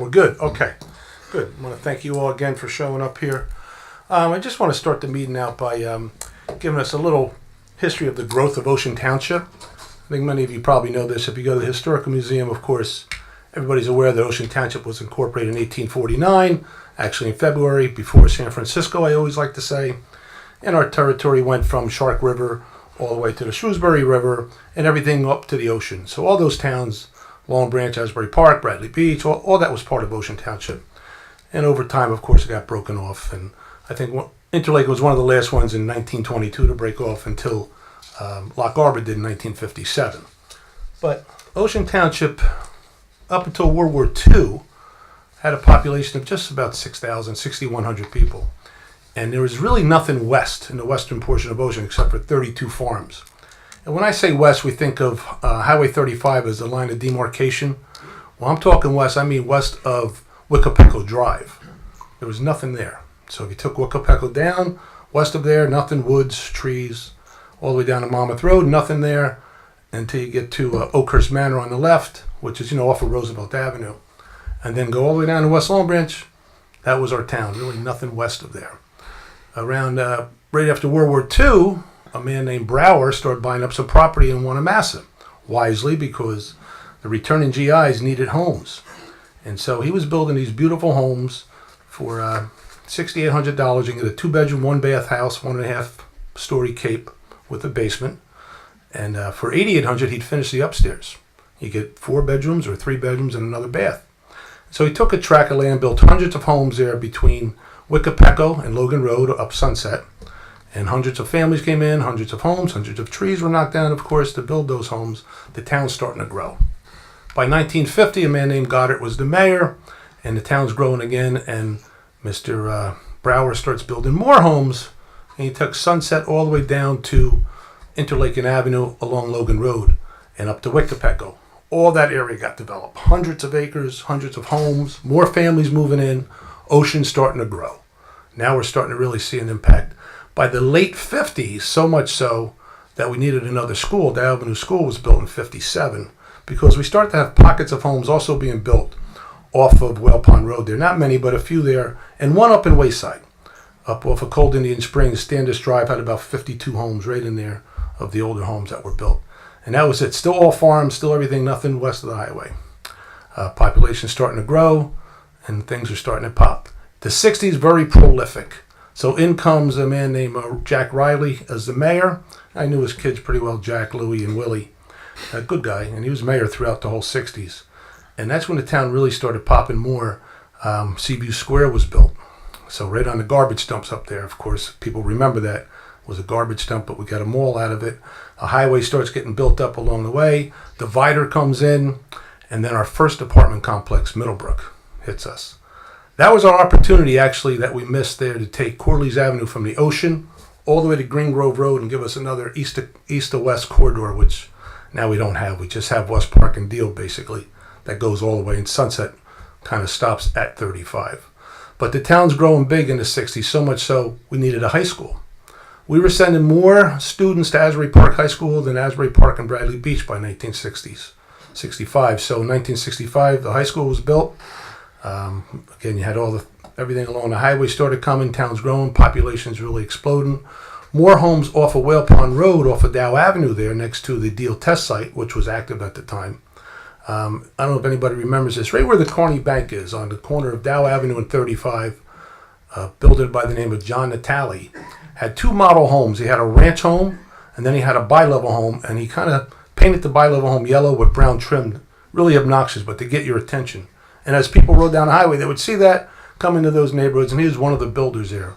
We're good. Okay. Good. I want to thank you all again for showing up here. I just want to start the meeting out by giving us a little history of the growth of Ocean Township. I think many of you probably know this. If you go to the Historical Museum, of course, everybody's aware that Ocean Township was incorporated in 1849, actually in February, before San Francisco, I always like to say. And our territory went from Shark River all the way to the Shrewsbury River and everything up to the ocean. So all those towns, Long Branch, Asbury Park, Bradley Beach, all that was part of Ocean Township. And over time, of course, it got broken off. And I think Interlake was one of the last ones in 1922 to break off until Lock Harbor did in 1957. But Ocean Township, up until World War II, had a population of just about 6,100 people. And there was really nothing west in the western portion of Ocean except for 32 farms. And when I say west, we think of Highway 35 as the line of demarcation. When I'm talking west, I mean west of Wickapeckle Drive. There was nothing there. So if you took Wickapeckle down, west of there, nothing, woods, trees, all the way down to Monmouth Road, nothing there, until you get to Oakhurst Manor on the left, which is, off of Roosevelt Avenue. And then go all the way down to West Long Branch. That was our town, really nothing west of there. Around right after World War II, a man named Brower started buying up some property in Wanamassa, wisely because the returning GIs needed homes. And so he was building these beautiful homes for $6,800. You can get a 2-bedroom, 1-bath house, 1.5-story cape with a basement. And for $8,800, he'd finish the upstairs. You get 4 bedrooms or 3 bedrooms and another bath. So he took a tract of land, built hundreds of homes there between Wickapeckle and Logan Road up Sunset. And hundreds of families came in, hundreds of homes, hundreds of trees were knocked down, of course, to build those homes. The town's starting to grow. By 1950, a man named Goddard was the mayor, and the town's growing again, and Mr. Brower starts building more homes, and he took Sunset all the way down to Interlake Avenue along Logan Road and up to Wickapeckle. All that area got developed. Hundreds of acres, hundreds of homes, more families moving in, Ocean starting to grow. Now we're starting to really see an impact. By the late 50s, so much so that we needed another school. Dow Avenue School was built in 57 because we started to have pockets of homes also being built off of Whale Pond Road. There are not many, but a few there, and one up in Wayside. Up off of Cold Indian Springs, Standish Drive had about 52 homes right in there of the older homes that were built. And that was it. Still all farms, still everything, nothing west of the highway. Population starting to grow, and things are starting to pop. The 60s, very prolific. So in comes a man named Jack Riley as the mayor. I knew his kids pretty well, Jack, Louie, and Willie. A good guy, and he was mayor throughout the whole 60s. And that's when the town really started popping more. Seaview Square was built. So right on the garbage dumps up there, of course, people remember that was a garbage dump, but we got a mall out of it. A highway starts getting built up along the way. Divider comes in, and then our first apartment complex, Middlebrook, hits us. That was our opportunity, actually, that we missed there to take Corley's Avenue from the ocean all the way to Green Grove Road and give us another east to west corridor, which now we don't have. We just have West Park and Deal, basically, that goes all the way, and Sunset kind of stops at 35. But the town's growing big in the 60s, so much so we needed a high school. We were sending more students to Asbury Park High School than Asbury Park and Bradley Beach by 1965. So in 1965, the high school was built. Again, you had everything along the highway started coming, town's growing, population's really exploding. More homes off of Whale Pond Road, off of Dow Avenue there, next to the Deal test site, which was active at the time. I don't know if anybody remembers this. Right where the Kearney Bank is, on the corner of Dow Avenue and 35, a builder by the name of John Natale had 2 model homes. He had a ranch home, and then he had a bi-level home, and he kind of painted the bi-level home yellow with brown trim. Really obnoxious, but to get your attention. And as people rode down the highway, they would see that come into those neighborhoods, and he was one of the builders there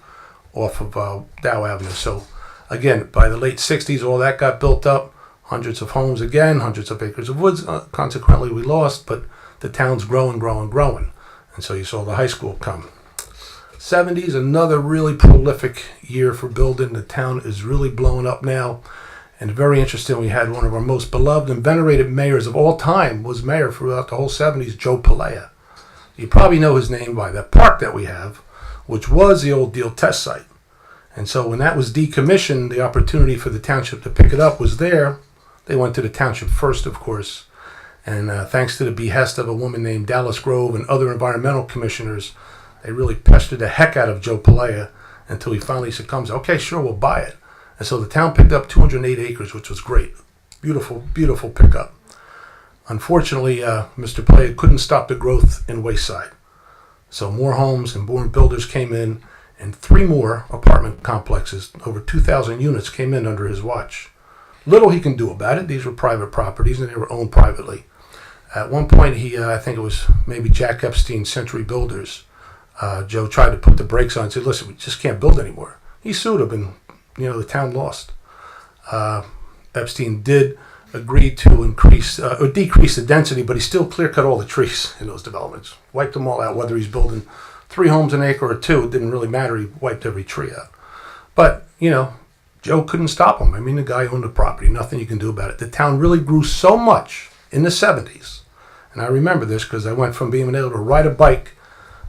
off of Dow Avenue. So, again, by the late 60s, all that got built up. Hundreds of homes again, hundreds of acres of woods. Consequently, we lost, but the town's growing. And so you saw the high school come. 70s, another really prolific year for building. The town is really blowing up now. And very interesting, we had one of our most beloved and venerated mayors of all time was mayor throughout the whole 70s, Joe Pelea. You probably know his name by that park that we have, which was the old Deal test site. And so when that was decommissioned, the opportunity for the township to pick it up was there. They went to the township first, of course. And thanks to the behest of a woman named Dallas Grove and other environmental commissioners, they really pestered the heck out of Joe Pelea until he finally succumbs. Okay, sure, we'll buy it. And so the town picked up 208 acres, which was great. Beautiful, beautiful pickup. Unfortunately, Mr. Pelea couldn't stop the growth in Wayside. So more homes and more builders came in, and 3 more apartment complexes, over 2,000 units, came in under his watch. Little he can do about it. These were private properties, and they were owned privately. At one point, I think it was maybe Jack Epstein's Century Builders, Joe tried to put the brakes on and said, listen, we just can't build anymore. He sued him, and the town lost. Epstein did agree to increase or decrease the density, but he still clear-cut all the trees in those developments. Wiped them all out, whether he's building 3 homes an acre or 2, it didn't really matter. He wiped every tree out. But, Joe couldn't stop him. I mean, the guy owned the property. Nothing you can do about it. The town really grew so much in the 70s. And I remember this because I went from being able to ride a bike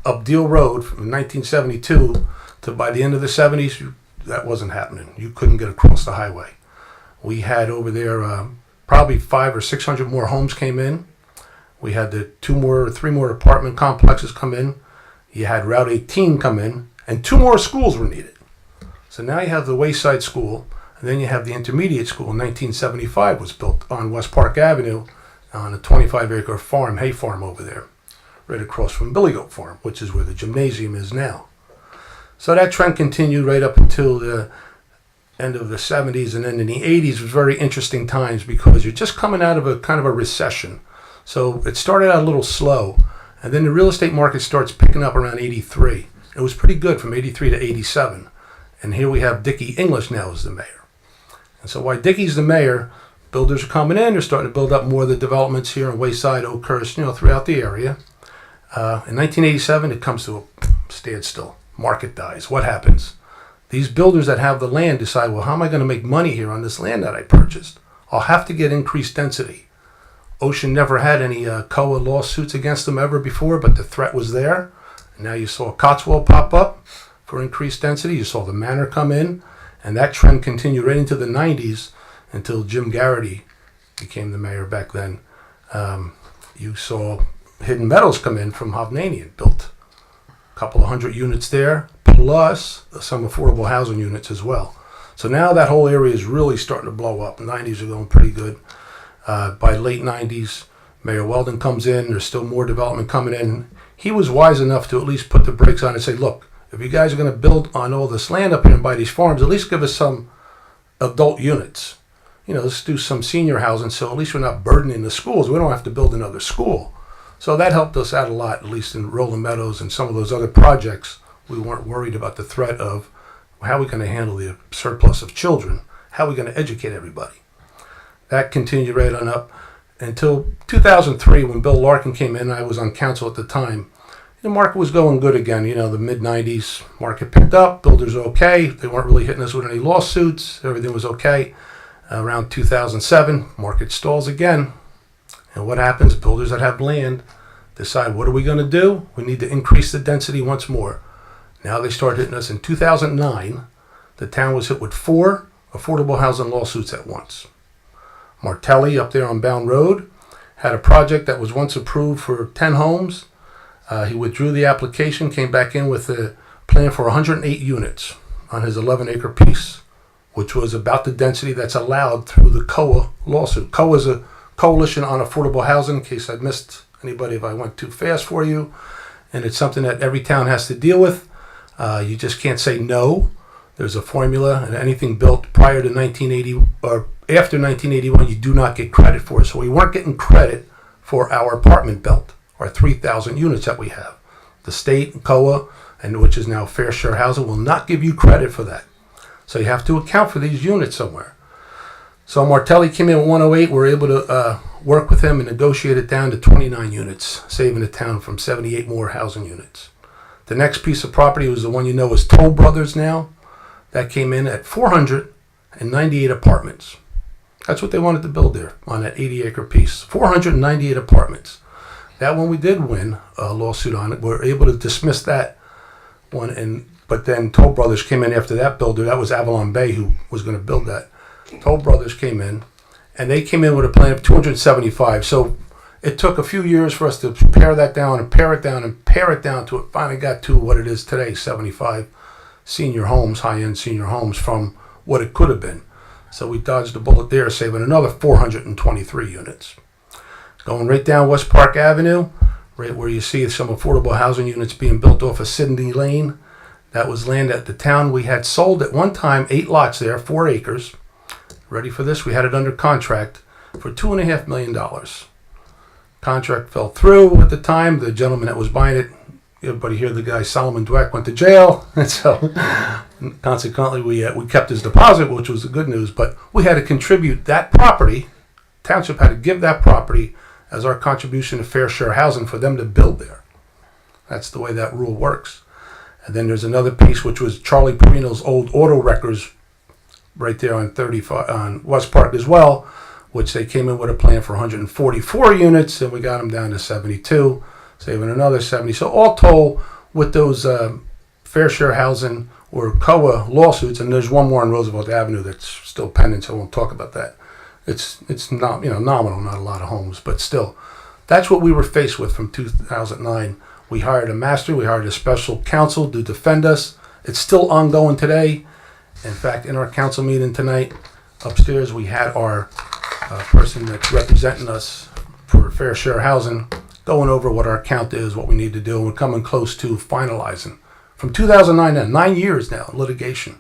up Deal Road from 1972 to by the end of the 70s, that wasn't happening. You couldn't get across the highway. We had over there probably 500 or 600 more homes came in. We had the 2 more or 3 more apartment complexes come in. You had Route 18 come in, and 2 more schools were needed. So now you have the Wayside School, and then you have the intermediate school. In 1975 was built on West Park Avenue on a 25-acre farm, hay farm over there, right across from Billy Goat Farm, which is where the gymnasium is now. So that trend continued right up until the end of the 70s, and then in the 80s was very interesting times because you're just coming out of a kind of a recession. So it started out a little slow, and then the real estate market starts picking up around 83. It was pretty good from 83 to 87. And here we have Dickie English now as the mayor. And so while Dickie's the mayor, builders are coming in. They're starting to build up more of the developments here in Wayside, Oakhurst, throughout the area. In 1987, it comes to a standstill. Market dies. What happens? These builders that have the land decide, well, how am I going to make money here on this land that I purchased? I'll have to get increased density. Ocean never had any COA lawsuits against them ever before, but the threat was there. And now you saw Cotswold pop up for increased density. You saw the Manor come in, and that trend continued right into the 90s until Jim Garrity became the mayor back then. You saw Hidden Meadows come in from Hovnanian, built a couple of 100 units there, plus some affordable housing units as well. So now that whole area is really starting to blow up. The 90s are going pretty good. By late 90s, Mayor Weldon comes in. There's still more development coming in. He was wise enough to at least put the brakes on and say, look, if you guys are going to build on all this land up here and buy these farms, at least give us some adult units. Let's do some senior housing so at least we're not burdening the schools. We don't have to build another school. So that helped us out a lot, at least in Rolling Meadows and some of those other projects. We weren't worried about the threat of how are we going to handle the surplus of children? How are we going to educate everybody? That continued right on up until 2003 when Bill Larkin came in. I was on council at the time. The market was going good again. The mid-90s market picked up. Builders were okay. They weren't really hitting us with any lawsuits. Everything was okay. Around 2007, market stalls again. And what happens? Builders that have land decide, what are we going to do? We need to increase the density once more. Now they start hitting us. In 2009, the town was hit with 4 affordable housing lawsuits at once. Martelli up there on Bound Road had a project that was once approved for 10 homes. He withdrew the application, came back in with a plan for 108 units on his 11-acre piece, which was about the density that's allowed through the COA lawsuit. COA is a Coalition on Affordable Housing, in case I missed anybody if I went too fast for you. And it's something that every town has to deal with. You just can't say no. There's a formula, and anything built prior to 1980 or after 1981, you do not get credit for. So we weren't getting credit for our apartment belt, our 3,000 units that we have. The state, COA, and which is now Fair Share Housing, will not give you credit for that. So you have to account for these units somewhere. So Martelli came in at 108. We were able to work with him and negotiate it down to 29 units, saving the town from 78 more housing units. The next piece of property was the one is Toll Brothers now. That came in at 498 apartments. That's what they wanted to build there on that 80-acre piece. 498 apartments. That one we did win a lawsuit on it. We were able to dismiss that one, but then Toll Brothers came in after that builder. That was Avalon Bay who was going to build that. Toll Brothers came in, and they came in with a plan of 275. So It took a few years for us to pare that down and pare it down and pare it down to it finally got to what it is today, 75 senior homes, high-end senior homes from what it could have been. So we dodged a bullet there, saving another 423 units. Going right down West Park Avenue, right where you see some affordable housing units being built off of Sydney Lane. That was land at the town. We had sold at one time 8 lots there, 4 acres. Ready for this? We had it under contract for $2.5 million. Contract fell through at the time. The gentleman that was buying it, everybody here, the guy Solomon Dweck, went to jail. And so consequently, we kept his deposit, which was the good news. But we had to contribute that property. Township had to give that property as our contribution to fair share housing for them to build there. That's the way that rule works. And then there's another piece, which was Charlie Perino's old auto wreckers right there on 35 on West Park as well, which they came in with a plan for 144 units, and we got them down to 72, saving another 70. So all told, with those fair share housing or COA lawsuits, and there's one more on Roosevelt Avenue that's still pending, so I won't talk about that. It's not, nominal, not a lot of homes, but still, that's what we were faced with from 2009. We hired a master, we hired a special counsel to defend us. It's still ongoing today. In fact, in our council meeting tonight, upstairs, we had our person that's representing us for fair share housing going over what our count is, what we need to do, and we're coming close to finalizing. From 2009 to 9 years now, litigation.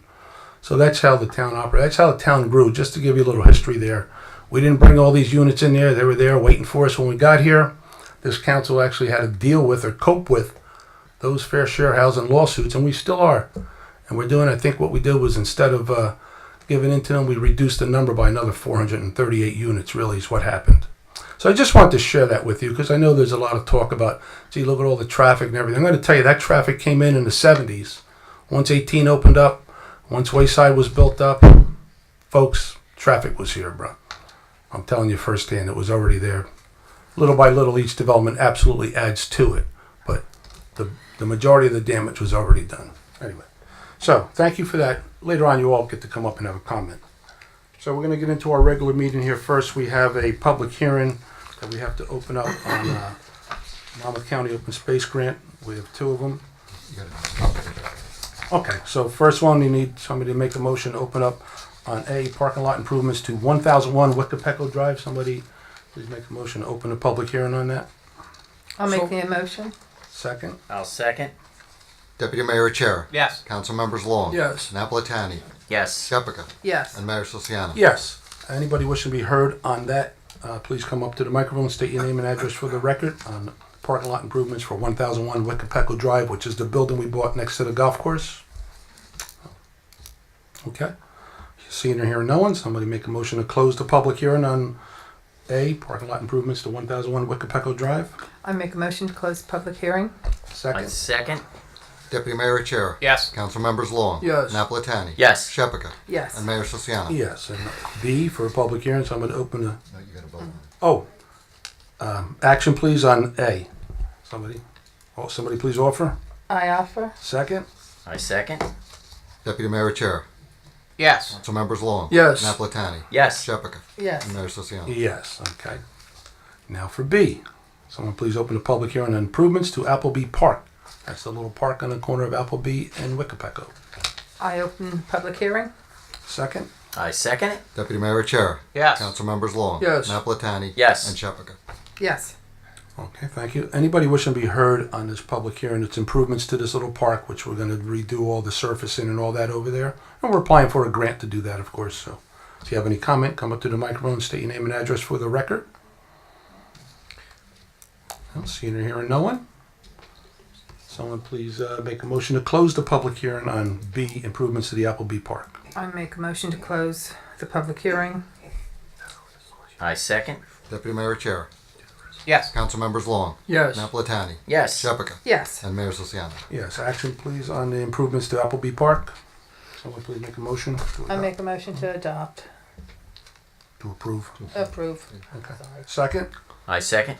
So that's how the town operates. That's how the town grew. Just to give you a little history there. We didn't bring all these units in there. They were there waiting for us when we got here. This council actually had to deal with or cope with those fair share housing lawsuits, and we still are. And we're doing, I think what we did was instead of giving in to them, we reduced the number by another 438 units, really, is what happened. So I just wanted to share that with you because I know there's a lot of talk about, gee, look at all the traffic and everything. I'm going to tell you that traffic came in the 70s. Once 18 opened up, once Wayside was built up, folks, traffic was here, bro. I'm telling you firsthand, it was already there. Little by little, each development absolutely adds to it. But the majority of the damage was already done. Anyway, so thank you for that. Later on, you all get to come up and have a comment. So we're going to get into our regular meeting here. First, we have a public hearing that we have to open up on Monmouth County Open Space Grant. We have 2 of them. Okay, so first one, you need somebody to make a motion to open up on A, parking lot improvements to 1001 Wickapeco Drive. Somebody please make a motion to open a public hearing on that. I'll make the motion. Second. I'll second. Deputy Mayor Chair. Yes. Council Members Long. Yes. Napolitani. Yes. Shepherd. Yes. And Mayor Siciliano. Yes. Anybody wishing to be heard on that, please come up to the microphone, state your name and address for the record on parking lot improvements for 1001 Wickapeco Drive, which is the building we bought next to the golf course. Okay. Seeing or hearing no one, somebody make a motion to close the public hearing on A, parking lot improvements to 1001 Wickapeco Drive. I make a motion to close the public hearing. Second. Second. Deputy Mayor Chair. Yes. Council Members Long. Yes. Napolitani. Yes. Shepherd. Yes. And Mayor Siciliano. Yes. And B, for a public hearing, so I'm going to open the... No, you got to vote on it. action please on A. Somebody please offer. I offer. Second. I second. Deputy Mayor Chair. Yes. Council Members Long. Yes. Napolitani. Yes. Shepherd. Yes. And Mayor Siciliano. Yes. Okay. Now for B. Someone please open the public hearing on improvements to Appleby Park. That's the little park on the corner of Appleby and Wickapeco. I open public hearing. Second. I second it. Deputy Mayor Chair. Yes. Council Members Long. Yes. Napolitani. Yes. And Shepherd. Yes. Okay, thank you. Anybody wishing to be heard on this public hearing, it's improvements to this little park, which we're going to redo all the surfacing and all that over there. And we're applying for a grant to do that, of course. So if you have any comment, come up to the microphone, state your name and address for the record. Seeing or hearing no one. Someone please make a motion to close the public hearing on B, improvements to the Appleby Park. I make a motion to close the public hearing. I second. Deputy Mayor Chair. Yes. Council Members Long. Yes. Napolitani. Yes. Shepherd. Yes. And Mayor Siciliano. Yes, action please on the improvements to Appleby Park. Someone please make a motion to I adopt. make a motion to adopt. To approve. Approve. Okay. Second. I second.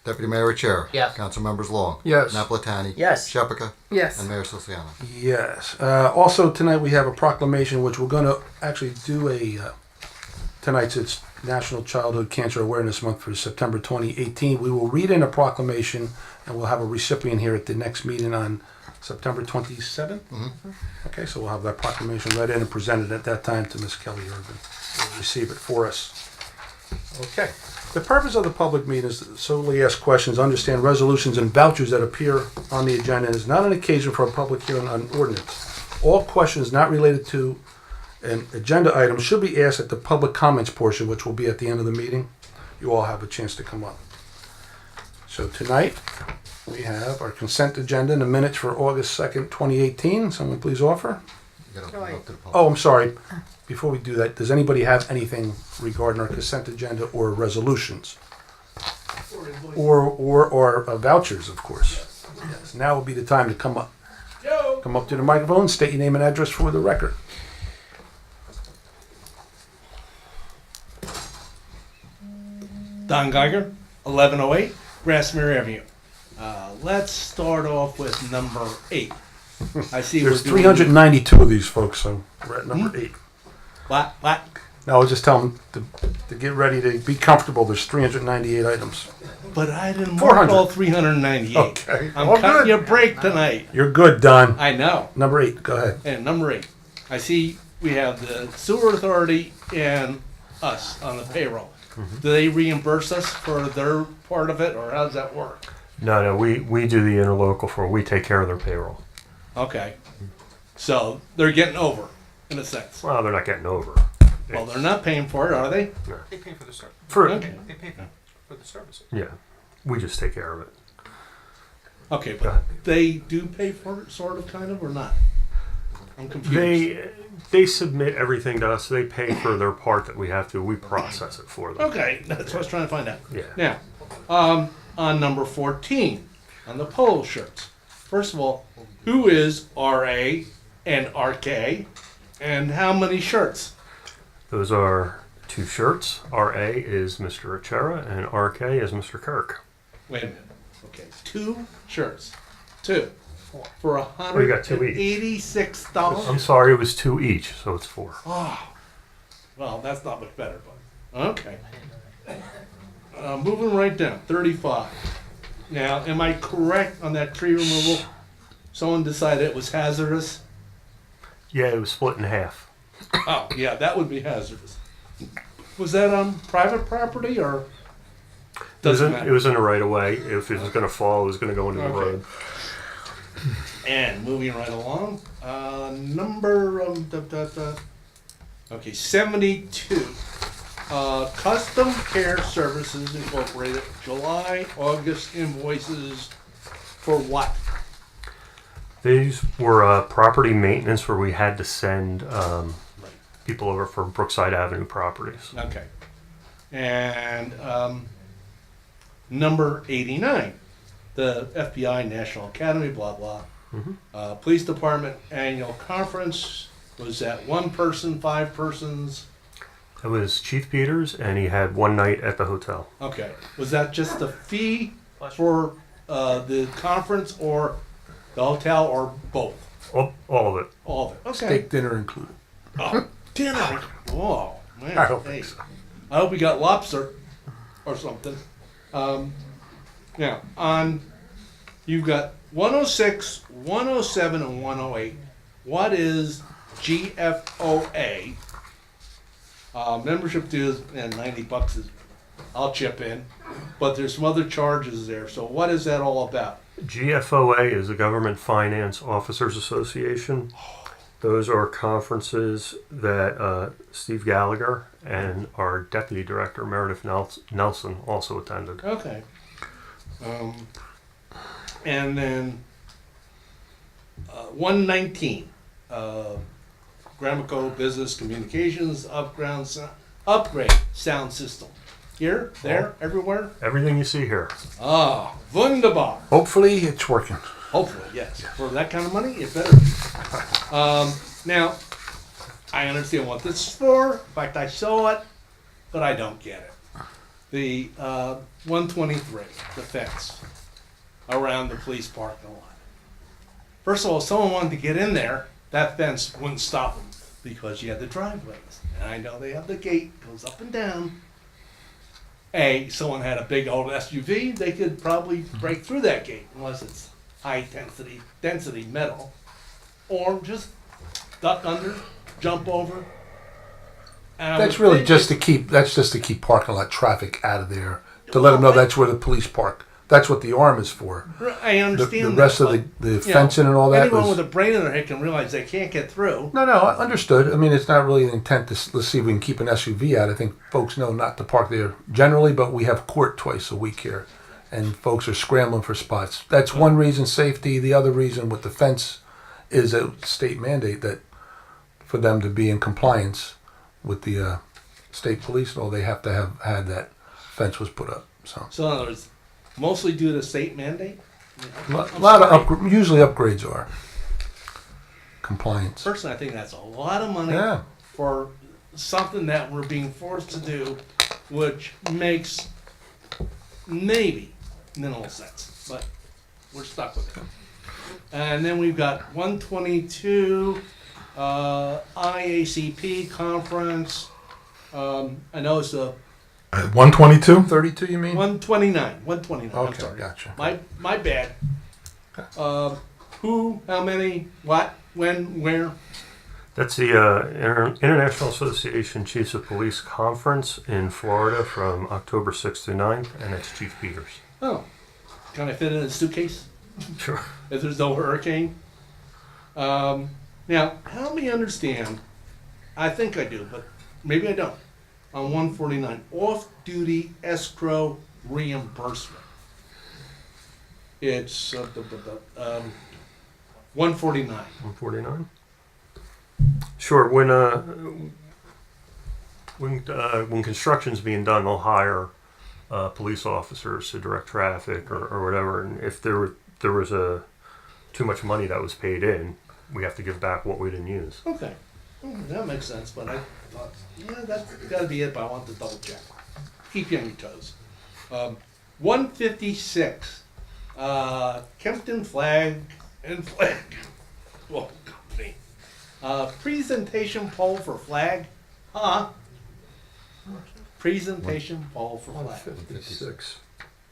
Deputy Mayor Chair. Yes. Council Members Long. Yes. Napolitani. Yes. Shepherd. Yes. And Mayor Siciliano. Yes. Also tonight we have a proclamation which we're going to actually do tonight's it's National Childhood Cancer Awareness Month for September 2018. We will read in a proclamation, and we'll have a recipient here at the next meeting on September 27th. Okay, so we'll have that proclamation read in and presented at that time to Ms. Kelly Urban. Will receive it for us. Okay. The purpose of the public meeting is to solely ask questions, understand resolutions, and vouchers that appear on the agenda, and is not an occasion for a public hearing on ordinance. All questions not related to an agenda item should be asked at the public comments portion, which will be at the end of the meeting. You all have a chance to come up. So tonight, we have our consent agenda and the minutes for August 2nd, 2018. Someone please offer. You gotta open it up to the public. Oh, I'm sorry. Before we do that, does anybody have anything regarding our consent agenda or resolutions? Or vouchers, of course. Yes. Now would be the time to come up. Come up to the microphone, state your name and address for the record. Don Geiger, 1108 Grassmere Avenue. Let's start off with number 8. I see There's we're doing- 392 of these folks, so we're at number 8. What? Now, I'll just tell them to get ready to be comfortable. There's 398 items. But I didn't mark 400. all 398. Okay. I'm All cutting good. you a break tonight. You're good, Don. I know. Number 8, go ahead. And number 8, I see we have the sewer authority and us on the payroll. Do they reimburse us for their part of it, or how does that work? No, we do the interlocal for, we take care of their payroll. Okay. So they're getting over, in a sense. Well, they're not getting over. Well, they're not paying for it, are they? They pay for the service. Okay. They pay for the services. Yeah, we just take care of it. Okay, Go ahead. but they do pay for it, sort of, kind of, or not? I'm confused. They submit everything to us. They pay for their part that we have to. We process it for them. Okay, that's what I was trying to find out. Yeah. Now, on number 14, on the polo shirts. First of all, who is RA and RK, and how many shirts? Those are 2 shirts. RA is Mr. Achera and RK is Mr. Kirk. Wait a minute. Okay, 2 shirts. 2. For you got 2 each. $186. I'm sorry, it was 2 each, so it's 4. Oh, well, that's not much better, but okay. Moving right down, 35. Now, am I correct on that tree removal? Someone decided it was hazardous. Yeah, it was split in half. Oh, yeah, that would be hazardous. Was that on private property or? Doesn't matter. It was in the right of way. If it was going to fall, it was going to go into the Okay. road. And moving right along, number okay, 72. Custom Care Services Incorporated, July, August invoices for what? These were property maintenance where we had to send people over for Brookside Avenue properties. Okay. And number 89, the FBI National Academy, blah, blah. Police Department Annual Conference, was that 1 person, 5 persons? It was Chief Peters, and he had 1 night at the hotel. Okay. Was that just the fee for the conference or the hotel or both? All of it. All of it. Okay. Steak dinner included. Oh, dinner. Whoa, man. I don't Hey. think so. I hope we got lobster or something. Now, you've got 106, 107, and 108. What is GFOA? Membership dues, and $90 is, I'll chip in. But there's some other charges there. So what is that all about? GFOA is the Government Finance Officers Association. Those are conferences that Steve Gallagher and our Deputy Director, Meredith Nelson, also attended. Okay. And then 119, Gramico Business Communications upgrade sound system. Here, there, everywhere. Everything you see here. Ah, wunderbar. Hopefully, it's working. Hopefully, yes. For that kind of money, it better be. Now, I understand what this is for. In fact, I saw it, but I don't get it. The 123, the fence around the police parking lot. First of all, if someone wanted to get in there, that fence wouldn't stop them. because you have the driveways. And I know they have the gate, goes up and down. Someone had a big old SUV, they could probably break through that gate unless it's high density metal. Or just duck under, jump over. And I That's was really thinking- just to keep parking lot traffic out of there, to let them know that's where the police park. That's what the arm is for. I The, understand the rest that, of but, the you know, fencing and all that anyone was... with a brain in their head can realize they can't get through. No, I understood. I mean, it's not really an intent to let's see if we can keep an SUV out. I think folks know not to park there generally, but we have court twice a week here, and folks are scrambling for spots. That's one reason, safety. The other reason with the fence is a state mandate that for them to be in compliance with the state police, they have to have had that fence was put up. So So in other words, mostly due to state mandate? a lot of usually upgrades are compliance. Personally, I think that's a lot of money Yeah. for something that we're being forced to do, which makes maybe minimal sense, but we're stuck with it. And then we've got 122 IACP conference. I know it's a 122? 32, you mean? 129. 129. I'm Okay, sorry. gotcha. My bad. Who? How many? What? When? Where? That's the International Association Chiefs of Police Conference in Florida from October 6th to 9th, and it's Chief Peters. Oh, can I fit in a suitcase Sure. if there's no hurricane? Now, help me understand. I think I do, but maybe I don't. On 149, off-duty escrow reimbursement. It's 149. 149. Sure. When construction's being done, they'll hire police officers to direct traffic or whatever. And if there was too much money that was paid in, we have to give back what we didn't use. Okay, that makes sense. But I thought, yeah, that's got to be it. But I want to double check. Keep you on your toes. 156. Kempton Flag and Flag. Well, company. Presentation poll for flag. Presentation poll for flag. 56.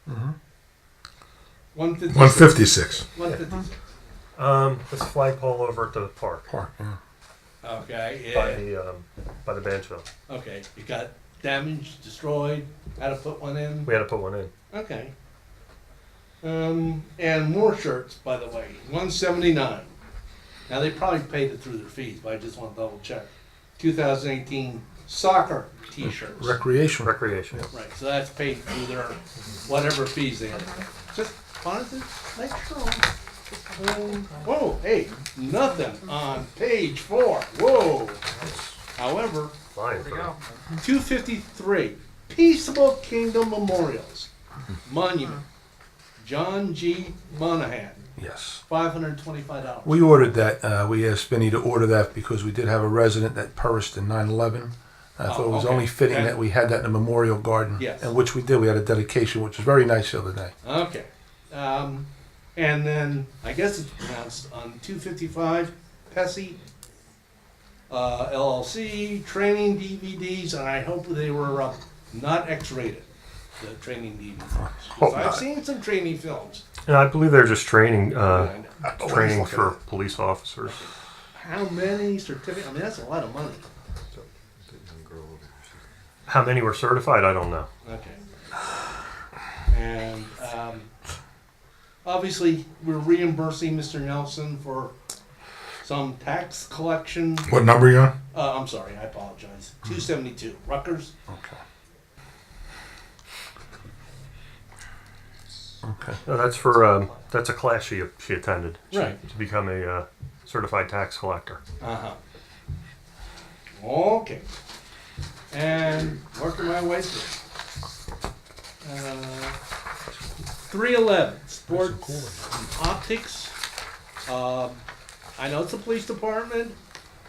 156. 156. 156. This flagpole over at the park Park, yeah. Okay. by Yeah. the Banchville. Okay. It got damaged, destroyed. Had to put one in. We had to put one in. Okay. And more shirts, by the way. 179. Now they probably paid it through their fees, but I just want to double check. 2018 soccer T-shirts. Recreation. Recreation. Right, so that's paid through their whatever fees they had. Just wanted to make sure. Whoa, hey, nothing on page 4. Whoa. However, Fine. 253 Peaceable Kingdom Memorials Monument. John G. Monahan, Yes. $525. We ordered that. We asked Vinny to order that because we did have a resident that perished in 9/11. I thought it was okay. only fitting Okay. that we had that in the memorial garden. Yes. And which we did. We had a dedication, which was very nice the other day. Okay. And then, I guess it's pronounced on 255, Pessy, LLC, training DVDs, and I hope they were not X-rated, the training DVDs. 'Cause I've seen some training films. And I believe they're just training And training for police officers. how many certificates? I mean, that's a lot of money. How many were certified? I don't know. Okay. And obviously, we're reimbursing Mr. Nelson for some tax collection. What number are you on? I'm sorry, I apologize. 272. Rutgers. Okay. Okay. No, that's for that's a class she attended. Right. To become a certified tax collector. Uh-huh. Okay. And working my way through. 311, sports and optics. I know it's the police department.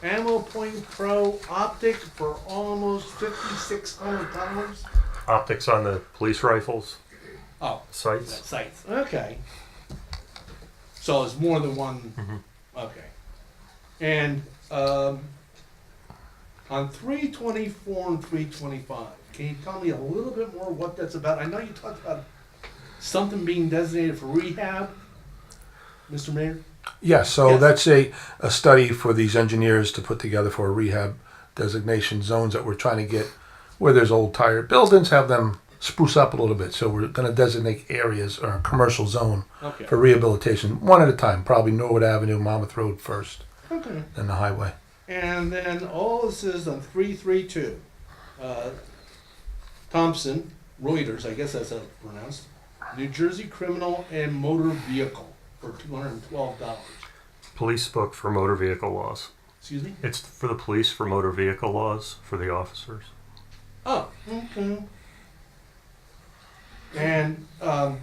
Ammo Point Pro optic for almost $5,600. Optics on the police rifles Oh, sights. sights. Okay. So it's more than one. Mhm. Okay. And On 324 and 325, can you tell me a little bit more what that's about? I know you talked about something being designated for rehab, Mr. Mayor? Yeah, so Yes. that's a study for these engineers to put together for a rehab designation zones that we're trying to get where there's old tired buildings, have them spruce up a little bit. So we're going to designate areas or a commercial zone Okay. for rehabilitation, one at a time. Probably Norwood Avenue, Monmouth Road first, Okay. then the highway. And then all this is on 332. Thompson, Reuters, I guess that's how it's pronounced. New Jersey criminal and motor vehicle for $212. Police book for motor vehicle laws. Excuse me? It's for the police for motor vehicle laws for the officers. Oh, okay. And on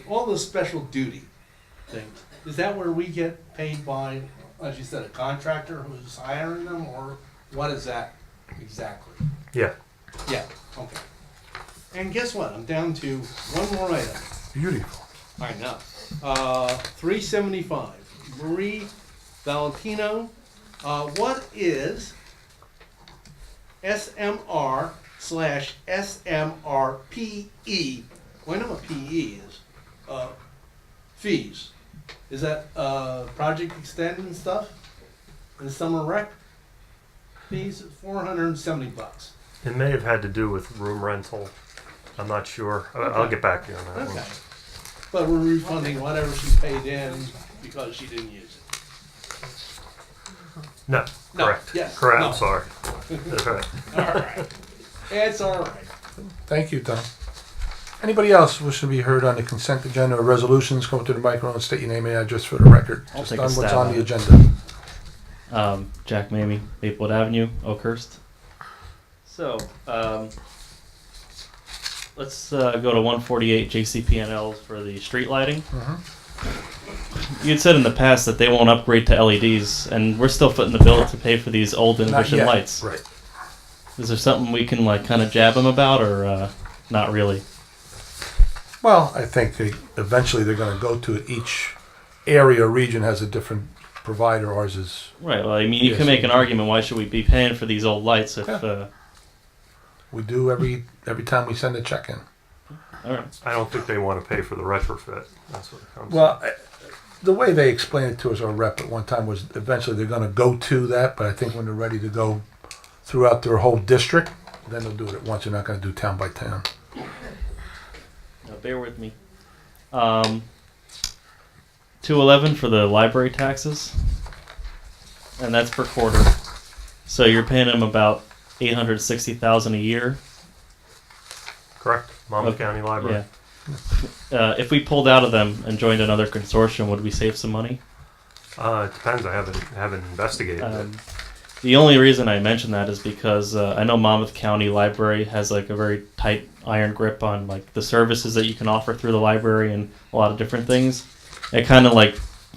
all the special duty things, is that where we get paid by, as you said, a contractor who's hiring them, or what is that exactly? Yeah. Yeah, okay. And guess what? I'm down to one more item. Beautiful. I know. 375. Marie Valentino. What is SMR/SMRPE? Well, I know what PE is. Fees. Is that project extend and stuff? And summer rec? Fees, $470. It may have had to do with room rental. I'm not sure. I'll get back to you on that Okay. one. But we're refunding whatever she paid in because she didn't use it. No, No, correct. yes, Correct. no. I'm sorry. That's right. All right. It's all right. Thank you, Tom. Anybody else wishing to be heard on the consent agenda or resolutions, come up to the microphone and state your name and address for the record. I'll Just take a on what's stab on at the it. agenda. Jack Mamie, Maplewood Avenue, Oakhurst. So, let's go to 148 JCP&L for the street lighting. You had said in the past that they won't upgrade to LEDs, and we're still footing the bill to pay for these old Not inefficient yet. lights. Right. Is there something we can like kind of jab them about, or not really? Well, I think eventually they're going to go to it. Each area or region has a different provider. Ours is. Right. Well, I mean, you Yes. can make an argument. Why should we be paying for these old lights if? Yeah. We do every time we send a check in. All right. I don't think they want to pay for the retrofit. That's what it comes Well, the way they explained it to us, our rep at one time, was eventually they're going to go to that, but I think when they're ready to go throughout their whole district, then they'll do it at once. They're not going to do town by town. Now, bear with me. 211 for the library taxes, and that's per quarter. So you're paying them about $860,000 a year. Correct. Monmouth Okay. County Library. Yeah. If we pulled out of them and joined another consortium, would we save some money? It depends. I haven't investigated it. The only reason I mention that is because I know Monmouth County Library has like a very tight iron grip on like the services that you can offer through the library and a lot of different things. It kind of like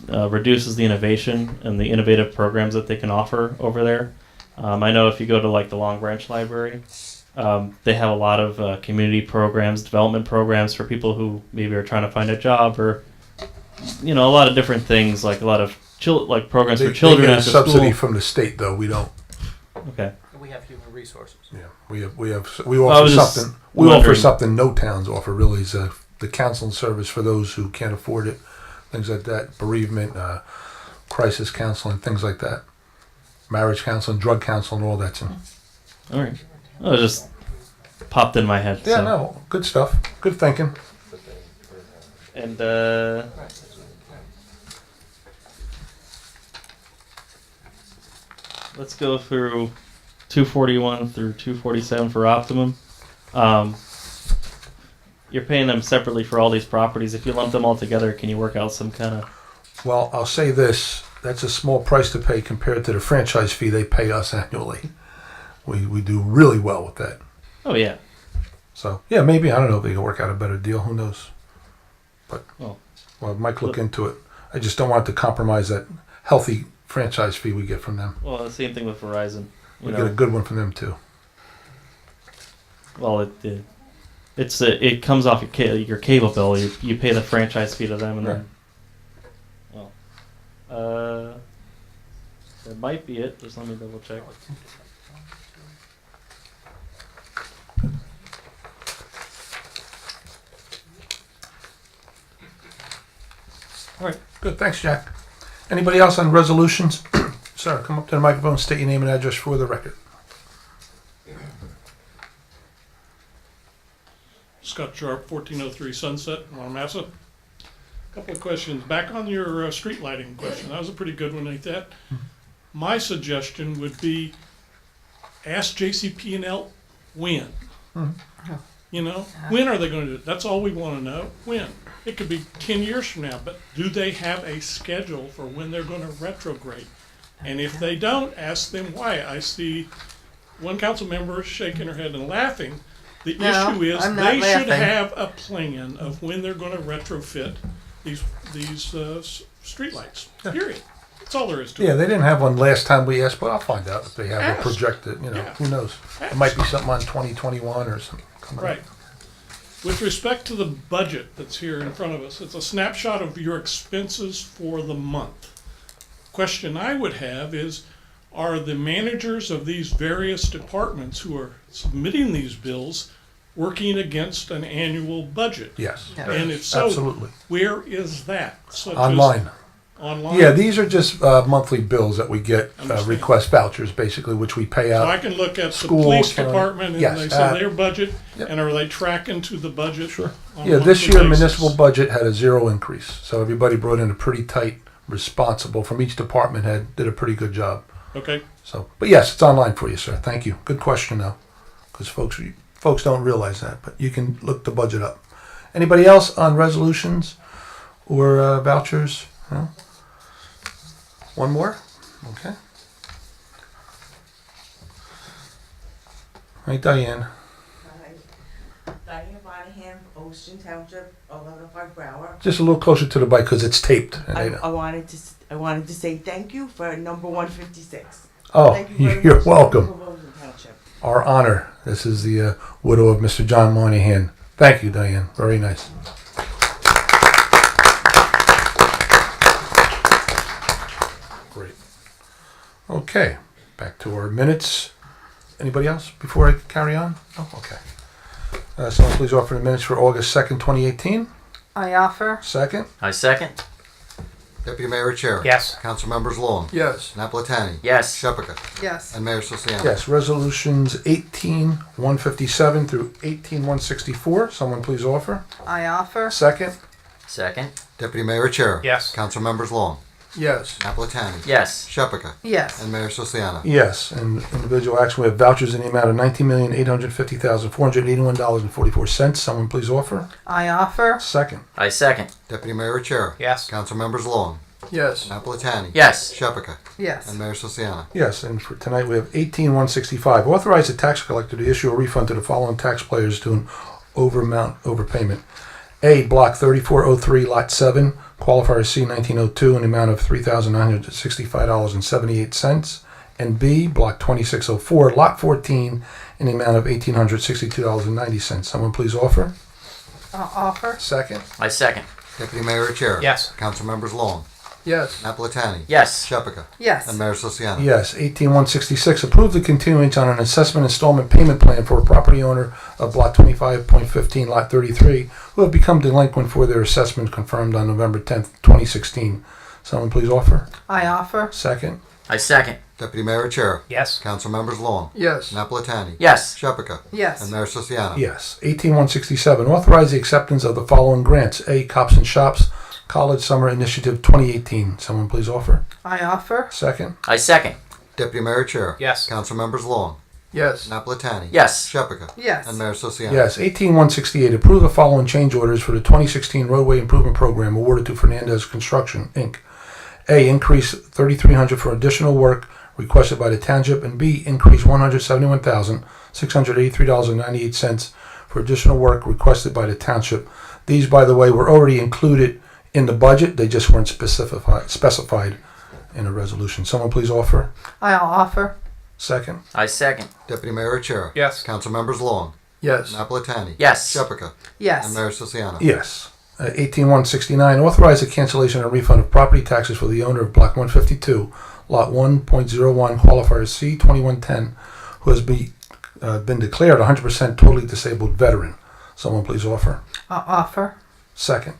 reduces the innovation and the innovative programs that they can offer over there. I know if you go to like the Long Branch Library, they have a lot of community programs, development programs for people who maybe are trying to find a job, or a lot of different things, like a lot of programs for children They get a after subsidy school. from the state, though. We don't. Okay. We have human resources. Yeah, we offer was just something. We offer wondering. something no towns offer. Really, is the counseling service for those who can't afford it, things like that, bereavement, crisis counseling, things like that, marriage counseling, drug counseling, all that's in. All right. Oh, it just popped in my head. Yeah, so. no, good stuff. Good thinking. And let's go through 241 through 247 for Optimum. You're paying them separately for all these properties. If you lump them all together, can you work out some kind of... Well, I'll say this: that's a small price to pay compared to the franchise fee they pay us annually. We do really well with that. Oh, yeah. So yeah, maybe I don't know if they can work out a better deal. Who knows? But Oh. well, Mike, look into it. I just don't want to compromise that healthy franchise fee we get from them. Well, the same thing with Verizon. We get a good one from them too. Well, it comes off your cable bill. You pay the franchise fee to them, and then... Well, That might be it. Just let me double check. All right, good. Thanks, Jack. Anybody else on resolutions? Sir, come up to the microphone, state your name and address for the record. Scott Sharp, 1403 Sunset, Monmouth. Couple of questions. Back on your street lighting question, that was a pretty good one like that. My suggestion would be ask JCP&L when. You know, when are they going to do it? That's all we want to know. When? It could be 10 years from now, but do they have a schedule for when they're going to retrograde? And if they don't, ask them why. I see one council member shaking her head and laughing. The No, issue is I'm not they should laughing. have a plan of when they're going to retrofit these streetlights. Period. That's all there is to Yeah, it. they didn't have one last time we asked, but I'll find out if they have Ask. it projected, you know, Yeah. who knows? It might be something on 2021 or something. coming up. Right. With respect to the budget that's here in front of us, it's a snapshot of your expenses for the month. Question I would have is, are the managers of these various departments who are submitting these bills working against an annual budget? Yes, Yeah. And if so, absolutely. where is that? Such as Online. Online? Yeah, these are just monthly bills that we get, Understand. request vouchers, basically, which we pay So out. I can look at the School, police county. department and Yes, they say their budget, yep. and are they tracking to the budget? Sure. on a Yeah, this monthly year basis? municipal budget had a 0 increase, so everybody brought in a pretty tight, responsible, from each department head, did a pretty good job. Okay. So, but yes, it's online for you, sir. Thank you. Good question, though, because folks don't realize that, but you can look the budget up. Anybody else on resolutions or vouchers? No? One more? Okay. All right, Diane. Diane Monahan, Ocean Township, 1105 Brower. Just a little closer to the bike because it's taped. And they I know. wanted to say thank you for number 156. Oh, Thank you very you're much welcome. for Ocean Township. Our honor. This is the widow of Mr. John Moynihan. Thank you, Diane. Very nice. Great. Okay, back to our minutes. Anybody else before I carry on? Oh, okay. Someone please offer the minutes for August 2nd, 2018. I offer. Second? I second. Deputy Mayor Chair. Yes. Council members Long. Yes. Napolitani. Yes. Shepherd. Yes. And Mayor Siciliano. Yes, resolutions 18-157 through 18-164. Someone please offer. I offer. Second? Second. Deputy Mayor Chair. Yes. Council members Long. Yes. Napolitani. Yes. Shepherd. Yes. And Mayor Siciliano. Yes, and individual action, we have vouchers in the amount of $19,850,481.44. Someone please offer. I offer. Second. I second. Deputy Mayor Chair. Yes. Council members Long. Yes. Napolitani. Yes. Shepherd. Yes. And Mayor Siciliano. Yes, and for tonight we have 18-165. Authorize the tax collector to issue a refund to the following taxpayers to an overpayment. A, Block 3403, Lot 7, qualifier C-1902, in the amount of $3,965.78. And B, Block 2604, Lot 14, in the amount of $1,862.90. Someone please offer. Offer. Second. I second. Deputy Mayor Chair. Yes. Council members Long. Yes. Napolitani. Yes. Shepherd. Yes. And Mayor Siciliano. Yes, 18-166, approve the continuance on an assessment installment payment plan for a property owner of Block 25.15, Lot 33, who have become delinquent for their assessment confirmed on November 10th, 2016. Someone please offer. I offer. Second. I second. Deputy Mayor Chair. Yes. Council members Long. Yes. Napolitani. Yes. Shepherd. Yes. And Mayor Siciliano. Yes, 18-167, authorize the acceptance of the following grants. A, Cops and Shops, College Summer Initiative 2018. Someone please offer. I offer. Second. I second. Deputy Mayor Chair. Yes. Council members Long. Yes. Napolitani. Yes. Shepherd. Yes. And Mayor Siciliano. Yes, 18-168, approve the following change orders for the 2016 roadway improvement program awarded to Fernandez Construction, Inc. A, increase $3,300 for additional work requested by the Township, and B, increase $171,683.98 for additional work requested by the Township. These, by the way, were already included in the budget. They just weren't specified in a resolution. Someone please offer. I'll offer. Second. I second. Deputy Mayor Chair. Yes. Council members Long. Yes. Napolitani. Yes. Shepherd. Yes. And Mayor Siciliano. Yes. 18-169, authorize the cancellation and refund of property taxes for the owner of Block 152, Lot 1.01, qualifier C 2110, who has been declared 100% totally disabled veteran. Someone please offer. Offer. Second.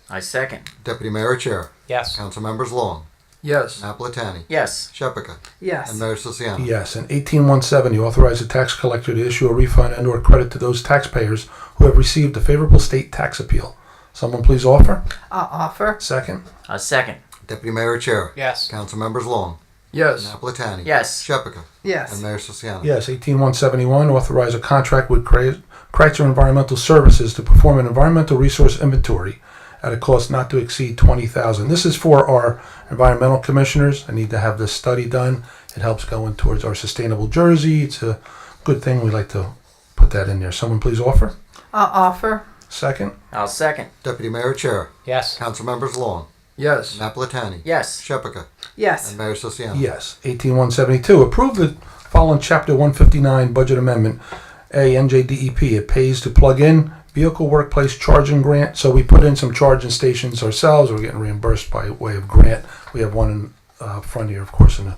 I second. Deputy Mayor Chair. Yes. Council members Long, Yes. Napolitani, Yes. Shepherd, Yes. and Mayor Siciliano. Yes. And 18170, authorize the tax collector to issue a refund and/or credit to those taxpayers who have received a favorable state tax appeal. Someone please offer. Offer. Second. I second. Deputy Mayor Chair. Yes. Council members Long, Yes. Napolitani, Yes. Shepherd, Yes. and Mayor Siciliano. Yes. 18171, authorize a contract with Kreitzer Environmental Services to perform an environmental resource inventory at a cost not to exceed $20,000. This is for our environmental commissioners. I need to have this study done. It helps going towards our sustainable Jersey. It's a good thing. We'd like to put that in there. Someone please offer. Offer. Second. I'll second. Deputy Mayor Chair. Yes. Council members Long, Yes. Napolitani, Yes. Shepherd, Yes. and Mayor Siciliano. Yes. 18172, approve the following Chapter 159 budget amendment. A, NJDEP. It pays to plug in vehicle workplace charging grant. So we put in some charging stations ourselves. We're getting reimbursed by way of grant. We have one in front here, of course, in the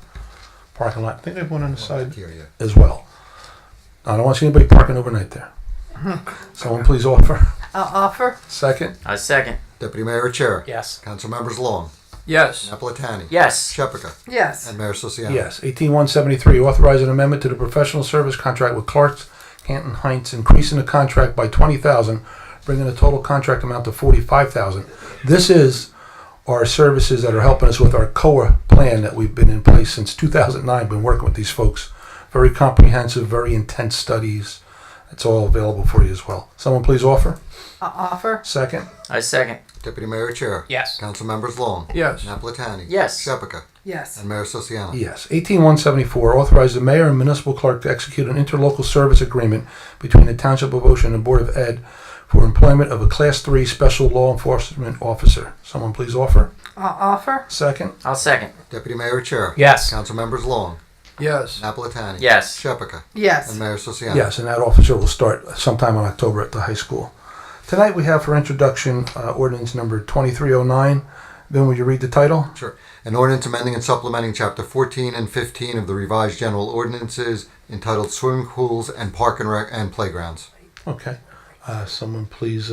parking lot. I think we have one on the side Here, yeah. as well. I don't want to see anybody parking overnight there. Someone please offer. Offer. Second. I second. Deputy Mayor Chair. Yes. Council members Long, Yes. Napolitani, Yes. Shepherd, Yes. and Mayor Siciliano. Yes. 18173, authorize an amendment to the professional service contract with Clark's Canton Heights, increasing the contract by $20,000, bringing the total contract amount to $45,000. This is our services that are helping us with our COA plan that we've been in place since 2009. Been working with these folks. Very comprehensive, very intense studies. It's all available for you as well. Someone please offer. Offer. Second. I second. Deputy Mayor Chair. Yes. Council members Long, Yes. Napolitani, Yes. Shepherd, Yes. and Mayor Siciliano. Yes. 18174, authorize the mayor and municipal clerk to execute an interlocal service agreement between the Township of Ocean and Board of Ed for employment of a Class 3 special law enforcement officer. Someone please offer. Offer. Second. I'll second. Deputy Mayor Chair. Yes. Council members Long, Yes. Napolitani, Yes. Shepherd, Yes. and Mayor Siciliano. Yes, and that officer will start sometime in October at the high school. Tonight we have for introduction ordinance number 2309. Then will you read the title? Sure. An ordinance amending and supplementing Chapter 14 and 15 of the revised general ordinances entitled Swimming Pools and Park and Playgrounds. Okay. Someone please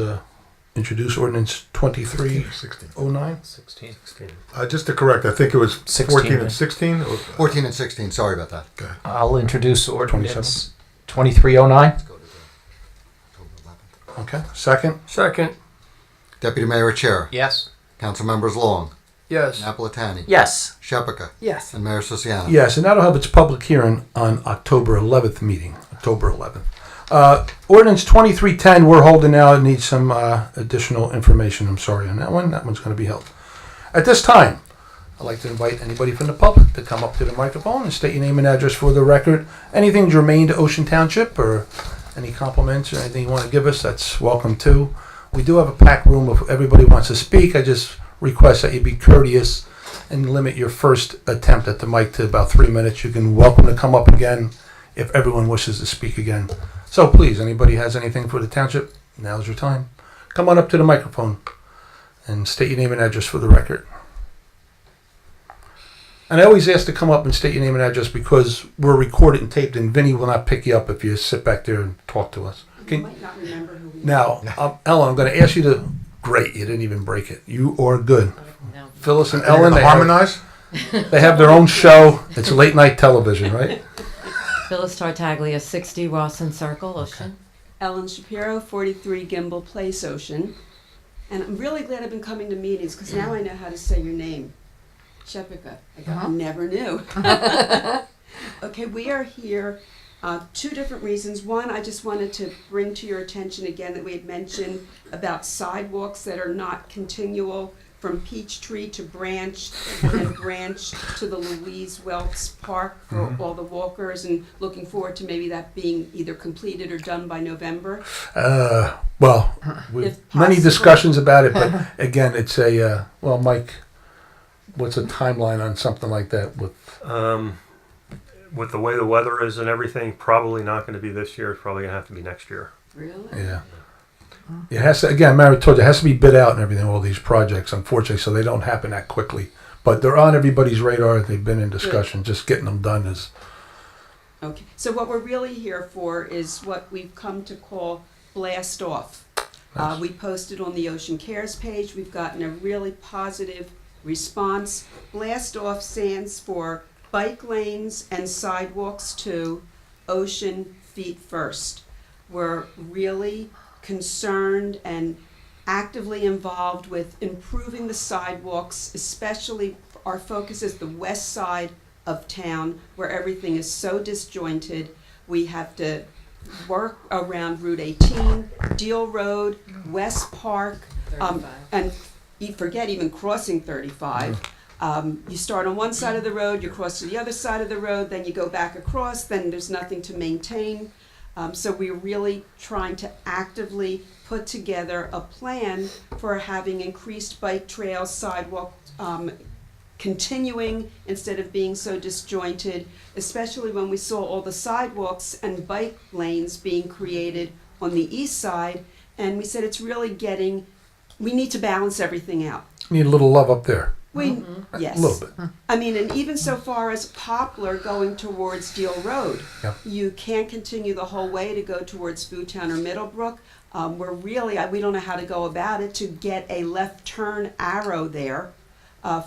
introduce ordinance 2309. 16. Just to correct, I think it was 14 and 16. 14 and 16, sorry about that. I'll introduce ordinance 2309. Let's go to the October 11th. Okay. Second. Second. Deputy Mayor Chair. Yes. Council members Long, Yes. Napolitani, Yes. Shepherd, Yes. and Mayor Siciliano. Yes, and that'll have its public hearing on October 11th meeting. October 11th. Ordinance 2310 we're holding now. It needs some additional information. I'm sorry on that one. That one's going to be held. At this time, I'd like to invite anybody from the public to come up to the microphone and state your name and address for the record. Anything germane to Ocean Township or any compliments or anything you want to give us, that's welcome too. We do have a packed room if everybody wants to speak. I just request that you be courteous and limit your first attempt at the mic to about 3 minutes. You can welcome to come up again if everyone wishes to speak again. So please, anybody has anything for the township, now's your time. Come on up to the microphone and state your name and address for the record. And I always ask to come up and state your name and address because we're recorded and taped, and Vinny will not pick you up if you sit back there and talk to us. You might not remember who we Now, Ellen, I'm going to ask you to. Great, you didn't even break it. You are good. Phyllis and Ellen, they Harmonize? they have their own show. It's late night television, right? Phyllis Tartaglia, 60 Rawson Circle, Ocean. Ellen Shapiro, 43 Gimbal Place, Ocean. And I'm really glad I've been coming to meetings because now I know how to say your name. Shepika. I never knew. Okay, we are here. Two different reasons. One, I just wanted to bring to your attention again that we had mentioned about sidewalks that are not continual from Peachtree to Branch and then Branch to the Louise Welks Park for all the walkers, and looking forward to maybe that being either completed or done by November. Well, we've many discussions about it, but again, it's a, well, Mike, what's a timeline on something like that With the way the weather is and everything, probably not going to be this year. It's probably going to have to be next year. Really? Yeah. It has to, again, Mary told you, it has to be bid out and everything, all these projects, unfortunately, so they don't happen that quickly. but they're on everybody's radar. They've been in discussion. Just getting them done is Okay, so what we're really here for is what we've come to call blast off. Nice. We posted on the Ocean Cares page. We've gotten a really positive response. Blast off stands for bike lanes and sidewalks to Ocean Feet First. We're really concerned and actively involved with improving the sidewalks, especially our focus is the west side of town where everything is so disjointed. We have to work around Route 18, Deal Road, West Park, and you forget even crossing 35. You start on one side of the road, you cross to the other side of the road, then you go back across, then there's nothing to maintain. So we're really trying to actively put together a plan for having increased bike trails, sidewalk, continuing instead of being so disjointed, especially when we saw all the sidewalks and bike lanes being created on the east side. And we said it's really we need to balance everything out. need a little love up there. Yes. A little bit. I mean, and even so far as Poplar going towards Deal Road, Yep. you can't continue the whole way to go towards Foodtown or Middlebrook. We're really, we don't know how to go about it to get a left turn arrow there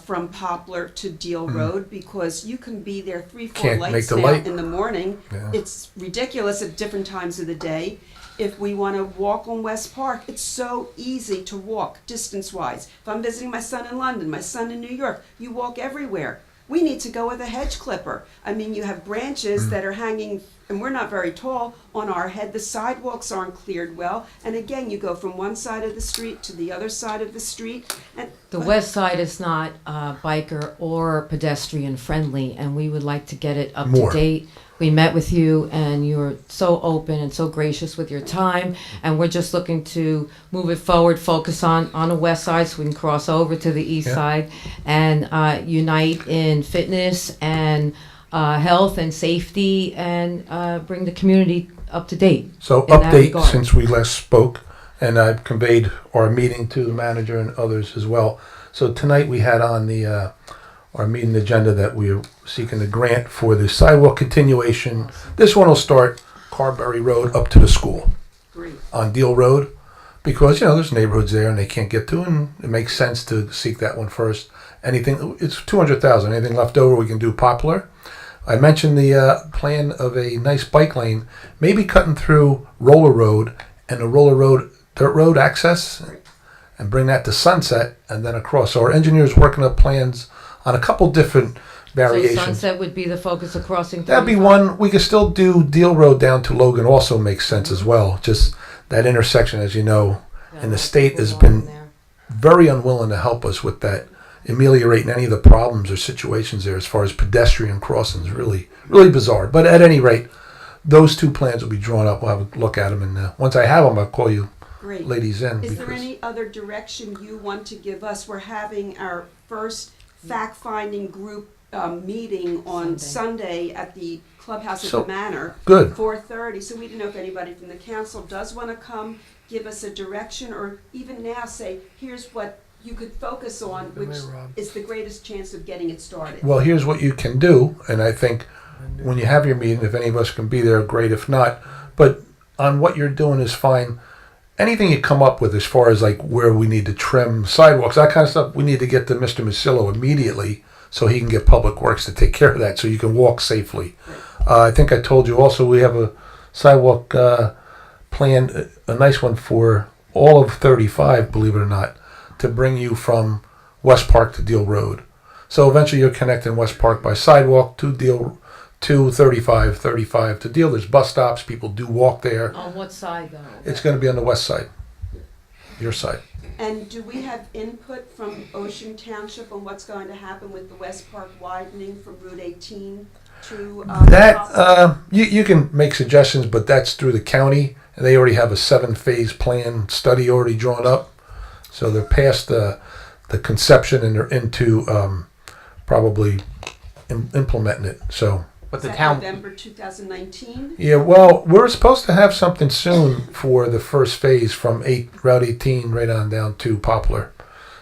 from Poplar to Deal Road, because you can be there 3-4 Can't make lights the now light. in the morning. Yeah. It's ridiculous at different times of the day. If we want to walk on West Park, it's so easy to walk distance-wise. If I'm visiting my son in London, my son in New York, you walk everywhere. We need to go with a hedge clipper. I mean, you have branches that are hanging, and we're not very tall, on our head. The sidewalks aren't cleared well. And again, you go from one side of the street to the other side of the street. And The west side is not biker or pedestrian friendly, and we would like to get it up More. to date. We met with you, and you were so open and so gracious with your time, and we're just looking to move it forward, focus on the west side so we can cross over to the east Yeah. side, and unite in fitness and health and safety, and bring the community up to date. So in that update regard. since we last spoke, and I've conveyed our meeting to the manager and others as well. So tonight we had on the our meeting agenda that we are seeking a grant for the sidewalk continuation. This one will start Carberry Road up to the school Great. on Deal Road, because there's neighborhoods there and they can't get to, and it makes sense to seek that one first. Anything, it's 200,000. Anything left over, we can do Poplar. I mentioned the plan of a nice bike lane, maybe cutting through Roller Road and the Roller Road dirt road access, and bring that to Sunset and then across. So our engineers working up plans on a couple different So variations. Sunset would be the focus of crossing. That'd be 35? one. We could still do Deal Road down to Logan. Also makes sense as well. Just that intersection, as you know, and the state has been very unwilling to help us with that, ameliorating any of the problems or situations there as far as pedestrian crossings. Really, really bizarre. But at any rate, those two plans will be drawn up. We'll have a look at them, and once I have them, I'll call you Great. ladies in. Is there because- any other direction you want to give us? We're having our first fact-finding group meeting on Sunday at the clubhouse at So, the Manor. good. 4:30. So we didn't know if anybody from the council does want to come, give us a direction, or even now say, here's what you could focus on, which is the greatest chance of getting it started. Well, here's what you can do, and I think when you have your meeting, if any of us can be there, great. If not, but on what you're doing is fine. Anything you come up with as far as like where we need to trim sidewalks, that kind of stuff, we need to get to Mr. Masillo immediately so he can get Public Works to take care of that so you can walk safely. I think I told you also we have a sidewalk plan, a nice one for all of 35, believe it or not, to bring you from West Park to Deal Road. So eventually you're connecting West Park by sidewalk to Deal, to 35 to Deal. There's bus stops. People do walk there. On what side though? It's going to be on the west side, your side. And do we have input from Ocean Township on what's going to happen with the West Park widening from Route 18 to That you can make suggestions, but that's through the county, and they already have a 7-phase plan study already drawn up. So they're past the conception and they're into probably implementing it. So. But Is that November 2019? Yeah, well, we're supposed to have something soon for the first phase from Route 18 right on down to Poplar.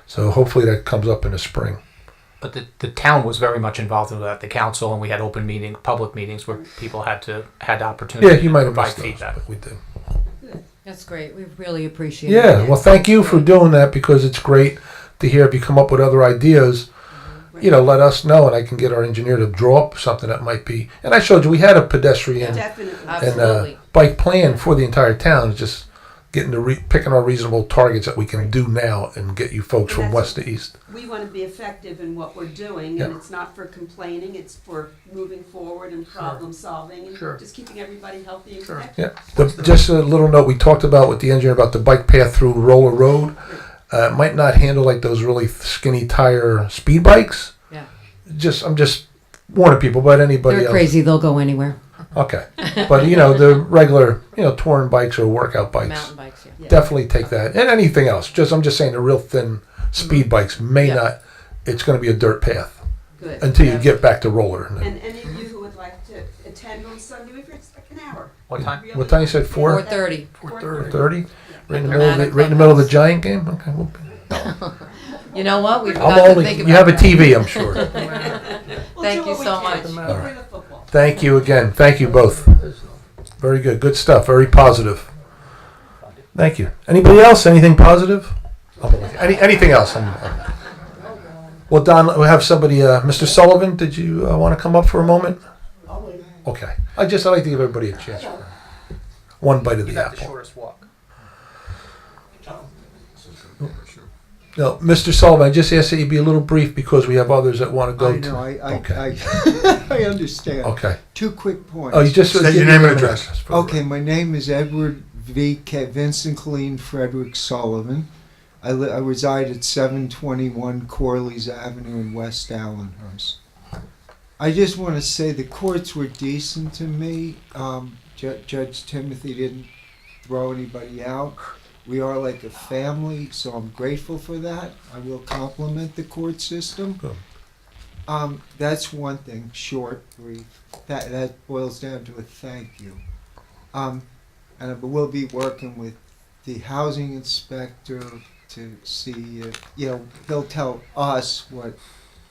So hopefully that comes up in the spring. but the town was very much involved in that, the council, and we had open public meetings where people had the opportunity Yeah, you might to have provide missed those, feedback. but we did. That's great. We really appreciate it. Yeah, well, thank you for doing that because it's great to hear if you come up with other ideas. You know, let us know, and I can get our engineer to draw up something that might be. And I showed you we had a pedestrian Definitely. and Absolutely. bike plan for the entire town. It's just getting to picking our reasonable targets that we can do now and get you folks from And west that's- to east. We want to be effective in what we're doing, and it's not for complaining, it's for moving forward and problem solving and Sure. just keeping everybody healthy and Yeah. connected. Just a little note we talked about with the engineer about the bike path through Roller Road. It might not handle like those really skinny tire speed bikes. Yeah. I'm just warning people, but anybody They're else. crazy. They'll go anywhere. Okay. But, the regular, touring bikes or workout bikes. Mountain bikes, yeah. Definitely take that. And anything else. I'm just saying the real thin speed bikes may Yeah. not, it's going to be a dirt path Good. until you get back to roller. And any of you who would like to attend on Sunday, if it's like an hour. What time? What time you said? 4? 4:30. 4:30? Right in the Dramatic right in the middle of the Giant game? Okay. Well, You know what? We've I'm got to only, think about you have a that. TV, I'm sure. We'll Thank do you what we so can. much. We'll All right. bring the football. Thank you again. Thank you both. Very good. Good stuff. Very positive. Thank you. Anybody else? Anything positive? Anything else? Well, Don, we have somebody, Mr. Sullivan, did you want to come up for a moment? Okay. I'd like to give everybody a chance. For one bite of You the got the apple. shortest walk. No, Mr. Sullivan, I just asked that you be a little brief because we have others that want to go. I know, Okay. I understand. Okay. 2 quick points. Oh, you just State give your me name a and minute. address. Okay, my name is Edward Vincent Clean Frederick Sullivan. I reside at 721 Corley's Avenue in West Allenhurst. I just want to say the courts were decent to me. Judge Timothy didn't throw anybody out. We are like a family, so I'm grateful for that. I will compliment the court system. Good. That's one thing, short, brief. That boils down to a thank you. And we'll be working with the housing inspector to see, he'll tell us what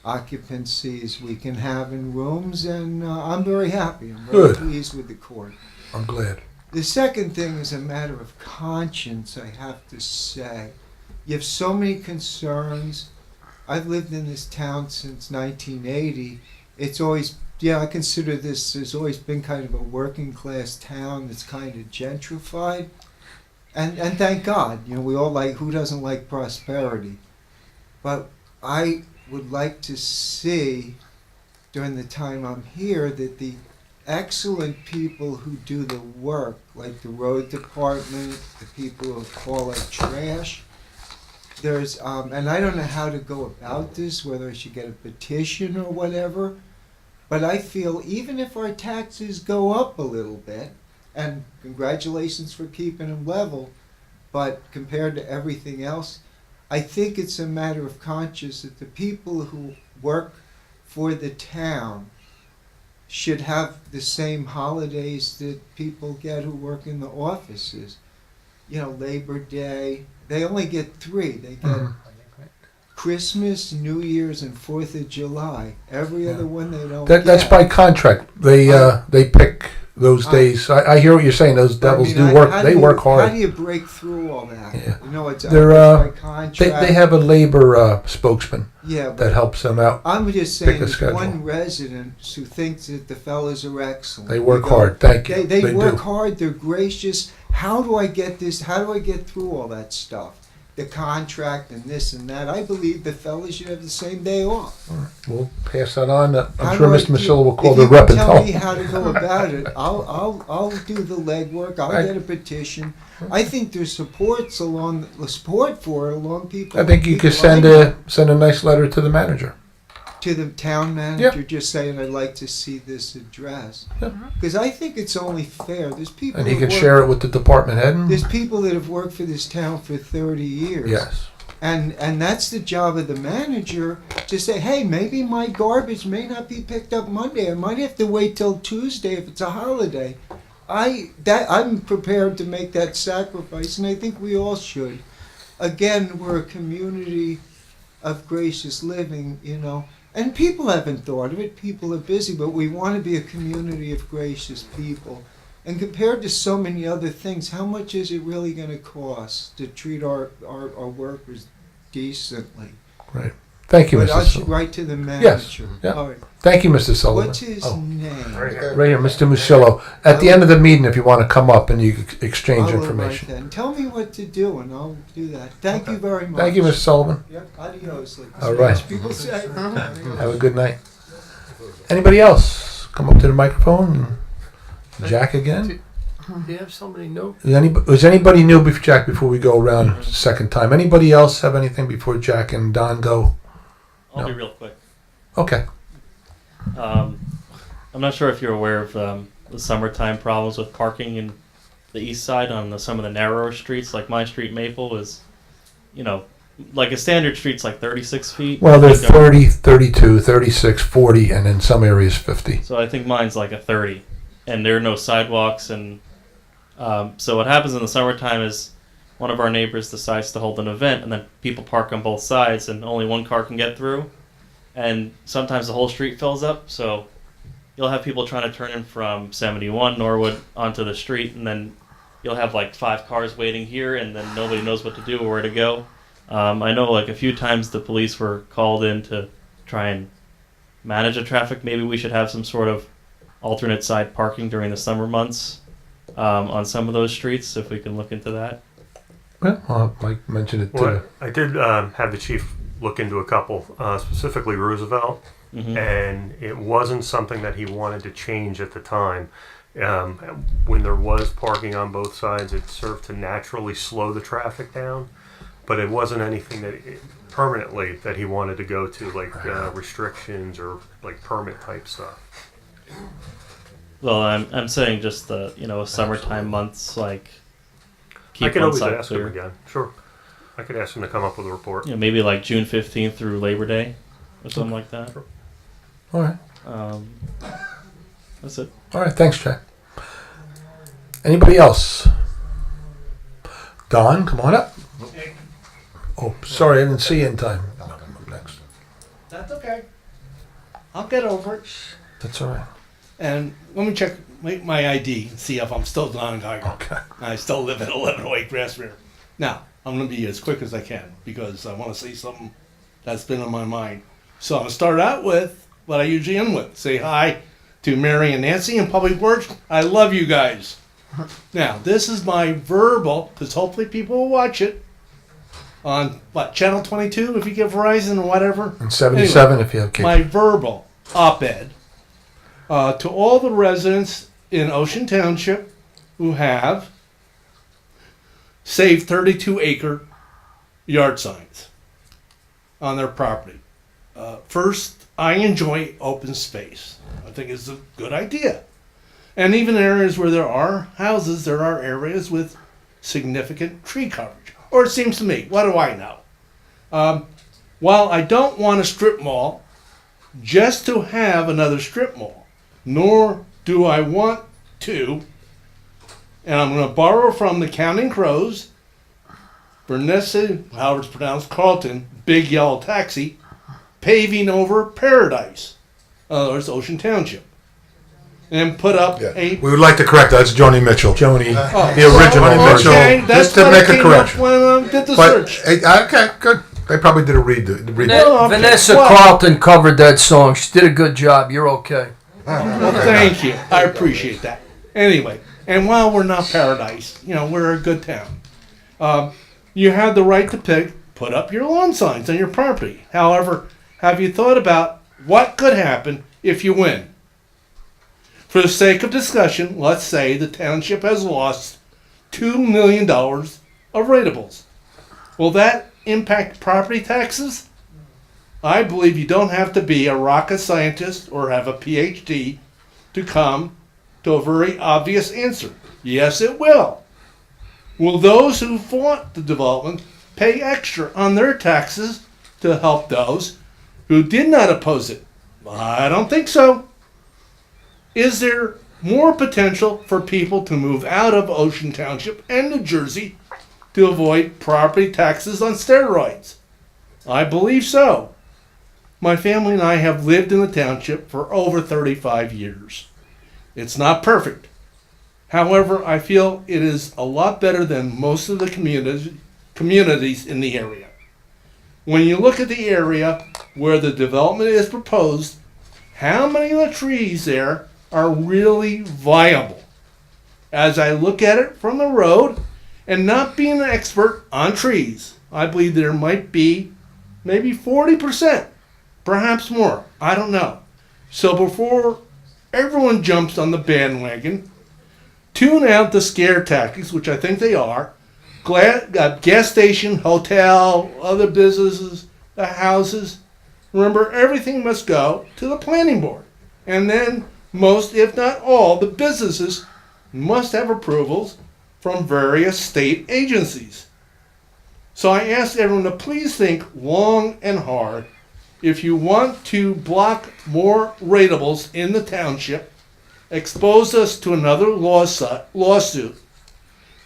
occupancies we can have in rooms, and I'm very happy. I'm very Good. pleased with the court. I'm glad. The second thing is a matter of conscience, I have to say. You have so many concerns. I've lived in this town since 1980. It's always, I consider this, there's always been kind of a working class town that's kind of gentrified. And thank God, we all who doesn't like prosperity? But I would like to see, during the time I'm here, that the excellent people who do the work, like the road department, the people who call it trash. There's, and I don't know how to go about this, whether I should get a petition or whatever, but I feel even if our taxes go up a little bit, and congratulations for keeping them level, but compared to everything else, I think it's a matter of conscience that the people who work for the town should have the same holidays that people get who work in the offices. Labor Day, they only get 3. They get Christmas, New Year's, and 4th of July. Every other one they don't That's get. by contract. They pick those days. I hear what you're saying. Those devils do work. They work hard. How do you break through all that? Yeah. It's They're by contract. they have a labor spokesman Yeah, but that helps them out. I'm just pick saying, a there's schedule. one resident who thinks that the fellas are excellent. They work You go, hard. Thank you. They work do. hard. They're gracious. How do I get this? How do I get through all that stuff? The contract and this and that. I believe the fellas should have the same day off. We'll pass that on. How I'm sure do I Mr. Masilla will call if the you rep can and tell tell me him. how to go about it, I'll do the legwork. I'll Right. get a petition. I think there's support for it along people. I think you could people send like a nice letter to the manager. to the town manager, just saying I'd like to see this addressed. Because I think it's only fair. There's people And he that can work- share it with the department head. There's people that have worked for this town for 30 years. Yes. And that's the job of the manager to say, hey, maybe my garbage may not be picked up Monday. I might have to wait till Tuesday if it's a holiday. I'm prepared to make that sacrifice, and I think we all should. Again, we're a community of gracious living, And people haven't thought of it. People are busy, but we want to be a community of gracious people. And compared to so many other things, how much is it really going to cost to treat our workers decently? Right. Thank you, But Mr. I should Sullivan. write to the Yes. manager. Yeah. All right. Thank you, Mr. Sullivan. What's his Oh, name? Right here. right here, Mr. Musillo. At the end of the meeting, if you want to come up and you can exchange I will information. write that. Tell me what to do, and I'll do that. Thank you very much. Thank you, Mr. Sullivan. Yep. Adios. Like the All right. Spanish people say. Have a good night. Anybody else? Come up to the microphone. Jack again? Do you have somebody new? Is anybody new, Jack, before we go around second time? Anybody else have anything before Jack and Don go? I'll No. be real quick. Okay. I'm not sure if you're aware of the summertime problems with parking in the east side on some of the narrower streets. Like my street, Maple, is, like a standard street's like 36 feet. Well, they're Like, 30, 32, 36, 40, and in some areas 50. So I think mine's like a 30, and there are no sidewalks. And so what happens in the summertime is one of our neighbors decides to hold an event, and then people park on both sides, and only one car can get through. And sometimes the whole street fills up, so you'll have people trying to turn in from 71 Norwood onto the street, and then you'll have like 5 cars waiting here, and then nobody knows what to do or where to go. I know like a few times the police were called in to try and manage the traffic. Maybe we should have some sort of alternate side parking during the summer months on some of those streets, if we can look into that. Well, Mike mentioned it too. Well, I did have the chief look into a couple, specifically Roosevelt, and it wasn't something that he wanted to change at the time. When there was parking on both sides, it served to naturally slow the traffic down, but it wasn't anything that permanently that he wanted to go to, like restrictions or like permit type stuff. Well, I'm saying just the summertime months, like keep I could one always side ask clear. him again. Sure, I could ask him to come up with a report. Maybe like June 15th through Labor Day, or something like that. Sure. All right. That's it. All right. Thanks, Jack. Anybody else? Don, come on up. Oh, sorry, I didn't see you in time. Come up next. That's okay. I'll get over it. That's all right. And let me check my ID and see if I'm still Don Geiger. Okay. I still live at 1108 Grassmere. Now, I'm going to be as quick as I can because I want to say something that's been on my mind. So I'm going to start out with what I usually end with. Say hi to Mary and Nancy in Public Works. I love you guys. Now, this is my verbal, because hopefully people will watch it on, Channel 22 if you get Verizon or whatever. And 77 Anyway, if you have cable. my verbal op-ed to all the residents in Ocean Township who have saved 32-acre yard signs on their property. First, I enjoy open space. I think it's a good idea. And even in areas where there are houses, there are areas with significant tree coverage. Or it seems to me. What do I know? While I don't want a strip mall just to have another strip mall, nor do I want to, and I'm going to borrow from the Counting Crows, Vanessa, however it's pronounced, Carlton, Big Yellow Taxi, paving over Paradise, in other words, Ocean Township, and put up a... We would like to correct that. That's Joni Mitchell. Joni, the original Mitchell. Okay, that's Just to what make I a came correction. up when I did the But, search. okay, good. They probably did a read. Well, okay. Vanessa Well- Carlton covered that song. She did a good job. You're okay. Well, thank you. I appreciate that. Anyway, and while we're not Paradise, we're a good town. You have the right to put up your lawn signs on your property. However, have you thought about what could happen if you win? For the sake of discussion, let's say the township has lost $2 million of rateables. Will that impact property taxes? I believe you don't have to be a rocket scientist or have a PhD to come to a very obvious answer. Yes, it will. Will those who fought the development pay extra on their taxes to help those who did not oppose it? I don't think so. Is there more potential for people to move out of Ocean Township and New Jersey to avoid property taxes on steroids? I believe so. My family and I have lived in the township for over 35 years. It's not perfect. However, I feel it is a lot better than most of the communities in the area. When you look at the area where the development is proposed, how many of the trees there are really viable? As I look at it from the road, and not being an expert on trees, I believe there might be maybe 40%, perhaps more. I don't know. So before everyone jumps on the bandwagon, tune out the scare tactics, which I think they are. Gas station, hotel, other businesses, the houses. Remember, everything must go to the planning board. And then most, if not all, the businesses must have approvals from various state agencies. So I ask everyone to please think long and hard. If you want to block more ratables in the township, expose us to another lawsuit.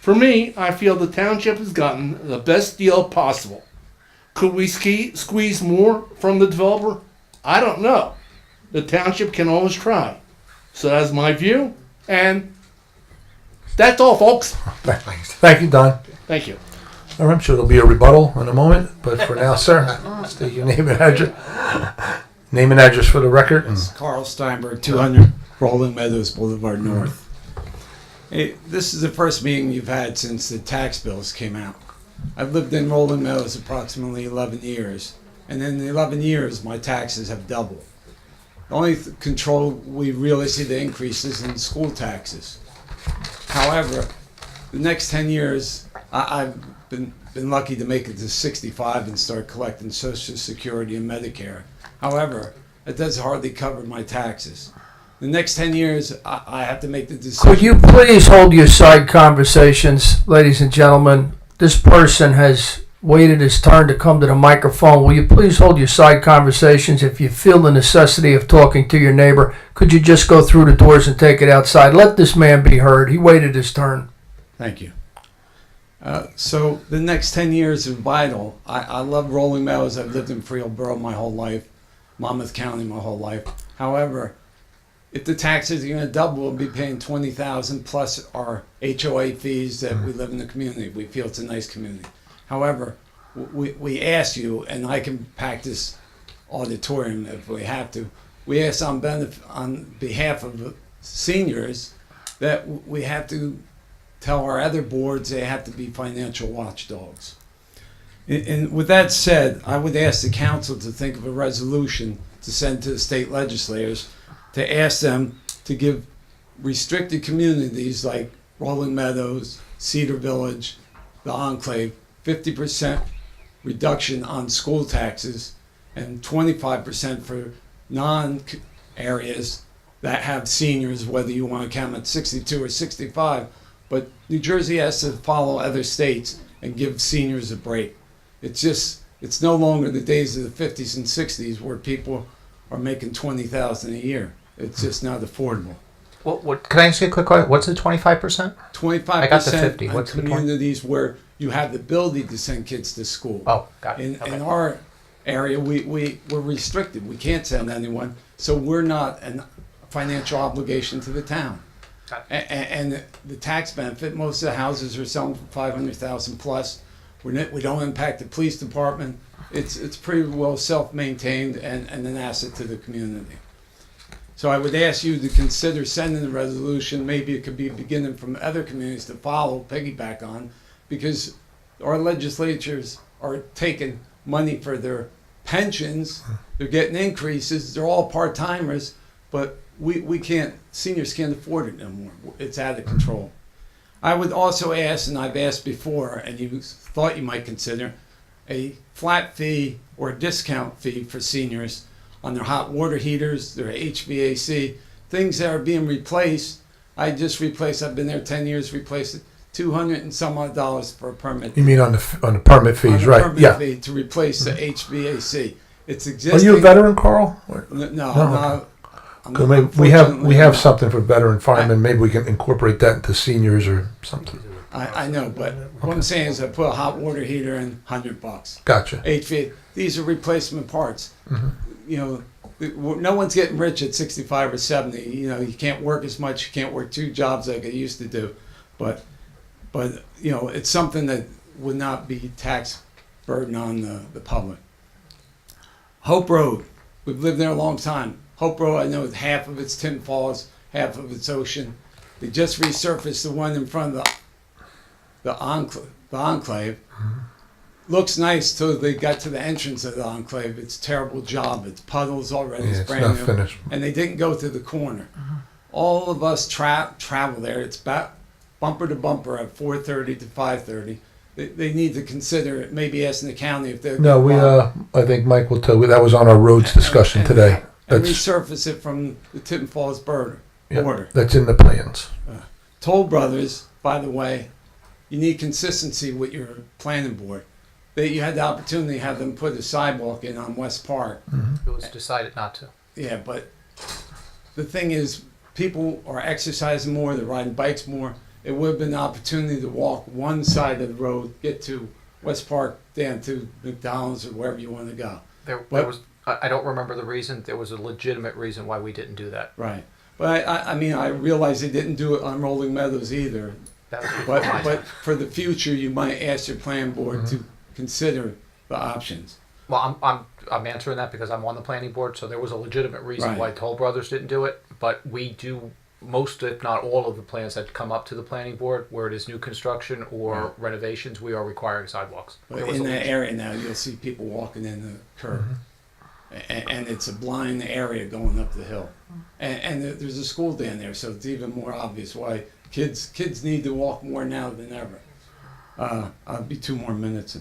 For me, I feel the township has gotten the best deal possible. Could we squeeze more from the developer? I don't know. The township can always try. So that's my view, and that's all, folks. Thank you, Don. Thank you. All right, I'm sure there'll be a rebuttal in a moment, but for now, sir, state your name and address. Name and address for the record. And Carl Steinberg, 200 Rolling Meadows Boulevard North. Hey, this is the first meeting you've had since the tax bills came out. I've lived in Rolling Meadows approximately 11 years, and in the 11 years, my taxes have doubled. The only control we really see the increases in school taxes. However, the next 10 years, I've been lucky to make it to 65 and start collecting Social Security and Medicare. However, it does hardly cover my taxes. The next 10 years, I have to make the decision. Could you please hold your side conversations, ladies and gentlemen? This person has waited his turn to come to the microphone. Will you please hold your side conversations? If you feel the necessity of talking to your neighbor, could you just go through the doors and take it outside? Let this man be heard. He waited his turn. Thank you. So the next 10 years are vital. I love Rolling Meadows. I've lived in Freeholboro my whole life, Monmouth County my whole life. However, if the taxes are going to double, we'll be paying $20,000 plus our HOA fees that we live in the community. We feel it's a nice community. However, we ask you, and I can pack this auditorium if we have to, we ask on behalf of seniors that we have to tell our other boards they have to be financial watchdogs. And with that said, I would ask the council to think of a resolution to send to the state legislators to ask them to give restricted communities like Rolling Meadows, Cedar Village, the Enclave, 50% reduction on school taxes and 25% for non-areas that have seniors, whether you want to count them at 62 or 65. But New Jersey has to follow other states and give seniors a break. It's no longer the days of the 50s and 60s where people are making $20,000 a year. It's just not affordable. What? Can I ask you a quick question? What's the 25%? 25% I got the 50. on What's the 20? communities where you have the ability to send kids to school. Oh, got it. In our area, we're restricted. We can't send anyone, so we're not a financial obligation to the town. And the tax benefit, most of the houses are selling for $500,000 plus. We don't impact the police department. It's pretty well self-maintained and an asset to the community. So I would ask you to consider sending the resolution. Maybe it could be beginning from other communities to follow, piggyback on, because our legislatures are taking money for their pensions. They're getting increases. They're all part-timers, but we can't, seniors can't afford it no more. It's out of control. I would also ask, and I've asked before, and you thought you might consider, a flat fee or a discount fee for seniors on their hot water heaters, their HVAC, things that are being replaced. I've been there 10 years, replaced it, $200 and some odd dollars for a permit. you mean on the permit fees, On the right? permit Yeah. fee to replace the HVAC. It's existing. Are you a veteran, Carl? No. Because maybe we have something for veteran firemen. Maybe we can incorporate that into seniors or something. I know, but what I'm saying is I put a hot water heater in, $100. Gotcha. HVAC. These are replacement parts. you know, no one's getting rich at 65 or 70. You know, you can't work as much. You can't work 2 jobs like I used to do. But you know, it's something that would not be tax burden on the public. Hope Road. We've lived there a long time. Hope Road, I know half of it's Tin Falls, half of it's ocean. They just resurfaced the one in front of the Enclave. Looks nice till they got to the entrance of the Enclave. It's a terrible job. It's puddles already. It's brand not new. finished. And they didn't go to the corner. All of us travel there. It's about bumper to bumper at 4:30 to 5:30. They need to consider maybe asking the county if they're No, I think Mike will tell you, that was on our roads discussion today. and That's, resurface it from the Tin Falls border. that's in the plans. Toll Brothers, by the way, you need consistency with your planning board. You had the opportunity to have them put a sidewalk in on West Park. It was decided not to. Yeah, but the thing is, people are exercising more, they're riding bikes more. It would have been an opportunity to walk one side of the road, get to West Park, down to McDonald's or wherever you want to go. There was. I don't remember the reason. There was a legitimate reason why we didn't do that. Right. But I mean, I realize they didn't do it on Rolling Meadows either. But for the future, you might ask your planning board to consider the options. Well, I'm answering that because I'm on the planning board, so there was a legitimate reason Right. why Toll Brothers didn't do it. But we do most, if not all, of the plans that come up to the planning board, where it is new construction or renovations, we are requiring sidewalks. But There was in a- that area now, you'll see people walking in the curb. And it's a blind area going up the hill. And there's a school down there, so it's even more obvious why kids need to walk more now than ever. I'll be 2 more minutes.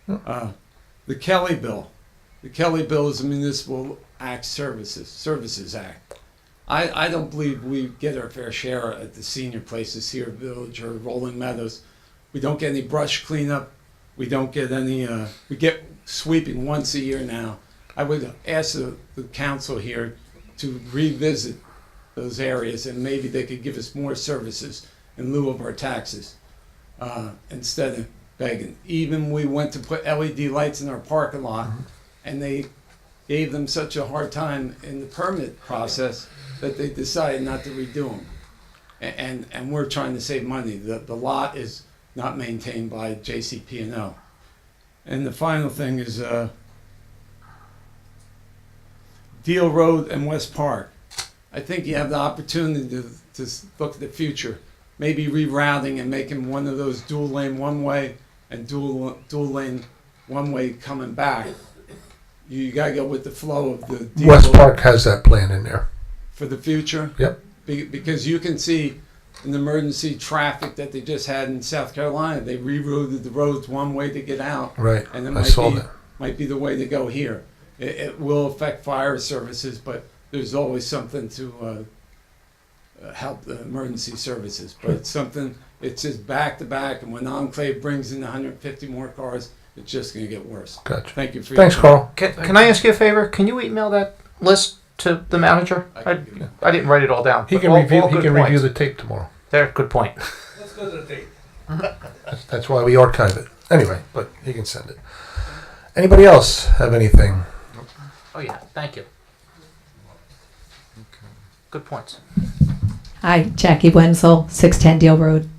The Kelly Bill. The Kelly Bill is a Municipal Act Services Act. I don't believe we get our fair share at the senior places here, Village or Rolling Meadows. We don't get any brush cleanup. We don't get any, we get sweeping once a year now. I would ask the council here to revisit those areas and maybe they could give us more services in lieu of our taxes instead of begging. Even we went to put LED lights in our parking lot and they gave them such a hard time in the permit process that they decided not to redo them. And we're trying to save money. The lot is not maintained by JCP&O. And the final thing is Deal Road and West Park. I think you have the opportunity to look at the future. Maybe rerouting and making one of those dual lane one way and dual lane one way coming back. You gotta go with the flow of the Deal West Road Park has that plan in there. for the future. Yep. Because you can see in the emergency traffic that they just had in South Carolina, they rerouted the roads one way to get out. Right. And it I saw that. might be the way to go here. It will affect fire services, but there's always something to help the emergency services. But it's something, it's just back to back, and when Enclave brings in 150 more cars, it's just going to get worse. Gotcha. Thank you for Thanks, your Carl. Can I ask you a favor? Can you email that list to the manager? I didn't write it all down. He but can all review. He good can review points. the tape tomorrow. There, good point. Let's go to the tape. That's why we archive it. Anyway, but he can send it. Anybody else have anything? Oh yeah, thank you. Good points. Hi, Jackie Wenzel, 610 Deal Road.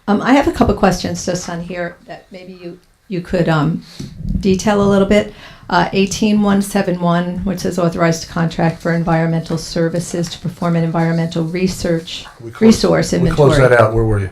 I have a couple questions just on here that maybe you could detail a little bit. 18171, which says authorized to contract for environmental services to perform an environmental resource inventory. We closed that out. Where were you?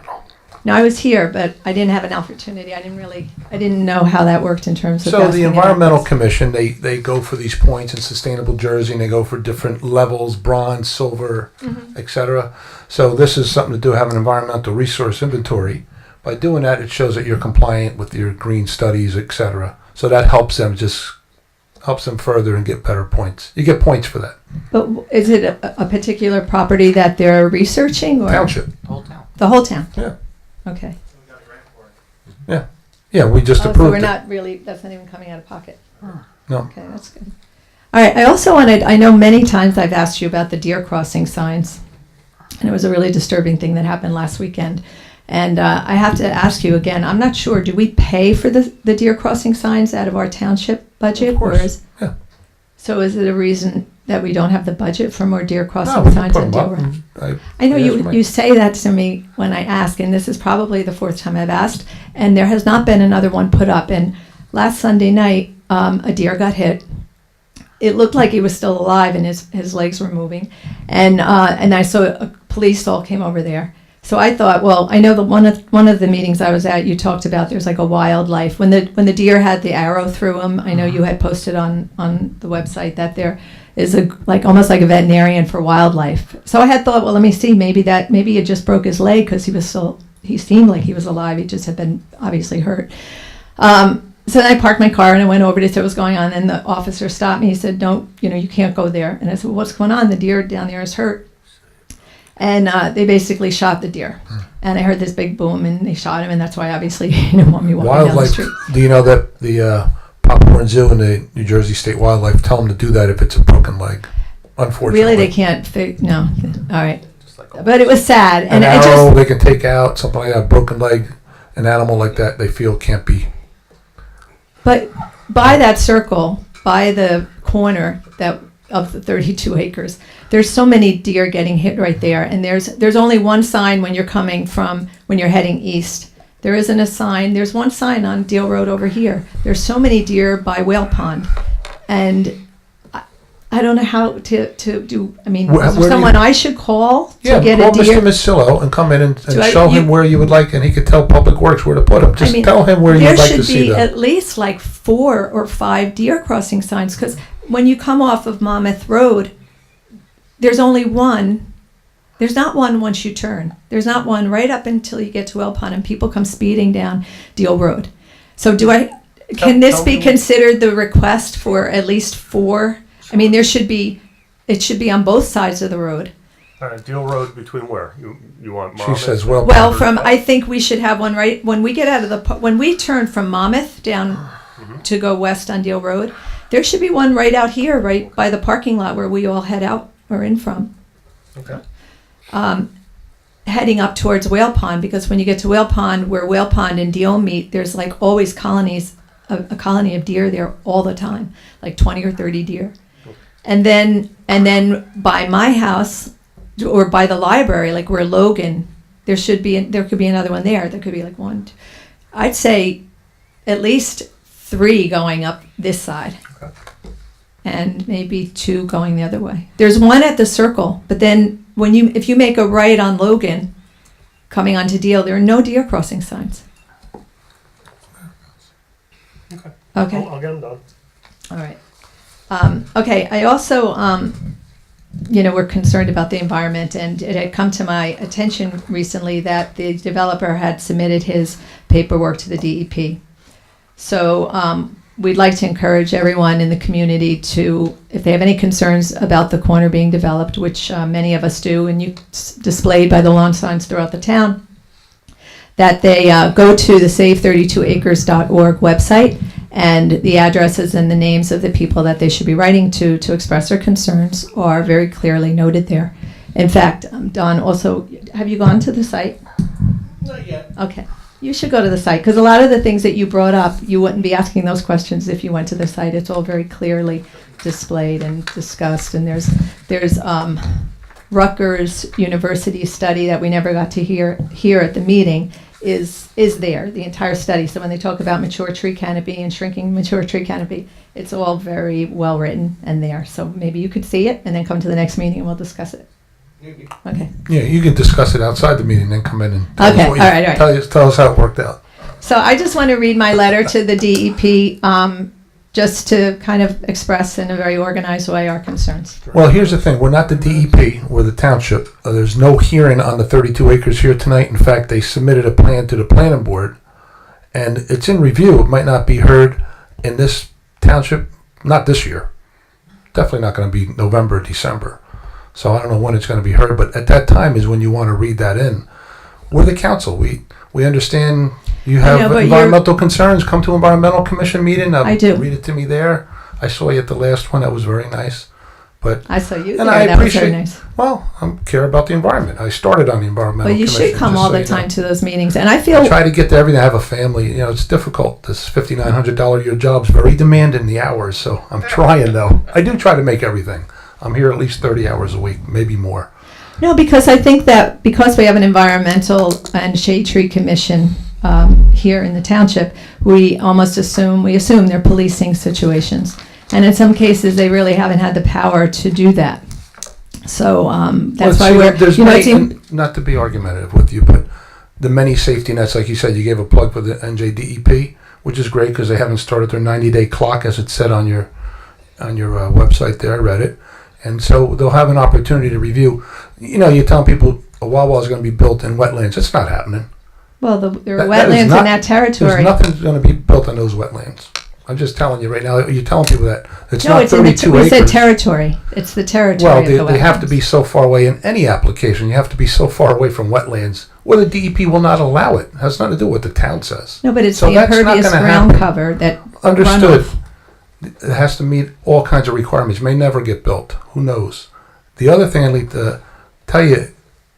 No, I was here, but I didn't have an opportunity. I didn't know how that worked in terms of. So the asking about Environmental this. Commission, they go for these points in sustainable Jersey, and they go for different levels, bronze, silver, etc. So this is something to do, have an environmental resource inventory. By doing that, it shows that you're compliant with your green studies, etc. So that helps them further and get better points. You get points for that. But is it a particular property that they're researching, or Township. The whole town. The whole town. Yeah. Okay. Yeah, we just So approved we're it. not really. That's not even coming out of pocket. No. Okay, that's good. All right. I also wanted. I know many times I've asked you about the deer crossing signs, and it was a really disturbing thing that happened last weekend. And I have to ask you again. I'm not sure. Do we pay for the deer crossing signs out of our township budget, Of course. or is? Yeah. So is it a reason that we don't have the budget for more deer crossing No, we can signs put on 'em Deer up. Road? I know you say that to me when I ask, and this is probably the fourth time I've asked, and there has not been another one put up. And last Sunday night, a deer got hit. It looked like he was still alive, and his legs were moving. And I saw a police all came over there. So I thought, well, I know that one of the meetings I was at, you talked about there's like a wildlife when the deer had the arrow through him. I know you had posted on the website that there is almost like a veterinarian for wildlife. So I had thought, well, let me see, maybe he just broke his leg because he seemed like he was alive. He just had been obviously hurt. So then I parked my car and I went over to see what was going on. And the officer stopped me. He said, "No, you can't go there." And I said, "Well, what's going on? The deer down there is hurt." And they basically shot the deer. And I heard this big boom, and they shot him. And that's why obviously he didn't want me walking down the Wildlife. street. Do you know that the Popcorn Zoo and the New Jersey State Wildlife tell them to do that if it's a broken leg? Unfortunately, Really, they can't no. All right. But it was sad. An And it arrow just, they can take out, something like that, a broken leg, an animal like that they feel can't be. but by that circle, by the corner of the 32 acres, there's so many deer getting hit right there. And there's only one sign when you're heading east. There isn't a sign. There's one sign on Deal Road over here. There's so many deer by Whale Pond. And I don't know how to do. I mean, is there someone I should call to get call a deer? Mr. Masillo and come in and Do show him where you would like, and he could tell Public Works where to put them. Just tell him where you'd like to see There should be them. at least like 4 or 5 deer crossing signs, because when you come off of Monmouth Road, there's only one. There's not one once you turn. There's not one right up until you get to Whale Pond and people come speeding down Deal Road. So can this be considered the request for at least 4? I mean, it should be on both sides of the road. Deal Road between where? You want She Monmouth? says, Well, I think we should have one right when we get out of when we turn from Monmouth down to go west on Deal Road. There should be one right out here, right by the parking lot where we all head out or in from. Okay. Heading up towards Whale Pond, because when you get to Whale Pond, where Whale Pond and Deal meet, there's like always a colony of deer there all the time, like 20 or 30 deer. And then by my house or by the library, like where Logan, there could be another one there. There could be like 1, 2. I'd say at least 3 going up this side. Okay. And maybe 2 going the other way. There's one at the circle, but then if you make a right on Logan, coming onto Deal, there are no deer crossing signs. Okay. I'll get them done. All right. Okay. I also, we're concerned about the environment, and it had come to my attention recently that the developer had submitted his paperwork to the DEP. So we'd like to encourage everyone in the community to, if they have any concerns about the corner being developed, which many of us do, and displayed by the lawn signs throughout the town, that they go to the save32acres.org website, and the addresses and the names of the people that they should be writing to express their concerns are very clearly noted there. In fact, Don, also, have you gone to the site? Not yet. Okay. You should go to the site, because a lot of the things that you brought up, you wouldn't be asking those questions if you went to the site. It's all very clearly displayed and discussed, and there's Rutgers University study that we never got to hear here at the meeting is there, the entire study. So when they talk about mature tree canopy and shrinking mature tree canopy, it's all very well written and there. So maybe you could see it and then come to the next meeting and we'll discuss it. Okay. Yeah, you can discuss it outside the meeting, then come in and tell us all right. Tell us how it worked out. So I just want to read my letter to the DEP, just to kind of express in a very organized way our concerns. Well, here's the thing. We're not the DEP. We're the township. There's no hearing on the 32 acres here tonight. In fact, they submitted a plan to the planning board, and it's in review. It might not be heard in this township, not this year. Definitely not going to be November or December. So I don't know when it's going to be heard, but at that time is when you want to read that in. We're the council. We understand you have environmental concerns. Come to environmental commission meeting. I do. Read it to me there. I saw you at the last one. That was very nice. But I saw you and there. I That was very appreciate. nice. Well, I care about the environment. I started on the environmental. But you should commission, come just all so the you know. time to those meetings. And I feel I try to get to everything. I have a family. You know, it's difficult. This $5,900 a year job's very demanding the hours. So I'm trying though. I do try to make everything. I'm here at least 30 hours a week, maybe more. No, because I think that because we have an environmental and shade tree commission here in the township, we assume they're policing situations, and in some cases they really haven't had the power to do that. So that's why there's many, not to be argumentative with you, but the many safety nets, like you said, you gave a plug for the NJDEP, which is great because they haven't started their 90-day clock as it said on your website there. I read it. And so they'll have an opportunity to review. You know, you're telling people a Wawa is going to be built in wetlands. It's not happening. Well, there are wetlands in that territory. There's nothing going to be built on those wetlands. I'm just telling you right now. You're telling people that it's No, not it's 32 we acres. said territory. It's the territory. Well, they have to be so far away in any application. You have to be so far away from wetlands, where the DEP will not allow it. It has nothing to do with what the town says. No, but it's so the that's not impervious gonna ground happen. cover that Understood. runoff. It has to meet all kinds of requirements. It may never get built. Who knows? The other thing I'd like to tell you,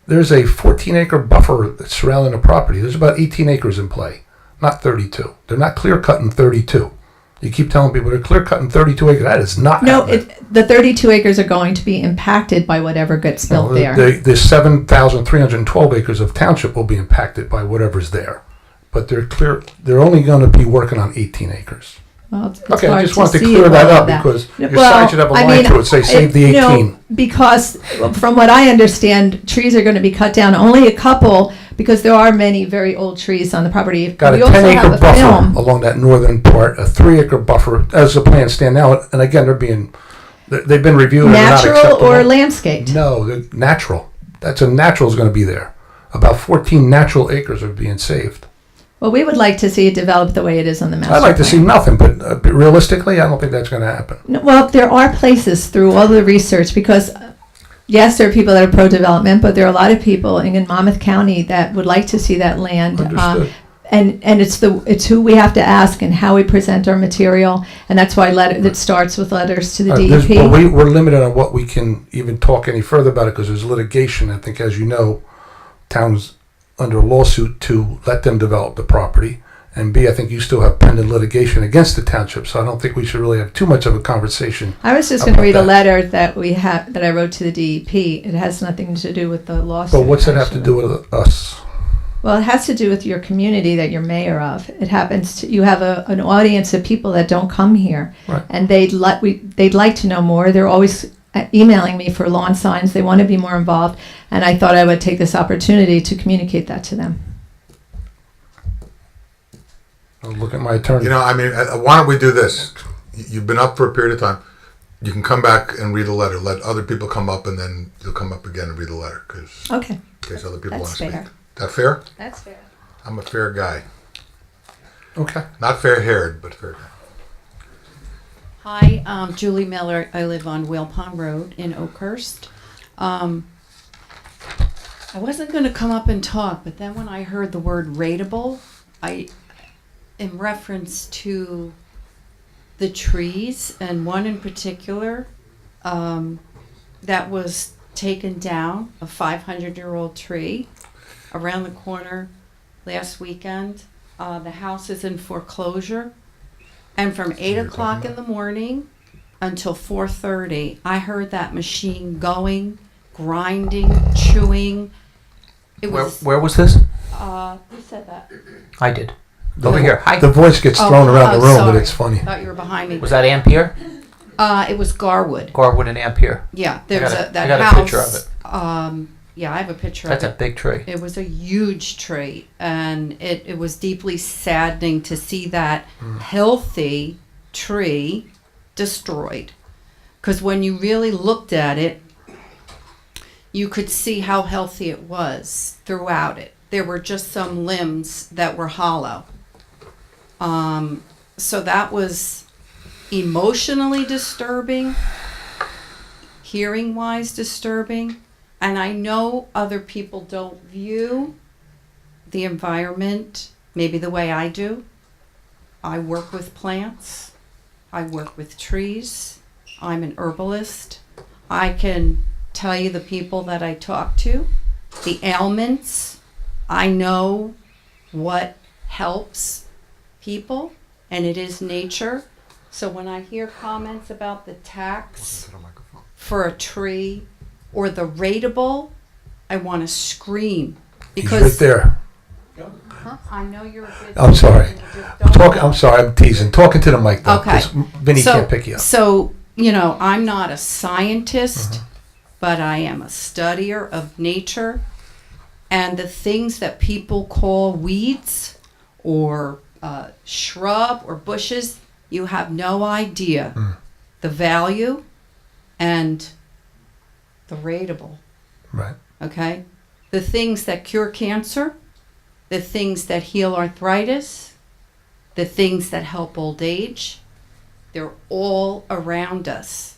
there's a 14-acre buffer that's surrounding the property. There's about 18 acres in play, not 32. They're not clear-cutting 32. You keep telling people they're clear-cutting 32 acres. That is not happening. The 32 acres are going to be impacted by whatever gets built there. The 7,312 acres of township will be impacted by whatever's there. But they're only going to be working on 18 acres. Well, it's Okay, I hard just wanted to see clear that all up of that. because your Well, sign should have a I line mean, through it, say save the 18. Because from what I understand, trees are going to be cut down. Only a couple, because there are many very old trees on the property. Got We a also 10-acre have a buffer film. along that northern part, a 3-acre buffer as the plans stand now. And again, they've been reviewed. And they're not Natural acceptable. or landscaped? No, they're natural. That's a natural is going to be there. About 14 natural acres are being saved. Well, we would like to see it develop the way it is on the master I'd like to see plan. nothing, but realistically, I don't think that's going to happen. No, well, there are places through all the research because, yes, there are people that are pro-development, but there are a lot of people in Monmouth County that would like to see that land. Understood. And it's who we have to ask and how we present our material, and that's why that starts with letters to the DEP. But we're limited on what we can even talk any further about it because there's litigation. I think, as you know, towns under a lawsuit to let them develop the property. And B, I think you still have pending litigation against the township, so I don't think we should really have too much of a conversation. I was just going to read a letter that I wrote to the DEP. It has nothing to do with the lawsuit. But what's that have to do with us? Well, it has to do with your community that you're mayor of. It happens to you have an audience of people that don't come here, right. And they'd like to know more. They're always emailing me for lawn signs. They want to be more involved, and I thought I would take this opportunity to communicate that to them. I'll look at my attorney. You know, I mean, why don't we do this? You've been up for a period of time. You can come back and read a letter. Let other people come up, and then you'll come up again and read the letter. Okay. In case other people That's want to fair. speak. That fair? That's fair. I'm a fair guy. Okay. Not fair-haired, but fair guy. Hi, Julie Miller. I live on Whale Pond Road in Oakhurst. I wasn't going to come up and talk, but then when I heard the word rateable, in reference to the trees, and one in particular that was taken down, a 500-year-old tree around the corner last weekend. The house is in foreclosure. And from 8 o'clock in the morning until 4:30, I heard that machine going, grinding, chewing. It was. Where was this? Who said that? I did. Over here. Hi. The voice gets thrown around the room, but it's funny. I thought you were behind me. Was that Ampere? It was Garwood. Garwood and Ampere. Yeah, there's I that got house. a picture of it. Yeah, I have a picture That's of it. a big tree. It was a huge tree, and it was deeply saddening to see that healthy tree destroyed. Because when you really looked at it, you could see how healthy it was throughout it. There were just some limbs that were hollow. So that was emotionally disturbing, hearing-wise disturbing. And I know other people don't view the environment maybe the way I do. I work with plants. I work with trees. I'm an herbalist. I can tell you the people that I talk to, the ailments. I know what helps people, and it is nature. So when I hear comments about the tax for a tree or the rateable, I want to scream. Because He's right there. I know you're a good I'm sorry. and you just don't know. I'm sorry. I'm teasing. Talking to the mic though. Okay. 'Cause Vinny So- can't pick you up. So, I'm not a scientist, but I am a studier of nature. And the things that people call weeds or shrub or bushes, you have no idea the value and the rateable. Right. Okay? The things that cure cancer, the things that heal arthritis, the things that help old age, they're all around us.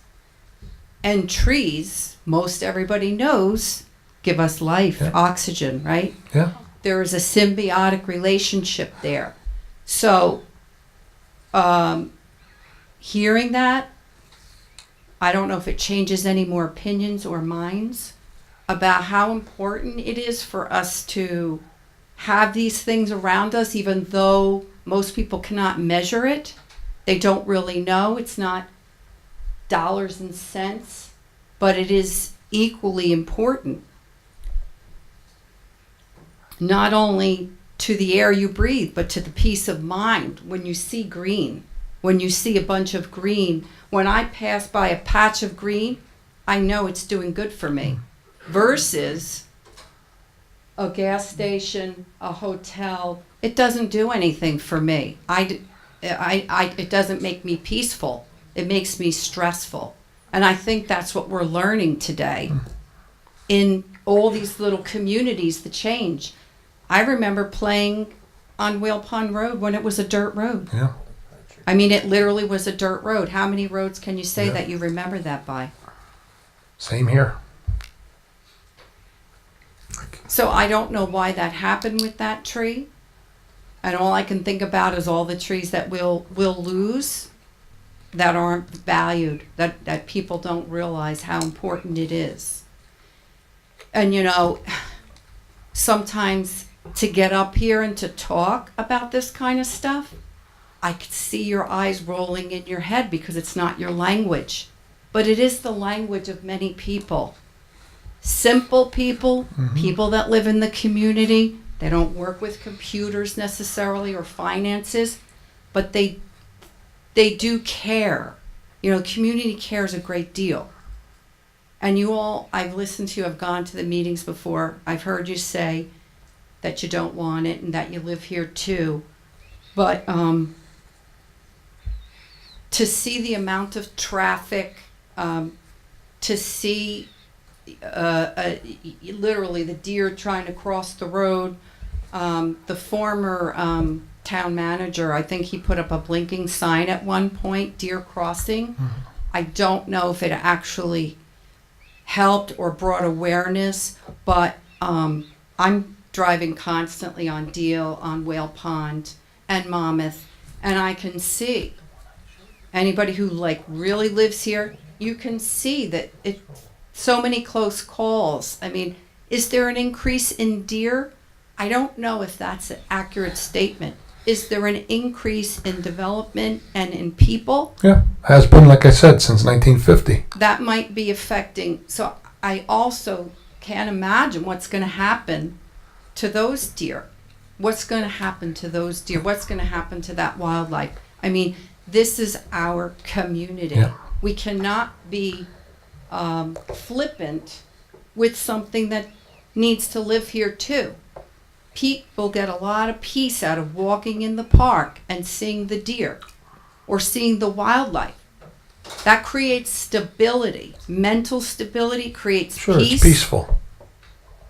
And trees, most everybody knows, give us life, oxygen, right? Yeah. There is a symbiotic relationship there. So, hearing that, I don't know if it changes any more opinions or minds about how important it is for us to have these things around us, even though most people cannot measure it. They don't really know. It's not dollars and cents, but it is equally important. Not only to the air you breathe, but to the peace of mind when you see green, when you see a bunch of green. When I pass by a patch of green, I know it's doing good for me. Versus a gas station, a hotel, it doesn't do anything for me. It doesn't make me peaceful. It makes me stressful. And I think that's what we're learning today in all these little communities, the change. I remember playing on Whale Pond Road when it was a dirt road. Yeah. I mean, it literally was a dirt road. How many roads can you say Yeah. that you remember that by? Same here. So I don't know why that happened with that tree. And all I can think about is all the trees that we'll lose that aren't valued, that people don't realize how important it is. And sometimes to get up here and to talk about this kind of stuff, I could see your eyes rolling in your head because it's not your language. But it is the language of many people. Simple people, people that live in the community. They don't work with computers necessarily or finances, but they do care. Community cares a great deal. And you all, I've listened to you, I've gone to the meetings before. I've heard you say that you don't want it and that you live here too. But to see the amount of traffic, to see literally the deer trying to cross the road, the former town manager, I think he put up a blinking sign at one point, deer crossing. I don't know if it actually helped or brought awareness, but I'm driving constantly on Deal, on Whale Pond, and Monmouth, and I can see anybody who really lives here, you can see that so many close calls. I mean, is there an increase in deer? I don't know if that's an accurate statement. Is there an increase in development and in people? Yeah. Has been, like I said, since 1950. That might be affecting. So I also can't imagine what's going to happen to those deer. What's going to happen to those deer? What's going to happen to that wildlife? I mean, this is our community. Yeah. We cannot be flippant with something that needs to live here too. People get a lot of peace out of walking in the park and seeing the deer or seeing the wildlife. That creates stability. Mental stability creates Sure, peace. it's peaceful.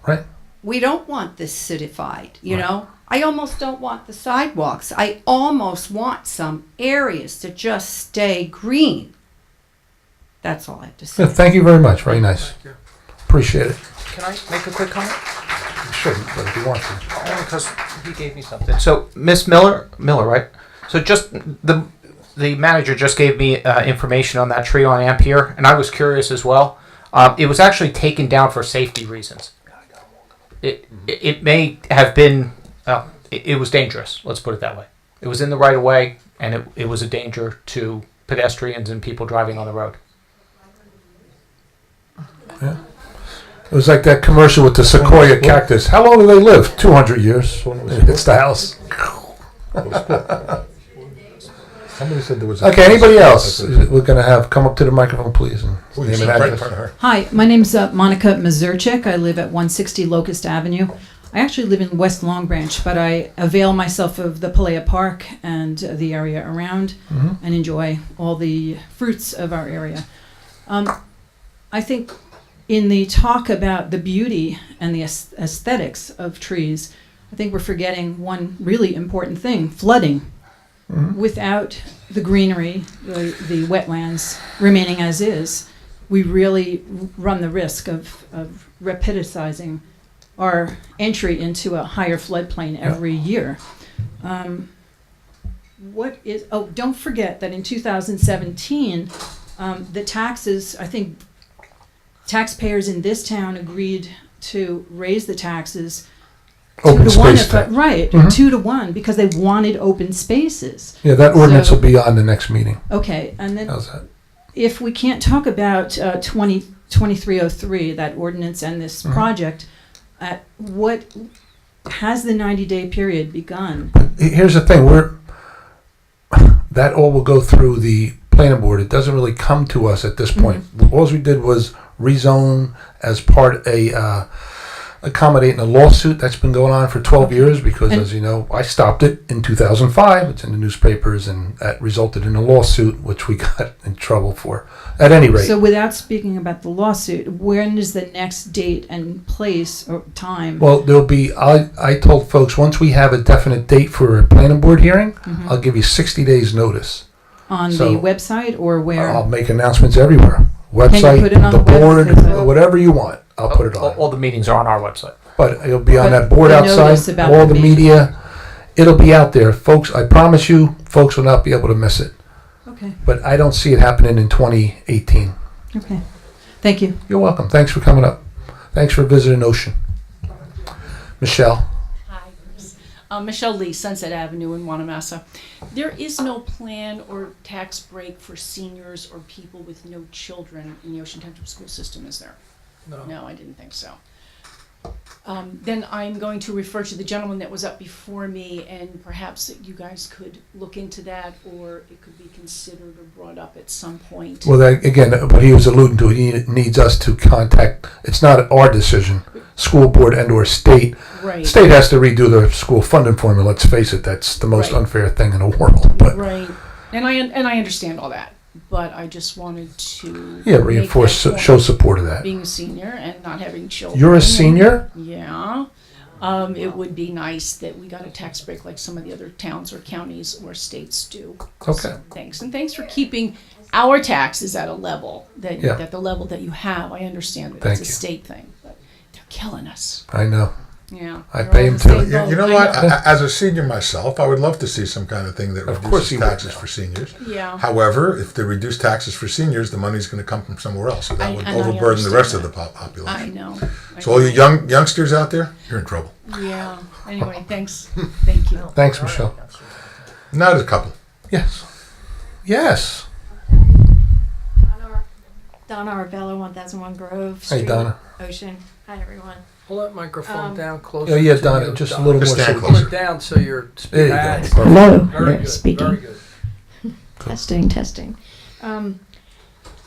Right? We don't want this citified, you know? I almost don't want the sidewalks. I almost want some areas to just stay green. That's all I have to say. Yeah, thank you very much. Very nice. Appreciate it. Can I make a quick comment? You shouldn't, but if you want to. Only because he gave me something. So, Miss Miller, right? So just the manager just gave me information on that tree on Ampere, and I was curious as well. It was actually taken down for safety reasons. It may have been, it was dangerous, let's put it that way. It was in the right of way, and it was a danger to pedestrians and people driving on the road. Yeah. It was like that commercial with the sequoia cactus. How long do they live? 200 years. It's the house. Somebody said there was. Okay, anybody else? We're going to have come up to the microphone, please. And name and address. Hi, my name's Monica Mazurchik. I live at 160 Locust Avenue. I actually live in West Long Branch, but I avail myself of the Palea Park and the area around and enjoy all the fruits of our area. I think in the talk about the beauty and the aesthetics of trees, I think we're forgetting one really important thing, flooding. Without the greenery, the wetlands remaining as is, we really run the risk of rapidizing our entry into a higher floodplain every year. Don't forget that in 2017, the taxes, I think taxpayers in this town agreed to raise the taxes Open 2 to 1, space tax. right, 2 to 1, because they wanted open spaces. Yeah, that ordinance will be on the next meeting. Okay, and then How's that? if we can't talk about 2303, that ordinance and this project, what has the 90-day period begun? Here's the thing: that all will go through the planning board. It doesn't really come to us at this point. All we did was rezone as part accommodating a lawsuit that's been going on for 12 years because, as you know, I stopped it in 2005. It's in the newspapers, and that resulted in a lawsuit, which we got in trouble for. At any rate. So without speaking about the lawsuit, when is the next date and place or time? Well, there'll be, I told folks, once we have a definite date for a planning board hearing, I'll give you 60 days notice. On the website or where? I'll make announcements everywhere. Website, Can you put it on the board, website? whatever you want. I'll put it on. All the meetings are on our website. But it'll be on that board the notice outside, about all the the media. It'll be out there. Folks, I promise you, folks will not be able to miss it. Okay. But I don't see it happening in 2018. Okay. Thank you. You're welcome. Thanks for coming up. Thanks for visiting Ocean. Michelle. Michelle Lee, Sunset Avenue in Wanamassa. There is no plan or tax break for seniors or people with no children in the Ocean Township school system, is there? No, I didn't think so. Then I'm going to refer to the gentleman that was up before me, and perhaps that you guys could look into that, or it could be considered or brought up at some point. Well, again, what he was alluding to, he needs us to contact. It's not our decision, school board and or state. Right. State has to redo the school funding formula. Let's face it, that's the most unfair thing in the world. But right, and I understand all that, but I just wanted to reinforce, show support of that. Being a senior and not having children. You're a senior? Yeah. It would be nice that we got a tax break like some of the other towns or counties or states do. Okay. So thanks, and thanks for keeping our taxes at a level that the level that you have. I understand that it's a state thing, but they're killing us. I know. Yeah. I pay him too. You know what? As a senior myself, I would love to see some kind of thing that reduces taxes for seniors. Yeah. However, if they reduce taxes for seniors, the money's going to come from somewhere else, so that would overburden the rest of the population. I know. So all you youngsters out there, you're in trouble. Yeah. Anyway, thanks. Thank you. Thanks, Michelle. Not a couple. Yes. Yes. Donna Arbella, 1001 Grove Hey, Street, Donna. Ocean. Hi, everyone. Pull that microphone down closer. Oh, yeah, to Donna, you, just a Donna. little more. Stand Pull closer. it down so you're There you speaking. go. Hello. Very good. Speaking. Very good. Testing.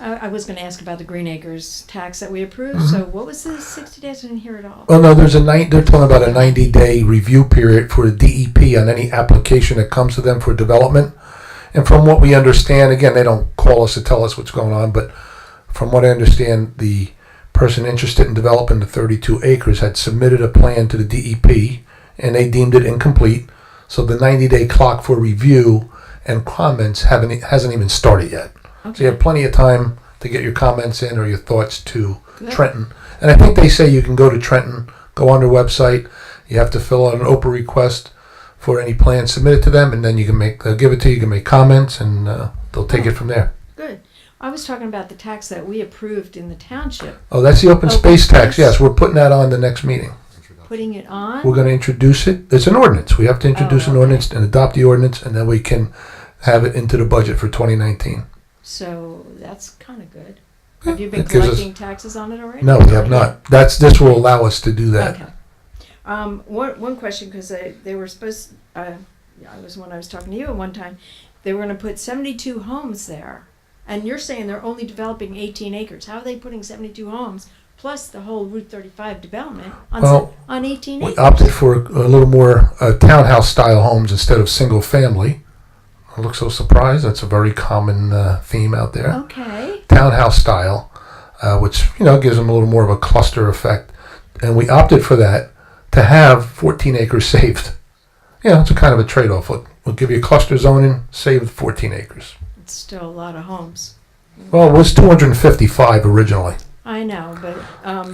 I was going to ask about the Green Acres tax that we approved. So what was the 60 days? I didn't hear it all. Oh no, they're talking about a 90-day review period for the DEP on any application that comes to them for development. And from what we understand, again, they don't call us to tell us what's going on, but from what I understand, the person interested in developing the 32 acres had submitted a plan to the DEP, and they deemed it incomplete. So the 90-day clock for review and comments hasn't even started yet. Okay. So you have plenty of time to get your comments in or your thoughts to Trenton. And I think they say you can go to Trenton, go on their website. You have to fill out an open request for any plan submitted to them, and then they'll give it to you. You can make comments, and they'll take it from there. Good. I was talking about the tax that we approved in the township. Oh, that's the open Open space tax. space. Yes, we're putting that on the next meeting. Putting it on? We're going to introduce it. It's an ordinance. We have to introduce an ordinance and adopt the ordinance, and then we can have it into the budget for 2019. So that's kind of good. Have you been It gives us- collecting taxes on it already? No, we have not. This will allow us to do that. Okay. One question, because they were supposed, when I was talking to you at one time, they were going to put 72 homes there. And you're saying they're only developing 18 acres. How are they putting 72 homes plus the whole Route 35 development on 18 we acres? opted for a little more townhouse style homes instead of single family. I look so surprised. That's a very common theme out there. Okay. Townhouse style, which gives them a little more of a cluster effect, and we opted for that to have 14 acres saved. It's a kind of a trade-off. We'll give you cluster zoning, save 14 acres. It's still a lot of homes. Well, it was 255 originally. I know, but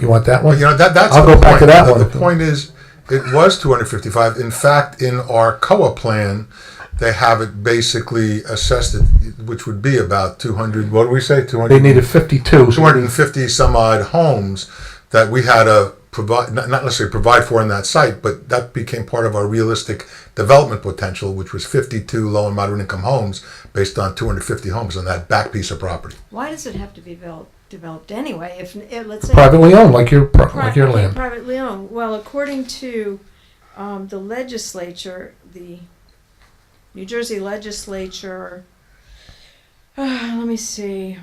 You want that one? Well, that's I'll the go back to point. that The one. The point is, it was 255. In fact, in our COA plan, they have it basically assessed, which would be about 200. What do we say? 200. They needed 52. 250 some odd homes that we had to provide, not necessarily provide for in that site, but that became part of our realistic development potential, which was 52 low and moderate income homes based on 250 homes on that back piece of property. why does it have to be developed anyway? If let's say Privately owned, like your okay, land. privately owned. Well, according to the legislature, the New Jersey legislature, let me see,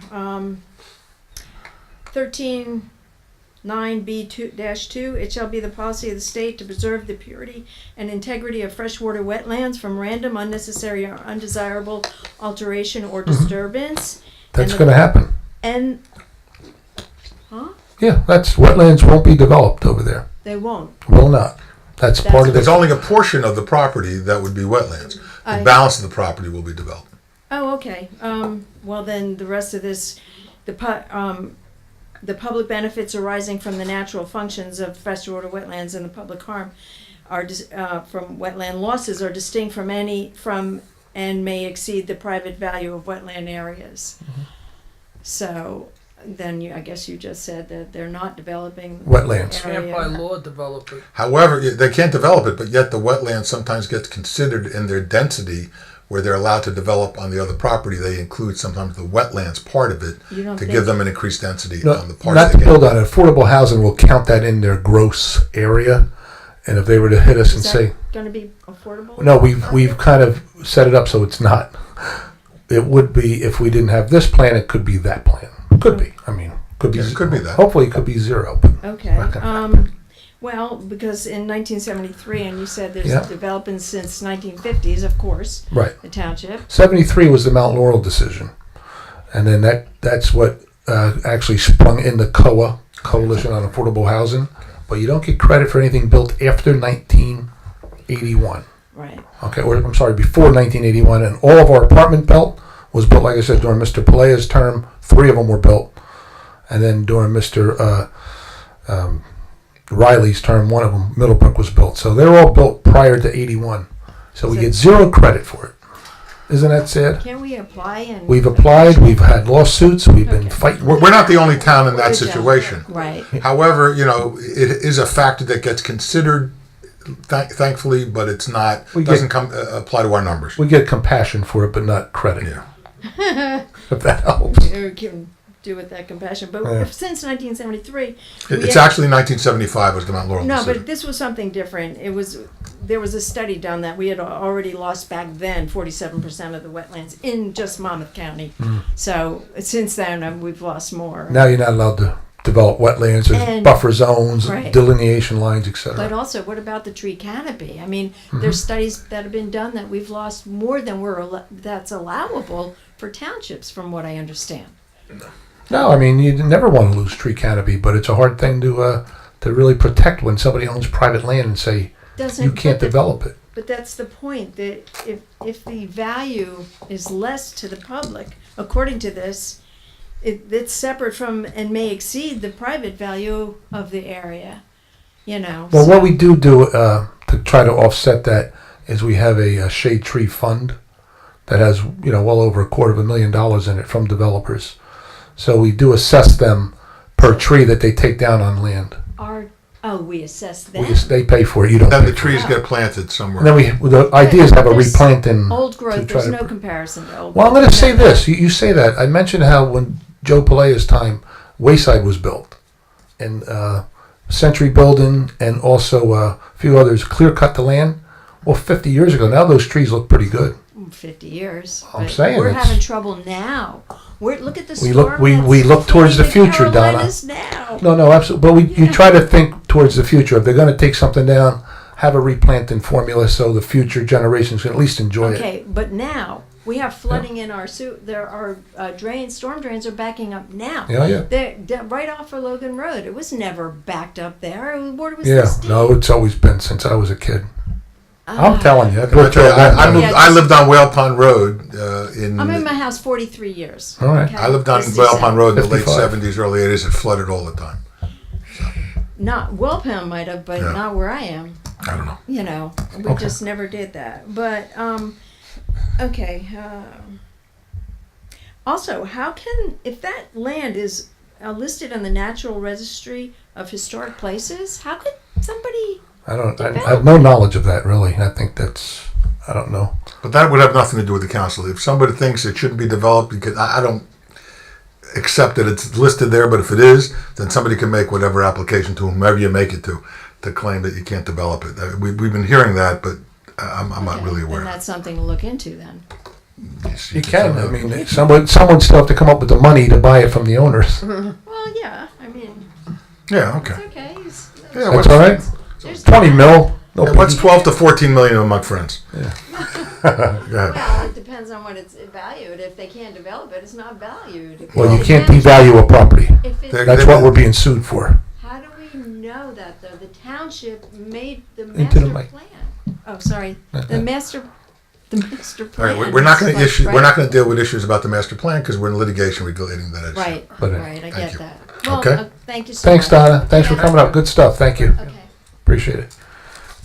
13(9)(b)(2), it shall be the policy of the state to preserve the purity and integrity of freshwater wetlands from random, unnecessary, or undesirable alteration or disturbance. That's going to happen. And, huh? Yeah, wetlands won't be developed over there. They won't. Will not. That's part of There's the. only a portion of the property that would be wetlands. The balance of the property will be developed. Oh, okay. Well, then the rest of this, the public benefits arising from the natural functions of freshwater wetlands and the public harm are from wetland losses are distinct from and may exceed the private value of wetland areas. Mm-hmm. So then I guess you just said that they're not developing Wetlands. area. Can't by law develop it. However, they can't develop it, but yet the wetland sometimes gets considered in their density where they're allowed to develop on the other property. They include sometimes the wetlands part of it to give them an increased density on the parts Not they to build on it. Affordable housing will count that in their gross area. And if they were to hit us and say, going to be affordable? no, we've kind of set it up so it's not. It would be, if we didn't have this plan, it could be that plan. Could be. I mean, could be. Yeah, it could be that. Hopefully, it could be zero. But Okay. not gonna happen. Well, because in 1973, and you said there's Yeah. development since 1950s, of course. Right. The township. 73 was the Mount Laurel decision, and then that's what actually sprung in the COA, Coalition on Affordable Housing. But you don't get credit for anything built after 1981. Right. Okay, or I'm sorry, before 1981, and all of our apartment belt was built, like I said, during Mr. Pelea's term. 3 of them were built, and then during Mr. Riley's term, 1 of them, Middlebrook, was built. So they were all built prior to 81. So we get zero credit for it. Isn't that sad? Can we apply and? We've applied. We've had lawsuits. We've been fighting. We're not the only town in that situation. Right. However, it is a factor that gets considered, thankfully, but it's not. Doesn't apply to our numbers. We get compassion for it, but not credit. Yeah. If that helps. Or can do with that compassion, but Yeah. since 1973, It's actually 1975 was the Mount Laurel no, decision. but this was something different. There was a study done that we had already lost back then 47% of the wetlands in just Monmouth County. Mm. So since then, we've lost more. Now you're not allowed to develop wetlands. There's And- buffer zones, right. delineation lines, etc. But also, what about the tree canopy? I mean, Mhm. there's studies that have been done that we've lost more than that's allowable for townships, from what I understand. No, I mean you never want to lose tree canopy, but it's a hard thing to really protect when somebody owns private land and say you can't develop it. But that's the point, that if the value is less to the public, according to this, it's separate from and may exceed the private value of the area. Well, so- what we do to try to offset that is we have a shade tree fund that has well over $250,000 in it from developers. So we do assess them per tree that they take down on land. We assess them. They pay for it. You don't. Then pay the for it. trees get planted somewhere. And then the idea is to have a There's replanting. Old to growth, try there's to no comparison to old Well, I'm growth. going to say this. You say that. I mentioned how when Joe Palaya's time, Wayside was built. And Century Building and also a few others clear cut the land. Well, 50 years ago, now those trees look pretty good. 50 years. I'm but saying we're it's- having trouble now. Look at the We storm. we look towards the future, Donna. Carolinas now. No, absolutely. But you try to think towards the future. If they're going to take something down, have a replanting formula so the future generations can at least enjoy it. Okay, but now we have flooding in our drains. Storm drains are backing up now. Yeah. They're right off of Logan Road. It was never backed up there. The water was Yeah, this deep. no, it's always been since I was a kid. I'm telling you. I lived on Whale Pond Road I'm in my house 43 years. All right. Okay? I lived on 67. Whale Pond Road in the late 55. 70s, early 80s. It flooded all the time. Not Wilpon might have, but Yeah. not where I am. I don't know. You know, we Okay. just never did that. But okay. Also, how can if that land is listed on the Natural Registry of Historic Places, how could somebody? I have no knowledge of that, really. I think I don't know. But that would have nothing to do with the council. If somebody thinks it shouldn't be developed, because I don't accept that it's listed there, but if it is, then somebody can make whatever application to whomever you make it to claim that you can't develop it. We've been hearing that, but I'm not really aware. Then that's something to look into then. You can. I mean, someone still have to come up with the money to buy it from the owners. Well, yeah. I mean, Yeah, okay. it's okay. Yeah, That's all right. 20 mil. No Yeah, what's biggie. 12 to 14 million among friends? Yeah. Go ahead. Well, it depends on what it's valued. If they can't develop it, it's not valued. Well, you can't devalue a property. If it's- That's what we're being sued for. How do we know that though? The township made the Into master the mic. plan. Oh, sorry. The master All plan. right, we're not going to is like, We're not going to deal with issues about the master plan because we're in litigation relating to that issue. Right, But, right. I thank get you. that. Well, Okay. thank you so Thanks, much. Donna. Thanks for Yeah. coming up. Good stuff. Thank you. Okay. Appreciate it.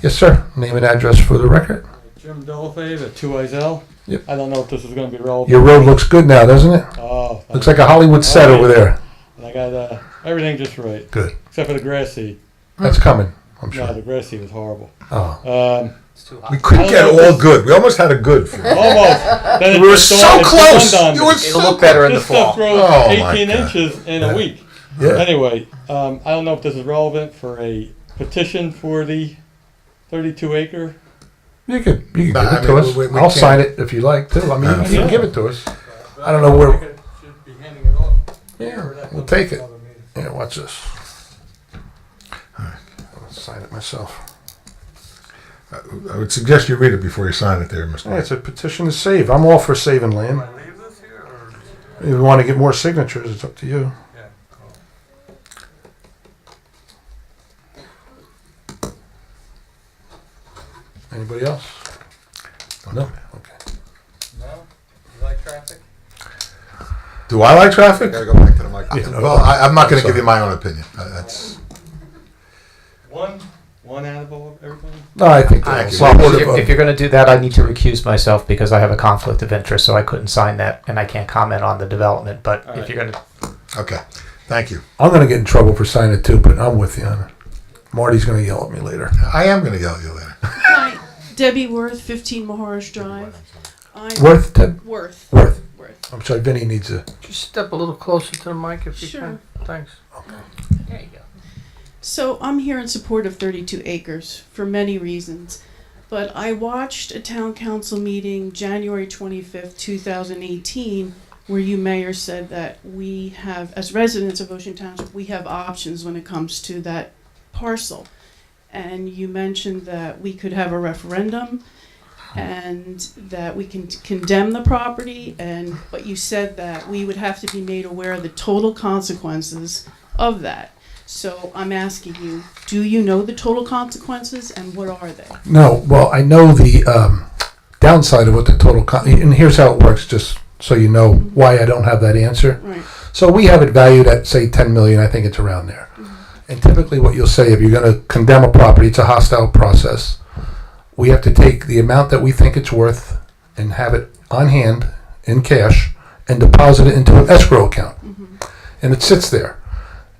Yes, sir. Name and address for the record. Jim Delafave at 2 Isel. Yep. I don't know if this is going to be relevant. Your road looks good now, doesn't it? Oh. Looks like a Hollywood set over there. And I got everything just right. Good. Except for the grass seed. That's coming, I'm sure. No, the grass seed was horrible. Oh. We couldn't get all good. We almost had a good. For you. Almost. Then We were it's so dawned- close. dawned on You me. were so look better in the This stuff fall. grows Oh, my 18 God. inches in a week. Yeah. Anyway, I don't know if this is relevant for a petition for the 32-acre. You could give Nah, I it to mean, us. we I'll can't- sign it if you like too. I mean, you Yeah. can give it to us. I don't know where. Yeah, we'll take it. Yeah, watch this. I'll sign it myself. I would suggest you read it before you sign it there, Mr. Yeah, it's a petition to save. I'm all for saving land. If you want to get more signatures, it's up to you. Anybody else? No? Okay. No? You like traffic? Do I like traffic? Gotta go back to the mic. Yeah, no, Well, I'm not going to sorry. give you my own opinion. That's One out of everything? No, I think Thank that's you. supportive If you're going to do that, I need to recuse myself because I have a conflict of interest, so I couldn't sign that, and I can't comment on the development. But if you're going to, okay. Thank you. I'm going to get in trouble for signing it too, but I'm with you on it. Marty's going to yell at me later. I am going to yell at you later. Hi, Debbie Worth, 15 Maharaj Drive. Worth, Ted? Worth. Worth. Worth. I'm sorry, Vinny needs a. Just step a little closer to the mic if you Sure. can. Thanks. There you go. So I'm here in support of 32 acres for many reasons. But I watched a town council meeting January 25th, 2018, where you, Mayor, said that we have, as residents of Ocean Township, we have options when it comes to that parcel. And you mentioned that we could have a referendum and that we can condemn the property, but you said that we would have to be made aware of the total consequences of that. So I'm asking you, do you know the total consequences and what are they? No, well, I know the downside of what the total, and here's how it works, just so you know why I don't have that answer. Right. So we have it valued at, say, 10 million. I think it's around there. And typically what you'll say, if you're going to condemn a property, it's a hostile process. We have to take the amount that we think it's worth and have it on hand in cash and deposit it into an escrow account. and it sits there.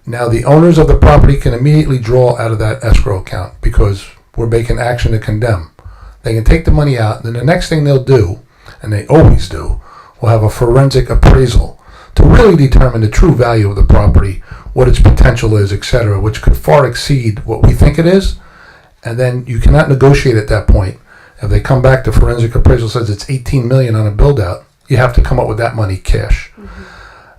Now the owners of the property can immediately draw out of that escrow account because we're making action to condemn. They can take the money out, and then the next thing they'll do, and they always do, will have a forensic appraisal to really determine the true value of the property, what its potential is, etc., which could far exceed what we think it is. And then you cannot negotiate at that point. If they come back, the forensic appraisal says it's $18 million on a build out, you have to come up with that money cash.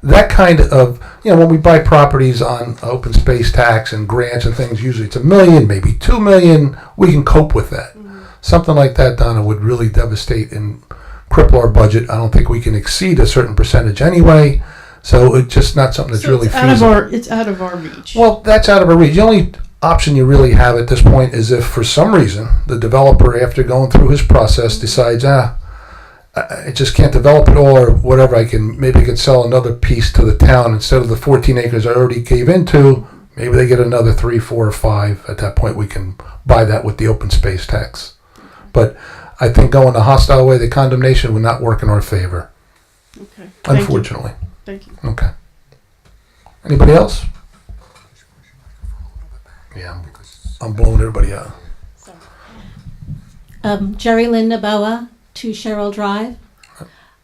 That kind of, when we buy properties on open space tax and grants and things, usually it's $1 million, maybe $2 million. We can cope with that. Something like that, Donna, would really devastate and cripple our budget. I don't think we can exceed a certain percentage anyway. So it's just not something that's really feasible. It's out of our reach. Well, that's out of our reach. The only option you really have at this point is if for some reason the developer, after going through his process, decides, I just can't develop it all or whatever, maybe I could sell another piece to the town instead of the 14 acres I already gave into. Maybe they get another 3, 4, or 5. At that point, we can buy that with the open space tax. But I think going the hostile way, the condemnation would not work in our favor. Okay. Unfortunately. Thank you. Okay. Anybody else? Yeah, I'm blowing everybody out. Jerry Lynn Naboa, 2 Cheryl Drive.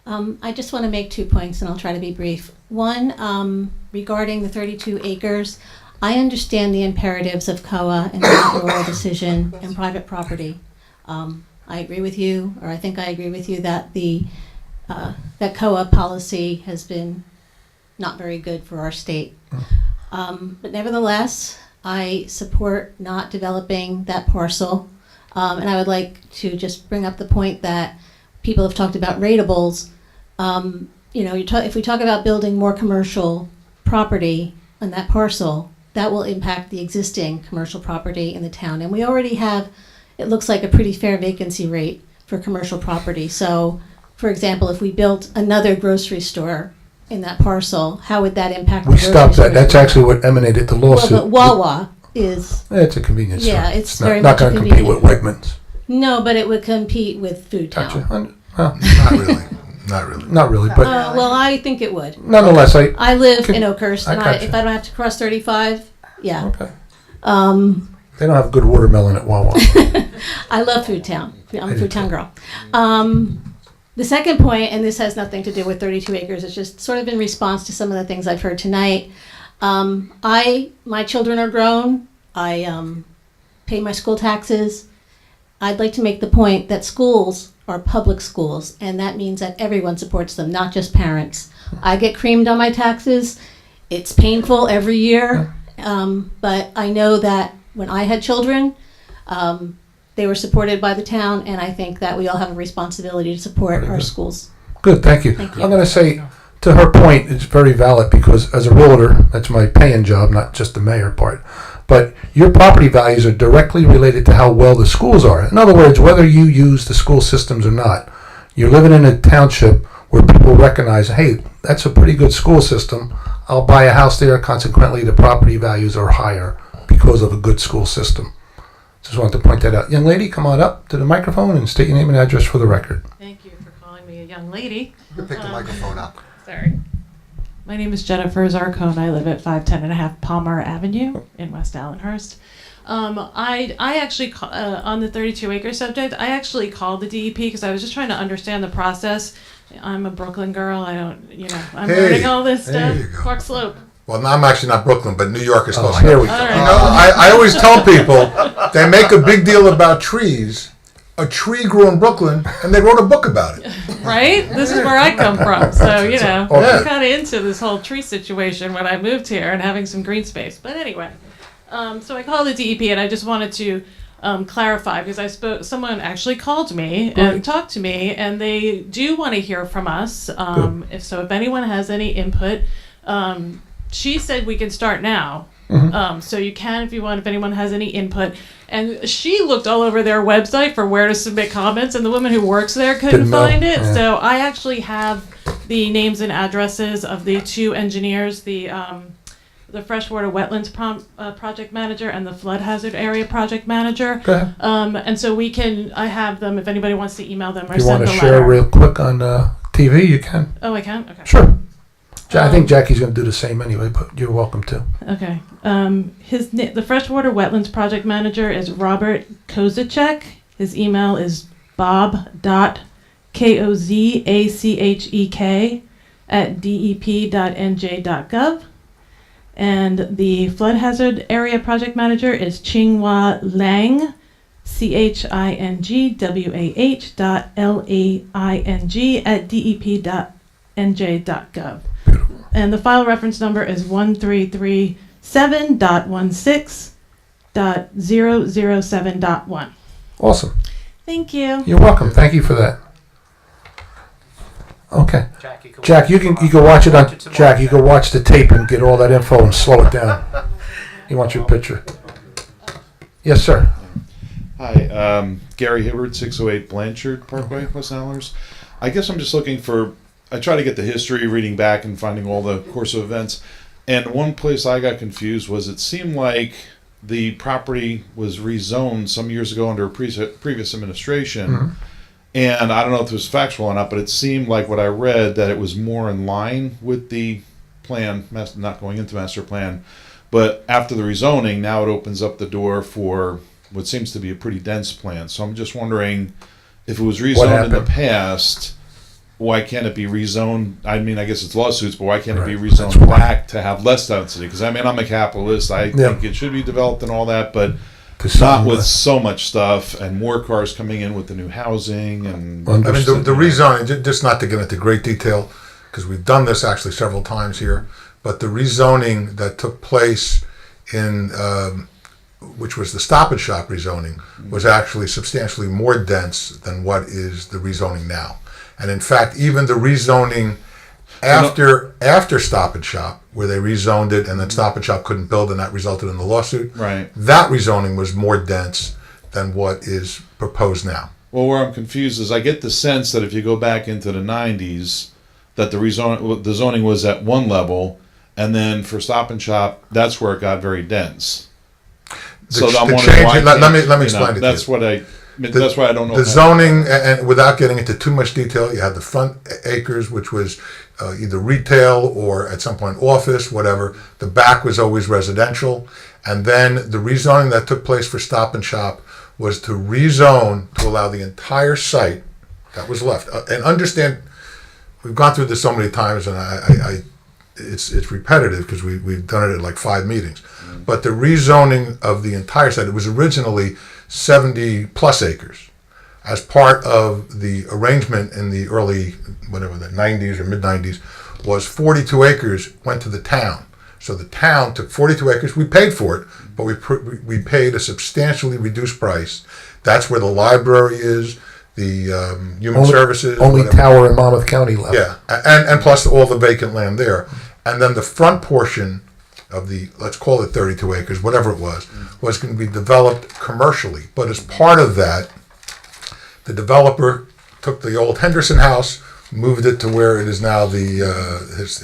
I just want to make 2 points, and I'll try to be brief. One, regarding the 32 acres, I understand the imperatives of COA and the oral decision and private property. I agree with you, or I think I agree with you, that that COA policy has been not very good for our state. But nevertheless, I support not developing that parcel. And I would like to just bring up the point that people have talked about ratables. If we talk about building more commercial property on that parcel, that will impact the existing commercial property in the town. And we already have, it looks like, a pretty fair vacancy rate for commercial property. So, for example, if we built another grocery store in that parcel, how would that impact the We grocery stopped that. store? That's actually what emanated the lawsuit. Well, but Wawa is... It's a convenience store. Yeah, it's not, very not much a going to compete with convenience. Wegmans. No, but it would compete with Food Town. Gotcha. Not really. Not really. Not really, but Well, I think it would. nonetheless, I live in Oakhurst, and gotcha. if I don't have to cross 35, yeah. Okay. They don't have good watermelon at Wawa. I love Food Town. I'm a Food Town girl. The second point, and this has nothing to do with 32 acres, it's just sort of in response to some of the things I've heard tonight. My children are grown. I pay my school taxes. I'd like to make the point that schools are public schools, and that means that everyone supports them, not just parents. I get creamed on my taxes. It's painful every year, but I know that when I had children, they were supported by the town, and I think that we all have a responsibility to support our schools. Good, thank you. Thank you. I'm going to say, to her point, it's very valid because as a realtor, that's my paying job, not just the mayor part. But your property values are directly related to how well the schools are. In other words, whether you use the school systems or not, you're living in a township where people recognize, hey, that's a pretty good school system. I'll buy a house there. Consequently, the property values are higher because of a good school system. Just wanted to point that out. Young lady, come on up to the microphone and state your name and address for the record. Thank you for calling me a young lady. You can pick the microphone up. Sorry. My name is Jennifer Zarcone. I live at 510.5 Palmer Avenue in West Allenhurst. I actually, on the 32 acre subject, I actually called the DEP because I was just trying to understand the process. I'm a Brooklyn girl. I'm learning all this stuff. Park Slope. Well, I'm actually not Brooklyn, but New York is close. Here we go. Right. You know, I always tell people, they make a big deal about trees. A tree grew in Brooklyn, and they wrote a book about it. Right? This is where I come from. So, I'm Yeah. kind of into this whole tree situation when I moved here and having some green space. But anyway, so I called the DEP and I just wanted to clarify because someone actually called me and talked to me, and they do want to hear from us. If anyone has any input, she said we can start now. So you can if you want, if anyone has any input. And she looked all over their website for where to submit comments, and the woman who works there couldn't find it. Yeah. So I actually have the names and addresses of the 2 engineers, the freshwater wetlands project manager and the flood hazard area project manager. Go ahead. And so I have them if anybody wants to email them or If you send want a to letter. share real quick on TV, you can. Oh, I can? Okay. Sure. I think Jackie's going to do the same anyway, but you're welcome to. Okay. The freshwater wetlands project manager is Robert Kozacek. His email is bob.kozachek@dep.nj.gov. And the flood hazard area project manager is Qinghua Lang, CHINGWAH.LAING@dep.nj.gov. And the file reference number is 1337.16.007.1. Awesome. Thank you. You're welcome. Thank you for that. Okay. Jack, you can watch it on Jack. You can watch the tape and get all that info and slow it down. You want your picture? Yes, sir. Hi, Gary Hibbard, 608 Blanchard Parkway, West Alers. I guess I'm just looking for. I try to get the history, reading back and finding all the course of events. And one place I got confused was it seemed like the property was rezoned some years ago under a previous administration. Mm-hmm. And I don't know if it was factual or not, but it seemed like what I read that it was more in line with the plan, not going into master plan. But after the rezoning, now it opens up the door for what seems to be a pretty dense plan. So I'm just wondering if it was rezoned in the past, why can't it be rezoned? I mean, I guess it's lawsuits, but why can't it be rezoned back to have less density? Because I mean, I'm a capitalist. I think it should be developed and all that, but not with so much stuff and more cars coming in with the new housing and. I mean, the rezoning, just not to get into great detail, because we've done this actually several times here, but the rezoning that took place in, which was the Stop and Shop rezoning, was actually substantially more dense than what is the rezoning now. And in fact, even the rezoning after Stop and Shop, where they rezoned it and then Stop and Shop couldn't build and that resulted in the lawsuit, right? That rezoning was more dense than what is proposed now. Well, where I'm confused is I get the sense that if you go back into the 90s, that the zoning was at one level, and then for Stop and Shop, that's where it got very dense. So I'm wondering why. Let me explain it. That's what I. That's why I don't know. The zoning, and without getting into too much detail, you had the front acres, which was either retail or at some point office, whatever. The back was always residential. And then the rezoning that took place for Stop and Shop was to rezone to allow the entire site that was left. And understand, we've gone through this so many times, and it's repetitive because we've done it at like 5 meetings. But the rezoning of the entire site, it was originally 70 plus acres. As part of the arrangement in the early, whatever, the 90s or mid 90s, was 42 acres went to the town. So the town took 42 acres. We paid for it, but we paid a substantially reduced price. That's where the library is, the human services. Only tower in Monmouth County left. Yeah, and plus all the vacant land there. And then the front portion of the, let's call it 32 acres, whatever it was going to be developed commercially. But as part of that, the developer took the old Henderson house, moved it to where it is now the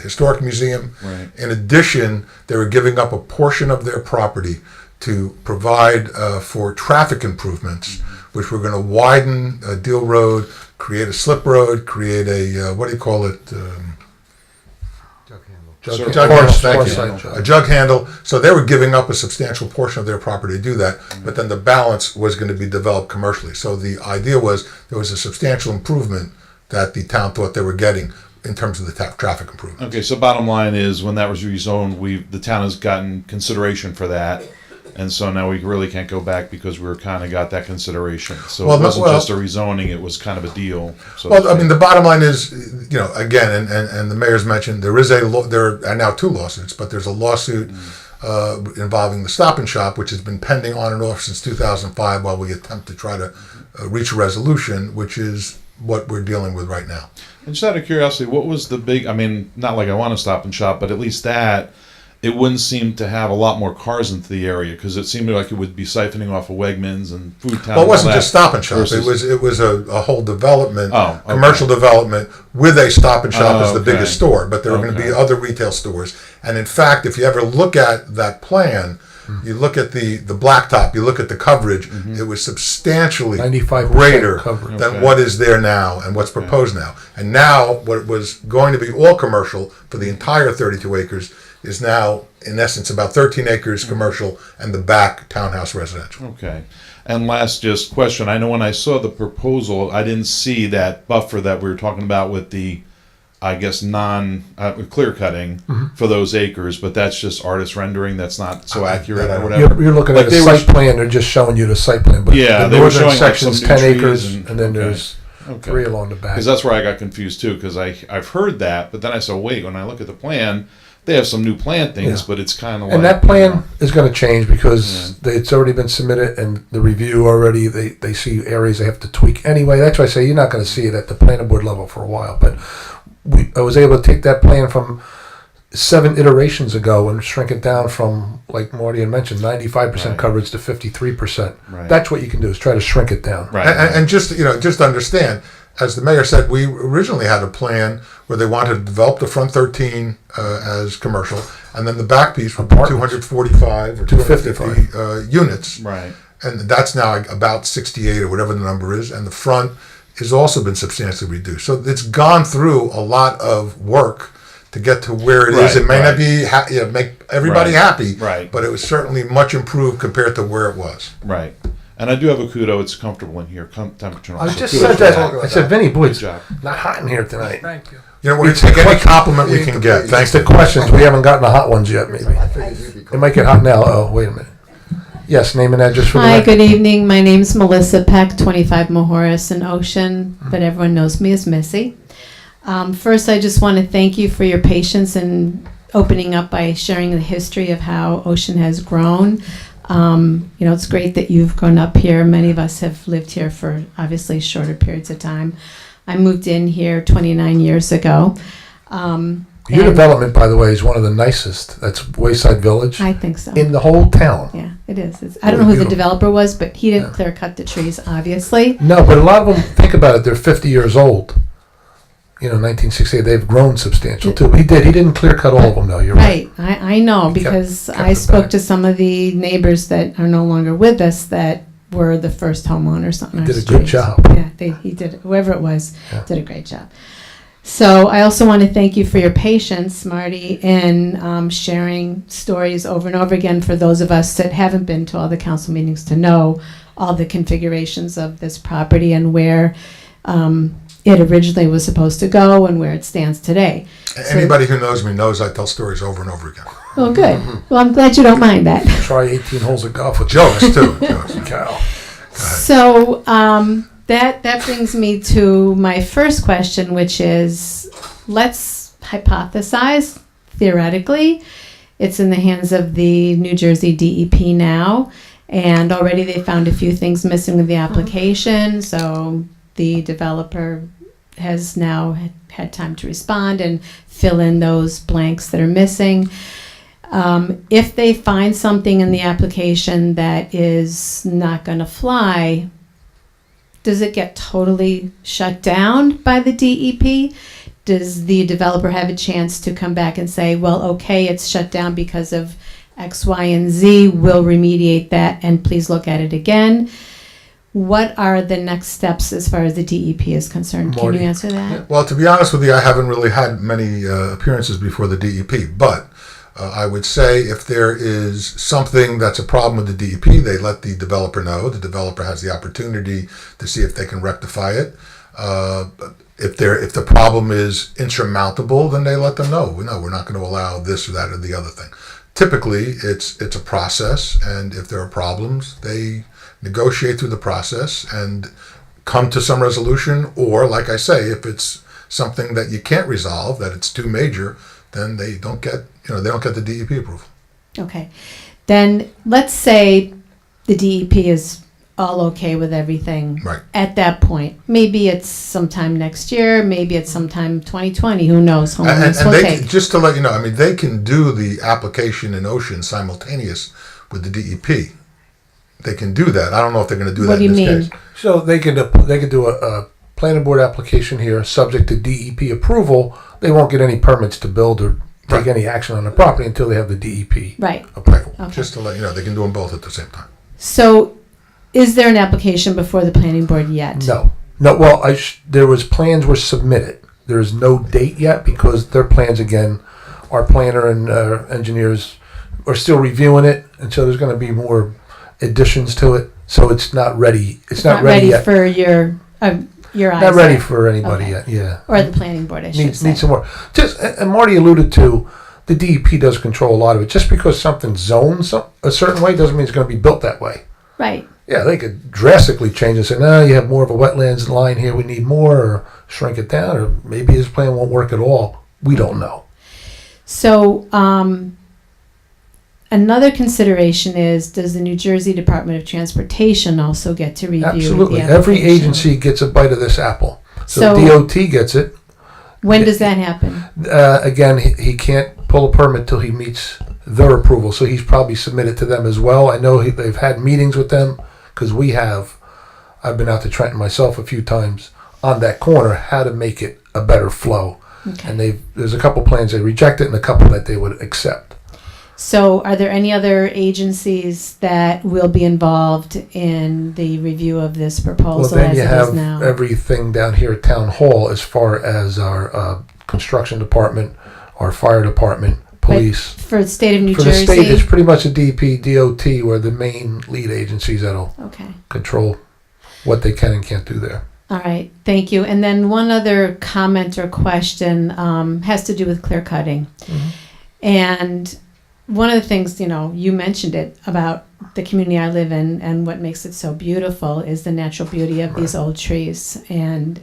Historic Museum. Right. In addition, they were giving up a portion of their property to provide for traffic improvements, which were going to widen Deal Road, create a slip road, create a, what do you call it? A jug handle. So they were giving up a substantial portion of their property to do that, but then the balance was going to be developed commercially. So the idea was there was a substantial improvement that the town thought they were getting in terms of the traffic improvement. Okay, so bottom line is when that was rezoned, the town has gotten consideration for that, and so now we really can't go back because we kind of got that consideration. So it wasn't just a rezoning; it was kind of a deal. So well, I mean, the bottom line is, again, and the mayor's mentioned there are now 2 lawsuits, but there's a lawsuit involving the Stop and Shop, which has been pending on and off since 2005, while we attempt to try to reach a resolution, which is what we're dealing with right now. And just out of curiosity, what was the big? I mean, not like I want to Stop and Shop, but at least that. It wouldn't seem to have a lot more cars into the area because it seemed like it would be siphoning off of Wegmans and Food Town. Well, it wasn't just Stop and Shop. It was a whole development, okay. Commercial development with a Stop and Shop as the biggest store. But there were going to be other retail stores. And in fact, if you ever look at that plan, You look at the blacktop, you look at the coverage, it was substantially 95% greater coverage. than what is there now and what's proposed now. And now what was going to be all commercial for the entire 32 acres is now, in essence, about 13 acres commercial and the back townhouse residential. Okay. And last just question, I know when I saw the proposal, I didn't see that buffer that we were talking about with the, I guess, clear cutting for those acres, but that's just artist rendering. That's not so accurate or whatever. You're looking Like at a site plan. They're just showing you the site plan. But yeah, the they were northern showing like section's some new 10 trees acres, and then there's 3 along the back. Because that's where I got confused too. Because I've heard that, but then I said, wait, when I look at the plan, they have some new plantings, but it's kind of like. And that plan is going to change because it's already been submitted and the review already, they see areas they have to tweak anyway. That's why I say you're not going to see it at the planning board level for a while. But I was able to take that plan from 7 iterations ago and shrink it down from, like Marty had mentioned, 95% coverage to 53%. Right. That's what you can do, is try to shrink it down. Right. And just understand, as the mayor said, we originally had a plan where they wanted to develop the front 13 as commercial, and then the back piece would be 245 or 250 units. Right. And that's now about 68 or whatever the number is, and the front has also been substantially reduced. So it's gone through a lot of work to get to where it is. It may not be make everybody happy, but it was certainly much improved compared to where it was. Right. And I do have a kudo. It's comfortable in here. Temperature. I just said that. I said, Vinny, boy, it's not hot in here tonight. Thank you. You know, we're going to take any compliment we can get. Thanks to questions. We haven't gotten the hot ones yet, maybe. It might get hot now. Oh, wait a minute. Yes, name and address for the Hi, record. good evening. My name's Melissa Peck, 25 Mahoris in Ocean, but everyone knows me as Missy. First, I just want to thank you for your patience in opening up by sharing the history of how Ocean has grown. It's great that you've grown up here. Many of us have lived here for obviously shorter periods of time. I moved in here 29 years ago. Your development, by the way, is one of the nicest. That's Wayside Village. I think so. In the whole town. Yeah, it is. I don't know who the developer was, but he didn't clear cut the trees, obviously. No, but a lot of them, think about it, they're 50 years old. 1968, they've grown substantial too. He didn't clear cut all of them though, you're right. I know, because kept I it spoke back. to some of the neighbors that are no longer with us that were the first homeowners on our Did a street. good job. Yeah, he did. Whoever it was did a great job. So I also want to thank you for your patience, Marty, in sharing stories over and over again for those of us that haven't been to all the council meetings to know all the configurations of this property and where it originally was supposed to go and where it stands today. Anybody who knows me knows I tell stories over and over again. Well, good. Well, I'm glad you don't mind that. Try 18 holes of golf with Jokes too. Cal. So that brings me to my first question, which is, let's hypothesize, theoretically, it's in the hands of the New Jersey DEP now, and already they found a few things missing with the application, so the developer has now had time to respond and fill in those blanks that are missing. If they find something in the application that is not going to fly, does it get totally shut down by the DEP? Does the developer have a chance to come back and say, well, okay, it's shut down because of X, Y, and Z, we'll remediate that and please look at it again? What are the next steps as far as the DEP is concerned? Can you answer that? Well, to be honest with you, I haven't really had many appearances before the DEP, but I would say if there is something that's a problem with the DEP, they let the developer know. The developer has the opportunity to see if they can rectify it. If the problem is insurmountable, then they let them know. No, we're not going to allow this or that or the other thing. Typically, it's a process, and if there are problems, they negotiate through the process and come to some resolution. Or, like I say, if it's something that you can't resolve, that it's too major, then they don't get the DEP approval. Okay. Then let's say the DEP is all okay with everything. Right. At that point. Maybe it's sometime next year, maybe it's sometime 2020, who knows how long this will take. Just to let you know, I mean, they can do the application in Ocean simultaneous with the DEP. They can do that. I don't know if they're going to do that in this case. So they could do a planning board application here, subject to DEP approval. They won't get any permits to build or take any action on the property until they have the DEP Right. approval. Okay. Just to let you know, they can do them both at the same time. So, is there an application before the planning board yet? No. Well, there was plans were submitted. There is no date yet because their plans, again, our planner and engineers are still reviewing it, and so there's going to be more additions to it. So it's not ready. It's not ready yet. for your eyes. Not ready yet. for anybody Okay. yet. Yeah. Or the planning board, I should say. Needs some more. Just and Marty alluded to, the DEP does control a lot of it. Just because something's zoned a certain way doesn't mean it's going to be built that way. Right. Yeah, they could drastically change and say, no, you have more of a wetlands line here, we need more, or shrink it down, or maybe his plan won't work at all. We don't know. So, another consideration is, does the New Jersey Department of Transportation also get to review Absolutely. the Every application? agency gets a bite of this apple. So So- DOT gets it. When does that happen? Again, he can't pull a permit till he meets their approval, so he's probably submitted to them as well. I know they've had meetings with them, because I've been out to Trenton myself a few times on that corner, how to make it a better flow. Okay. And there's a couple plans they rejected and a couple that they would accept. So, are there any other agencies that will be involved in the review of this Well, proposal then as you it have is now? everything down here at Town Hall as far as our construction department, our fire department, police. For the state of New For Jersey? the state, it's pretty much the DP, DOT, were the main lead agencies that'll Okay. control what they can and can't do there. All right, thank you. And then one other comment or question has to do with clear cutting. And one of the things, you mentioned it about the community I live in, and what makes it so beautiful is the natural beauty of these old trees. And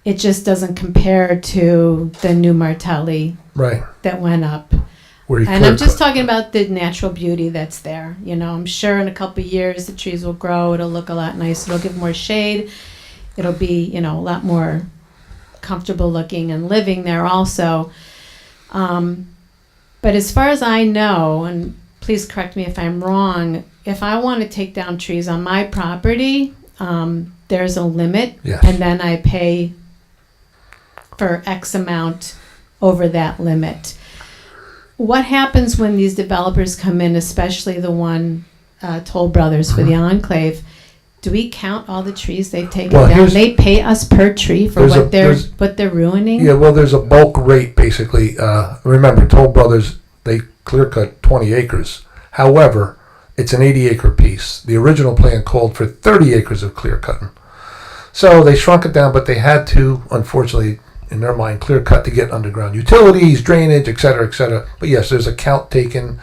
it just doesn't compare to the new Martelli Right. that went up. Where you And clear I'm just cut. talking about the natural beauty that's there. I'm sure in a couple of years the trees will grow. It'll look a lot nicer. It'll give more shade. It'll be, a lot more comfortable looking and living there also. But as far as I know, and please correct me if I'm wrong, if I want to take down trees on my property, there's a limit. Yes. And then I pay for X amount over that limit. What happens when these developers come in, especially the one, Toll Brothers for the Enclave? Do we count all the trees they've taken Well, down? here's- They pay us per tree for There's a- what there's- they're ruining? Yeah, well, there's a bulk rate, basically. Remember, Toll Brothers, they clear cut 20 acres. However, it's an 80-acre piece. The original plan called for 30 acres of clear cutting. So they shrunk it down, but they had to, unfortunately, in their mind, clear cut to get underground utilities, drainage, et cetera, et cetera. But yes, there's a count taken.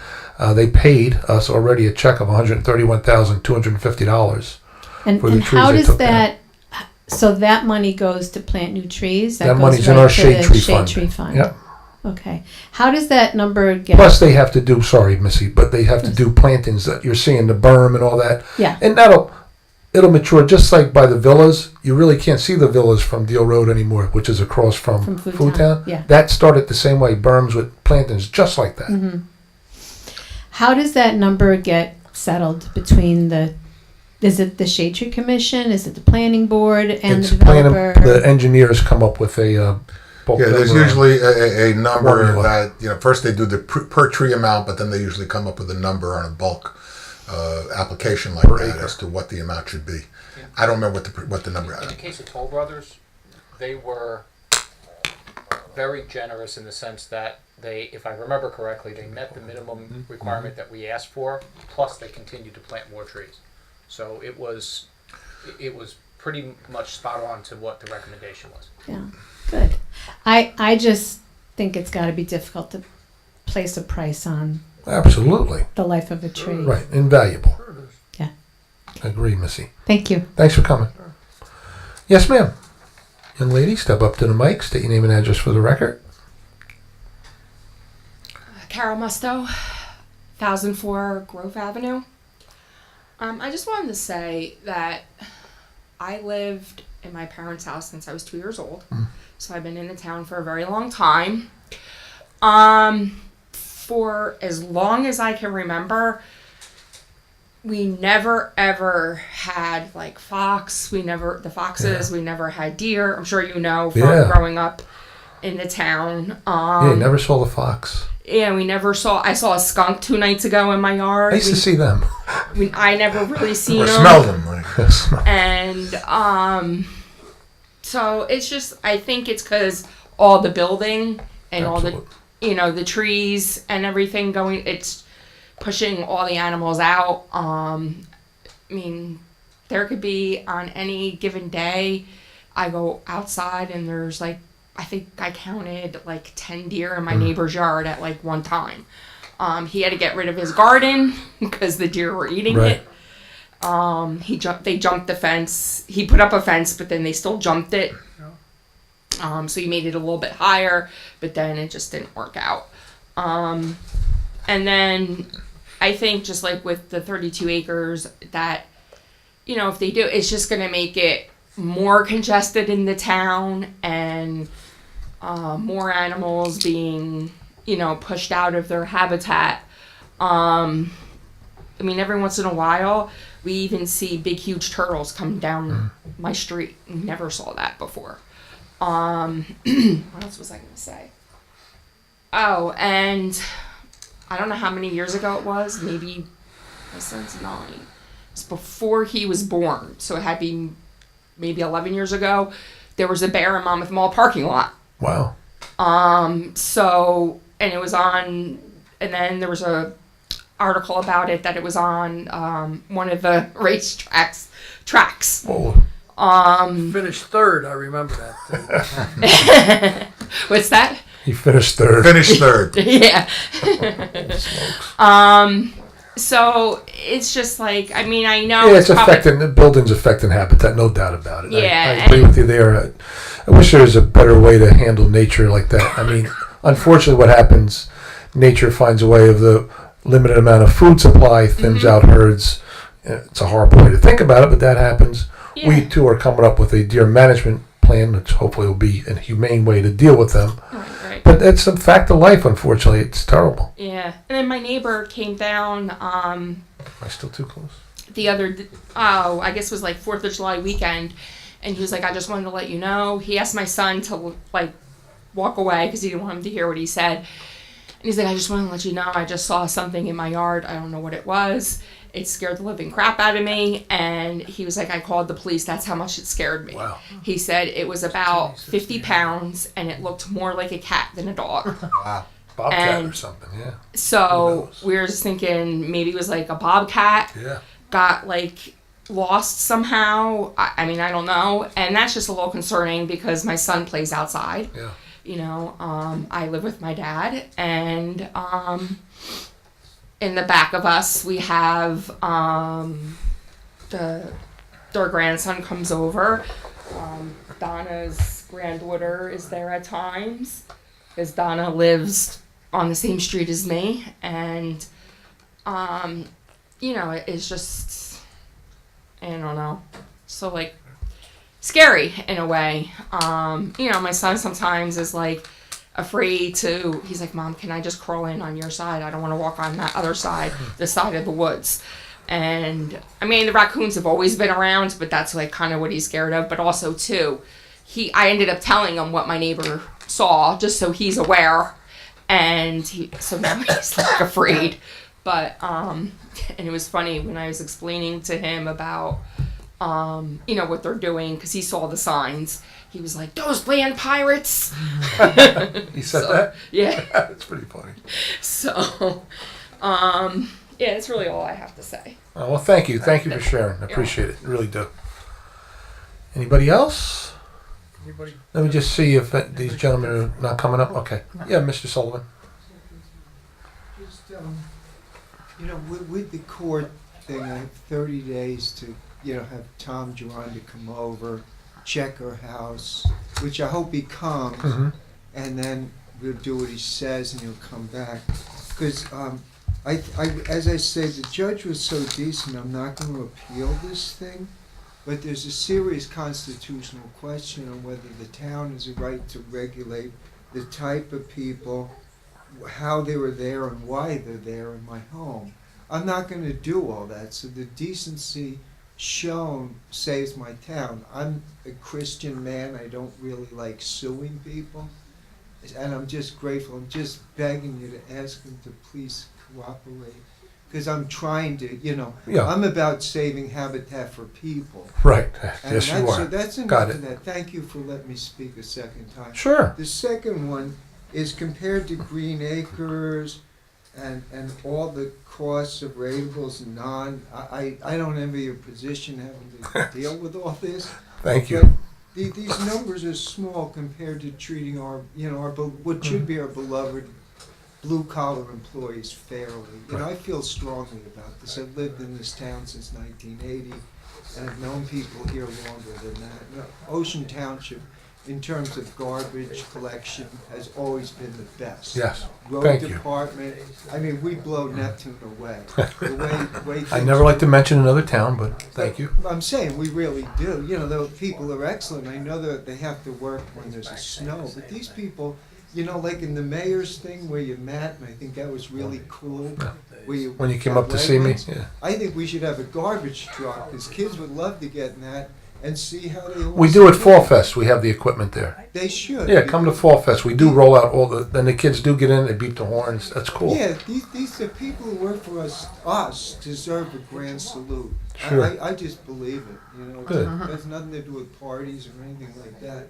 They paid us already a check of $131,250 And, for the and trees how they does took down. that, so that money goes to plant new trees? That goes money's in right our to shade the tree shade fund. tree fund? Yep. Okay. How does that number get? Plus, they have to do, sorry, Missy, but they have to do plantings that you're seeing, the berm and all that. Yeah. And it'll mature just like by the villas. You really can't see the villas from Deal Road anymore, which is across from Food Town, yeah. That started the same way, berms with plantings just like that. Mhm. How does that number get settled between is it the Shade Tree Commission? Is it the planning board and It's the developer? the engineers come up with a bulk Yeah, there's number. usually a number Formula. that, first they do the per tree amount, but then they usually come up with a number on a bulk application like Per that acre. as to what the amount should be. I don't remember what the number In the is. case of Toll Brothers, they were very generous in the sense that they, if I remember correctly, they met the minimum requirement that we asked for, plus they continued to plant more trees. So it was pretty much spot on to what the recommendation was. Yeah, good. I just think it's got to be difficult to place a price on Absolutely. the life of a tree. Right, invaluable. Yeah. Agree, Missy. Thank you. Thanks for coming. Yes, ma'am. Young lady, step up to the mic, state your name and address for the record. Carol Musto, 1004 Grove Avenue. I just wanted to say that I lived in my parents' house since I was 2 years old. So I've been in the town for a very long time. For as long as I can remember, we never ever had fox. We never had deer. I'm sure you know from Yeah. growing up. in the town. Yeah, you never saw the fox. Yeah, we never saw. I saw a skunk 2 nights ago in my yard. I used to see them. I never really seen Or them. smelled them. And so it's just, I think it's because all the building and all the, the trees and everything going, it's pushing all the animals out. I mean, there could be on any given day, I go outside and there's like, I think I counted like 10 deer in my neighbor's yard at like one time. He had to get rid of his garden because the deer were eating it. They jumped the fence. He put up a fence, but then they still jumped it. So he made it a little bit higher, but then it just didn't work out. And then I think just like with the 32 acres that, if they do, it's just going to make it more congested in the town and more animals being, pushed out of their habitat. I mean, every once in a while, we even see big, huge turtles come down my street. Never saw that before. What else was I going to say? Oh, and I don't know how many years ago it was. Maybe my son's 9. It's before he was born. So it had to be maybe 11 years ago. There was a bear in Monmouth Mall parking lot. Wow. And it was on, and then there was a article about it that it was on one of the race tracks. Whoa. Finished third, I remember that. What's that? He finished third. Yeah. So it's just like, I mean, I know. Yeah, it's affecting the building's affecting habitat, no doubt about it. Yeah, I agree with you there. I wish there was a better way to handle nature like that. I mean, unfortunately, what happens, nature finds a way of the limited amount of food supply, thins out herds. It's a horrible way to think about it, but that happens. Yeah. We too are coming up with a deer management plan, which hopefully will be a humane way to deal with them. Right. But that's a fact of life, unfortunately. It's terrible. Yeah. And then my neighbor came down. Am I still too close? I guess it was like 4th of July weekend. And he was like, I just wanted to let you know. He asked my son to like walk away because he didn't want him to hear what he said. And he's like, I just wanted to let you know, I just saw something in my yard. I don't know what it was. It scared the living crap out of me. And he was like, I called the police. That's how much it scared me. Wow. He said it was about 50 pounds and it looked more like a cat than a dog. Wow. Bobcat or something, yeah. So we were just thinking maybe it was like a bobcat. Yeah. Got like lost somehow. I mean, I don't know. And that's just a little concerning because my son plays outside. Yeah. I live with my dad, and in the back of us we have their grandson comes over. Donna's granddaughter is there at times because Donna lives on the same street as me, and it's just, I don't know, so like scary in a way. My son sometimes is like afraid to, he's like, Mom, can I just crawl in on your side? I don't want to walk on that other side, the side of the woods. And I mean, the raccoons have always been around, but that's like kind of what he's scared of. But also too, I ended up telling him what my neighbor saw just so he's aware. And so now he's like afraid. But, and it was funny when I was explaining to him about, what they're doing, because he saw the signs. He was like, those land pirates. He said that? Yeah. That's pretty funny. So, it's really all I have to say. Oh, well, thank you. Thank you for sharing. I appreciate it. Really do. Anybody else? Let me just see if these gentlemen are not coming up. Okay. Yeah, Mr. Sullivan. Just, with the court thing, I have 30 days to, have Tom Duran to come over, check her house, which I hope he comes, and then we'll do what he says and he'll come back. Because, as I say, the judge was so decent, I'm not going to appeal this thing, but there's a serious constitutional question on whether the town has a right to regulate the type of people, how they were there and why they're there in my home. I'm not going to do all that, so the decency shown saves my town. I'm a Christian man. I don't really like suing people. and I'm just grateful. I'm just begging you to ask them to please cooperate. Because I'm trying to, Yeah. I'm about saving habitat for people. Right. And Yes, you that's, are. that's enough Got of it. that. Thank you for letting me speak a second time. Sure. The second one is compared to Green Acres and all the costs of ratables and I don't envy your position having to deal with all this. Thank you. But these numbers are small compared to treating our, what should be our beloved blue-collar employees fairly. I feel strongly about this. I've lived in this town since 1980, and I've known people here longer than that. Ocean Township, in terms of garbage collection, has always been the best. Yes. Road Thank you. department, I mean, we blow Neptune away. The way I things never like are- to mention another town, but thank you. I'm saying we really do. The people are excellent. I know that they have to work when there's a snow, but these people, like in the mayor's thing where you met, and I think that was really cool. Where When you came up to see me, yeah. I think we should have a garbage truck, because kids would love to get in that and see how they all We do at sit Fall in. Fest. We have the equipment there. They should. Yeah, come to Fall Fest. We do roll out all the. Then the kids do get in. They beat the horns. That's cool. Yeah, these the people who work for us deserve a grand salute. Sure. I just believe it. Good. It has nothing to do with parties or anything like that.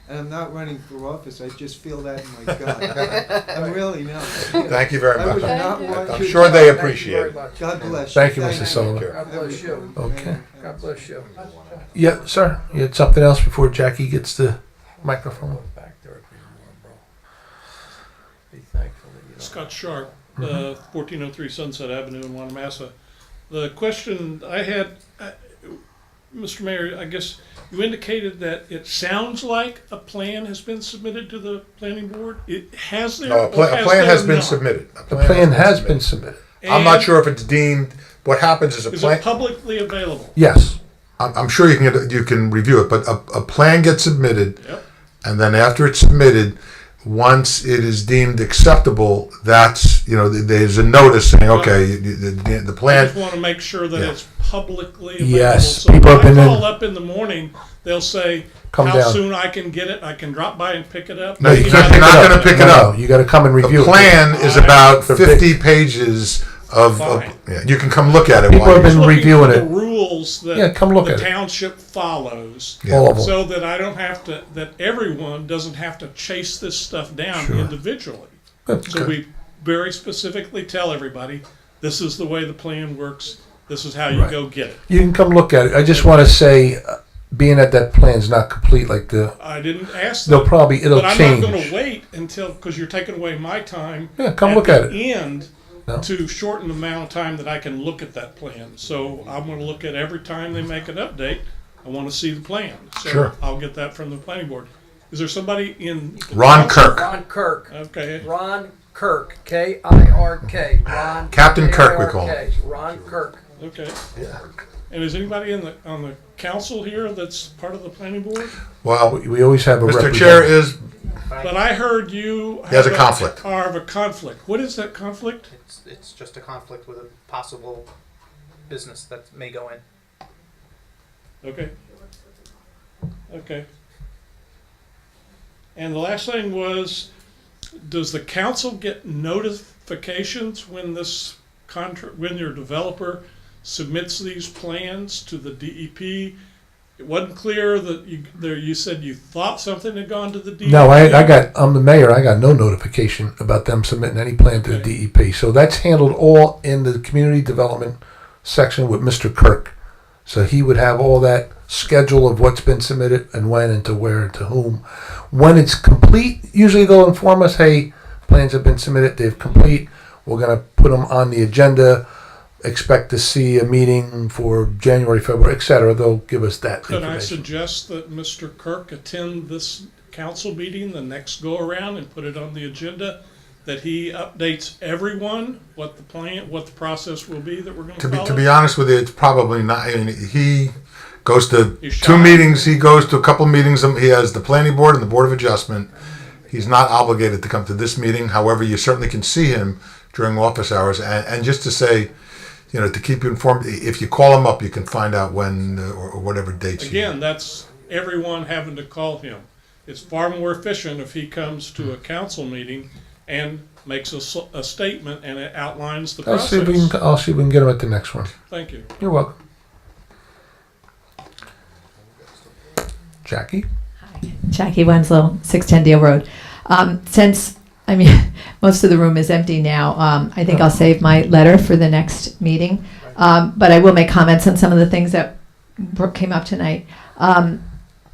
And I'm not running for office. I just feel that in my gut. I'm really not. Thank you very I would much. not want I'm you sure to- they appreciate it. God bless you. Thank you, Mr. Sullivan. God bless you. Okay. God bless you. Yeah, sir. You had something else before Jackie gets the microphone? Scott Sharp, 1403 Sunset Avenue in Wanamassa. The question I had, Mr. Mayor, I guess you indicated that it sounds like a plan has been submitted to the planning board. It has there? No, a plan has been submitted. The plan has been submitted. I'm not sure if it's deemed. What happens is a Is plan. it publicly available? Yes. I'm sure you can review it, but a plan gets submitted, Yep. and then after it's submitted, once it is deemed acceptable, that's there's a notice saying, okay, the I plan. just want to make sure that Yeah. it's publicly available. Yes, So people when have been I in- call up in the morning, they'll say Come how down. soon I can get it. I can drop by and pick it up. No, you're Maybe not I- going to pick it No, up. you got to come and review The plan it. is about They're 50 big. pages of. Fine. Yeah, you can come look at it. People while have you're- been Looking reviewing for it. the rules that Yeah, come look the at it. township follows, All of them. so that I don't have to. That everyone doesn't have to chase this stuff down Sure. individually. Good. So we very specifically tell everybody, this is the way the plan works. This is how you Right. go get it. You can come look at it. I just want to say, being that that plan's not complete, like the. I didn't ask They'll that, probably it'll but I'm change. not going to wait until because you're taking away my time. Yeah, come look at the end No. to shorten the amount of time that I can look at that plan. So I'm going to look at every time they make an update. I want to see the plan. So Sure. I'll get that from the planning board. Is there somebody in the Ron council? Kirk. Ron Kirk. Okay. Ron Kirk. K-I-R-K. Ron. Captain Kirk, we call him. K-I-R-K. Ron Kirk. Okay. And is anybody on the council here that's part of the planning board? Well, We always have a Mr. Chair is. But I heard you He has a conflict. Have a conflict. What is that conflict? It's just a conflict with a possible business that may go in. Okay. Okay. And the last thing was, does the council get notifications when this when your developer submits these plans to the DEP? It wasn't clear that you said you thought something had gone to the DEP. No, I'm the mayor. I got no notification about them submitting any plan to the DEP. So that's handled all in the community development section with Mr. Kirk. So he would have all that schedule of what's been submitted and when and to where and to whom. When it's complete, usually they'll inform us, hey, plans have been submitted, they're complete. We're going to put them on the agenda. Expect to see a meeting for January, February, etc. They'll give us that Could I information. suggest that Mr. Kirk attend this council meeting the next go around and put it on the agenda? That he updates everyone what the plan, what the process will be that we're going to follow? To be honest with you, it's probably not. I mean, he goes to You're two shy. meetings. He goes to a couple meetings. He has the planning board and the board of adjustment. He's not obligated to come to this meeting. However, you certainly can see him during office hours. And just to say, to keep you informed, if you call him up, you can find out when or whatever dates. Again, that's everyone having to call him. it's far more efficient if he comes to a council meeting and makes a statement and it outlines the I'll see process. if we can get him at the next one. Thank you. You're welcome. Jackie? Jackie Winslow, 610 Deal Road. Since, most of the room is empty now, I think I'll save my letter for the next meeting. But I will make comments on some of the things that came up tonight.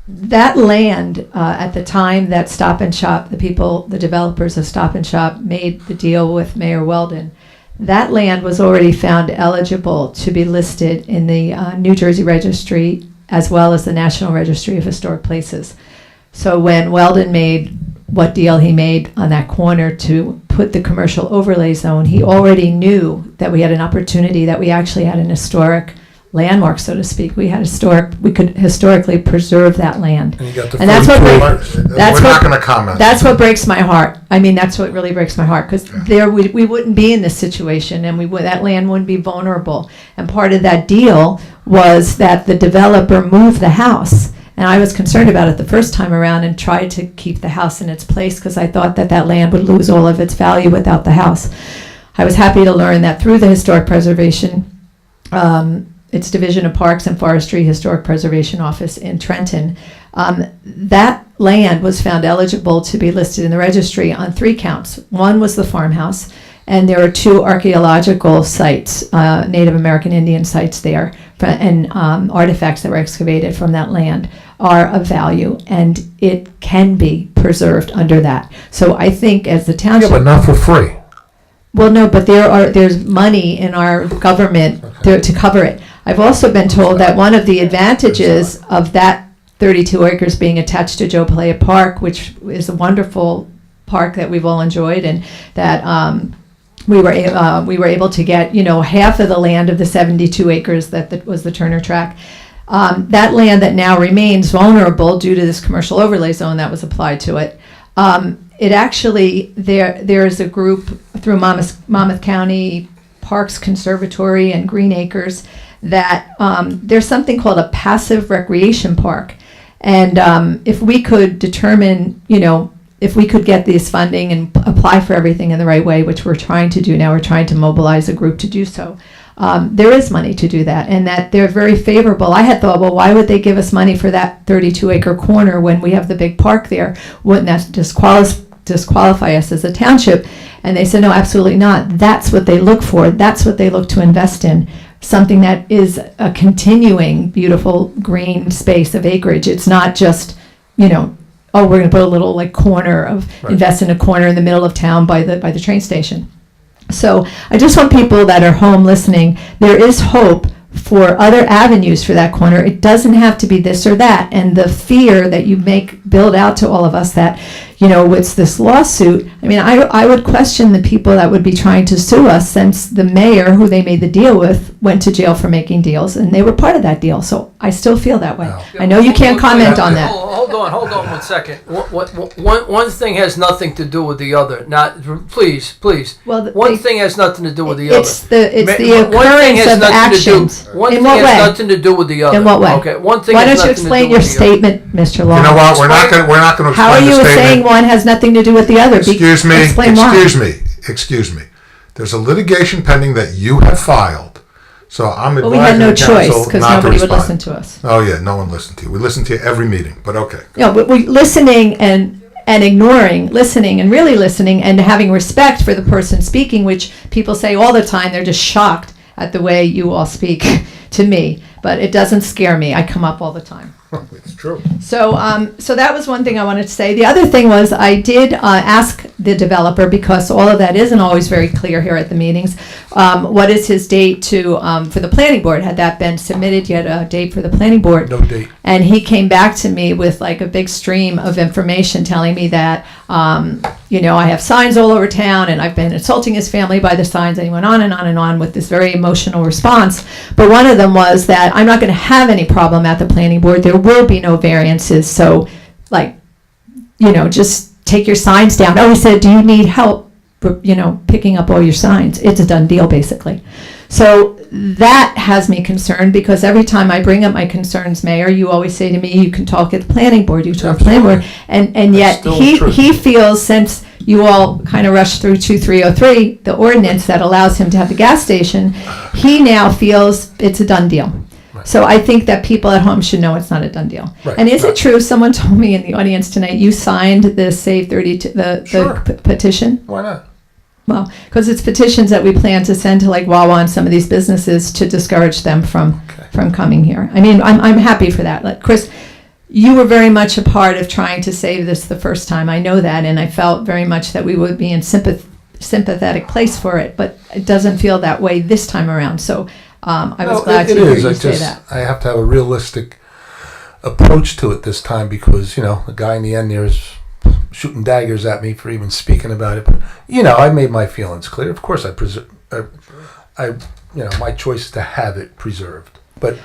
That land, at the time that Stop and Shop, the developers of Stop and Shop made the deal with Mayor Weldon, that land was already found eligible to be listed in the New Jersey Registry as well as the National Registry of Historic Places. So when Weldon made what deal he made on that corner to put the commercial overlay zone, he already knew that we had an opportunity, that we actually had an historic landmark, so to speak. We could historically preserve that land. And you got the And that's what We're not going to comment. That's what breaks my heart. That's what really breaks my heart, because we wouldn't be in this situation, and that land wouldn't be vulnerable. And part of that deal was that the developer moved the house. And I was concerned about it the first time around and tried to keep the house in its place because I thought that land would lose all of its value without the house. I was happy to learn that through the Historic Preservation, its Division of Parks and Forestry Historic Preservation Office in Trenton, that land was found eligible to be listed in the registry on 3 counts. One was the farmhouse, and there are 2 archaeological sites, Native American Indian sites there, and artifacts that were excavated from that land are of value, and it can be preserved under that. So I think as the township... Yeah, but not for free. Well, no, but there's money in our government to cover it. I've also been told that one of the advantages of that 32 acres being attached to Joe Palea Park, which is a wonderful park that we've all enjoyed, and that we were able to get half of the land of the 72 acres that was the Turner track. That land that now remains vulnerable due to this commercial overlay zone that was applied to it. It actually, there is a group through Monmouth County Parks Conservatory and Green Acres that there's something called a passive recreation park. And if we could determine, if we could get this funding and apply for everything in the right way, which we're trying to do now, we're trying to mobilize a group to do so. There is money to do that, and that they're very favorable. I had thought, well, why would they give us money for that 32-acre corner when we have the big park there? Wouldn't that disqualify us as a township? And they said, no, absolutely not. That's what they look for. That's what they look to invest in. Something that is a continuing, beautiful green space of acreage. It's not just, we're going to put a little invest in a corner in the middle of town by the train station. So I just want people that are home listening, there is hope for other avenues for that corner. It doesn't have to be this or that. And the fear that you build out to all of us that, it's this lawsuit. I would question the people that would be trying to sue us, since the mayor who they made the deal with went to jail for making deals, and they were part of that deal. So I still feel that way. I know you can't comment on that. Hold on 1 second. One thing has nothing to do with the other. Not, please. Well, one thing has nothing to do with the other. It's the occurrence of actions. One In thing what has way? nothing to do with the other. In what way? Okay. One thing. Why has don't you nothing to explain do your with the other. statement, Mr. Long? You know what? We're not going to explain How are the you statement. saying one has nothing to do with the other? Excuse me. Explain why. Excuse me. There's a litigation pending that you have filed. So I'm advising we had no the council choice because not to nobody would respond. listen to us. Oh yeah, no one listened to you. We listen to you every meeting, but okay. But we listening and ignoring, listening and really listening, and having respect for the person speaking, which people say all the time. They're just shocked at the way you all speak to me, but it doesn't scare me. I come up all the time. It's true. So that was one thing I wanted to say. The other thing was I did ask the developer, because all of that isn't always very clear here at the meetings, what is his date for the planning board? Had that been submitted yet, a date for the planning board? No date. And he came back to me with a big stream of information telling me that, I have signs all over town and I've been insulting his family by the signs. And he went on and on and on with this very emotional response. But one of them was that I'm not going to have any problem at the planning board. There will be no variances. So, just take your signs down. Oh, he said, do you need help, picking up all your signs? It's a done deal, basically. So that has me concerned because every time I bring up my concerns, Mayor, you always say to me, you can talk at the planning board, you talk at the planning board. And yet still he true. feels, since you all kind of rushed through 2303, the ordinance that allows him to have the gas station, he now feels it's a done deal. So I think that people at home should know it's not a done deal. Right. And is it true, someone told me in the audience tonight, you signed the Save 32, Sure. petition? Why not? Well, because it's petitions that we plan to send to like Wawa and some of these businesses to discourage them from coming here. I mean, I'm happy for that. Like Chris, you were very much a part of trying to save this the first time. I know that, and I felt very much that we would be in sympathetic place for it. But it doesn't feel that way this time around. So I was glad to hear you say that. I have to have a realistic approach to it this time because, you know, the guy in the end there is shooting daggers at me for even speaking about it. But, you know, I made my feelings clear. Of course, my choice is to have it preserved. But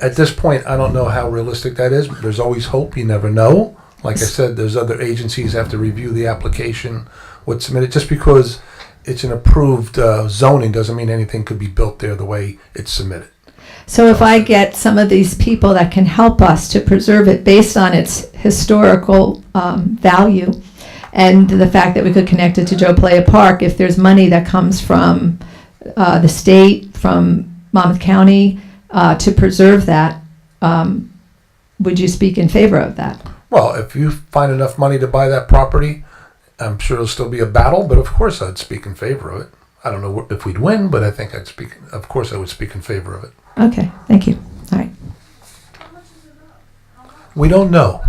at this point, I don't know how realistic that is. There's always hope. You never know. Like I said, there's other agencies have to review the application, what's submitted. Just because it's an approved zoning doesn't mean anything could be built there the way it's submitted. So if I get some of these people that can help us to preserve it based on its historical value and the fact that we could connect it to Joe Playa Park, if there's money that comes from the state, from Monmouth County to preserve that, would you speak in favor of that? Well, if you find enough money to buy that property, I'm sure it'll still be a battle, but of course I'd speak in favor of it. I don't know if we'd win, but I think of course I would speak in favor of it. Okay, thank you. All right. We don't know.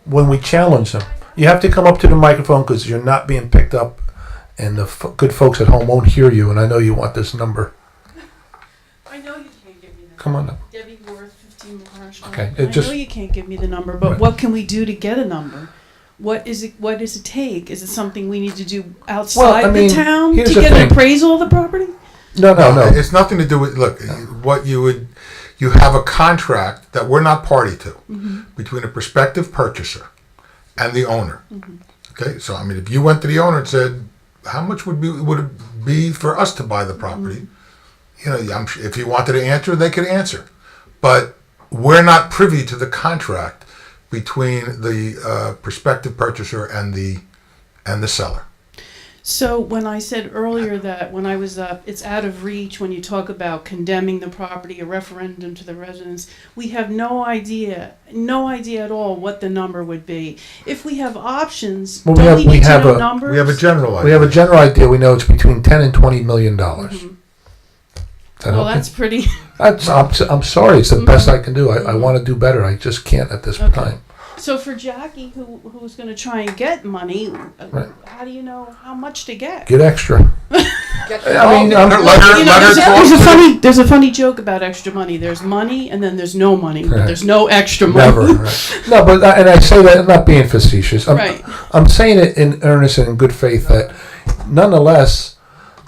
When we challenge them, you have to come up to the microphone because you're not being picked up, and the good folks at home won't hear you. And I know you want this number. I know you can't give me the Come on up. Debbie Worth, 15 Marsh. Okay, I know you can't give me the number, but Right. what can we do to get a number? What does it take? Is it something we need to do outside the town to get an appraisal of the property? No. It's nothing to do with, look, what you have a contract that we're not party to between a prospective purchaser and the owner. Okay, so I mean, if you went to the owner and said, how much would it be for us to buy the property? You know, if you wanted to answer, they could answer. But we're not privy to the contract between the prospective purchaser and the seller. So when I said earlier that when I was up, it's out of reach when you talk about condemning the property, a referendum to the residents, we have no idea at all what the number would be. If we have options, Well, don't we need to know a numbers? We have a general idea. We have a general idea. We know it's between $10 and $20 million. Well, that's pretty. I'm sorry. It's the best I can do. I want to do better. I just can't at this time. So for Jackie, who's going to try and get money, Right. how do you know how much to get? Get extra. I mean, there's a funny joke about extra money. There's money, and then there's no money. But there's no extra money. Never. Right. No, but and I say that I'm not being facetious. I'm saying it in earnest and in good faith that, nonetheless,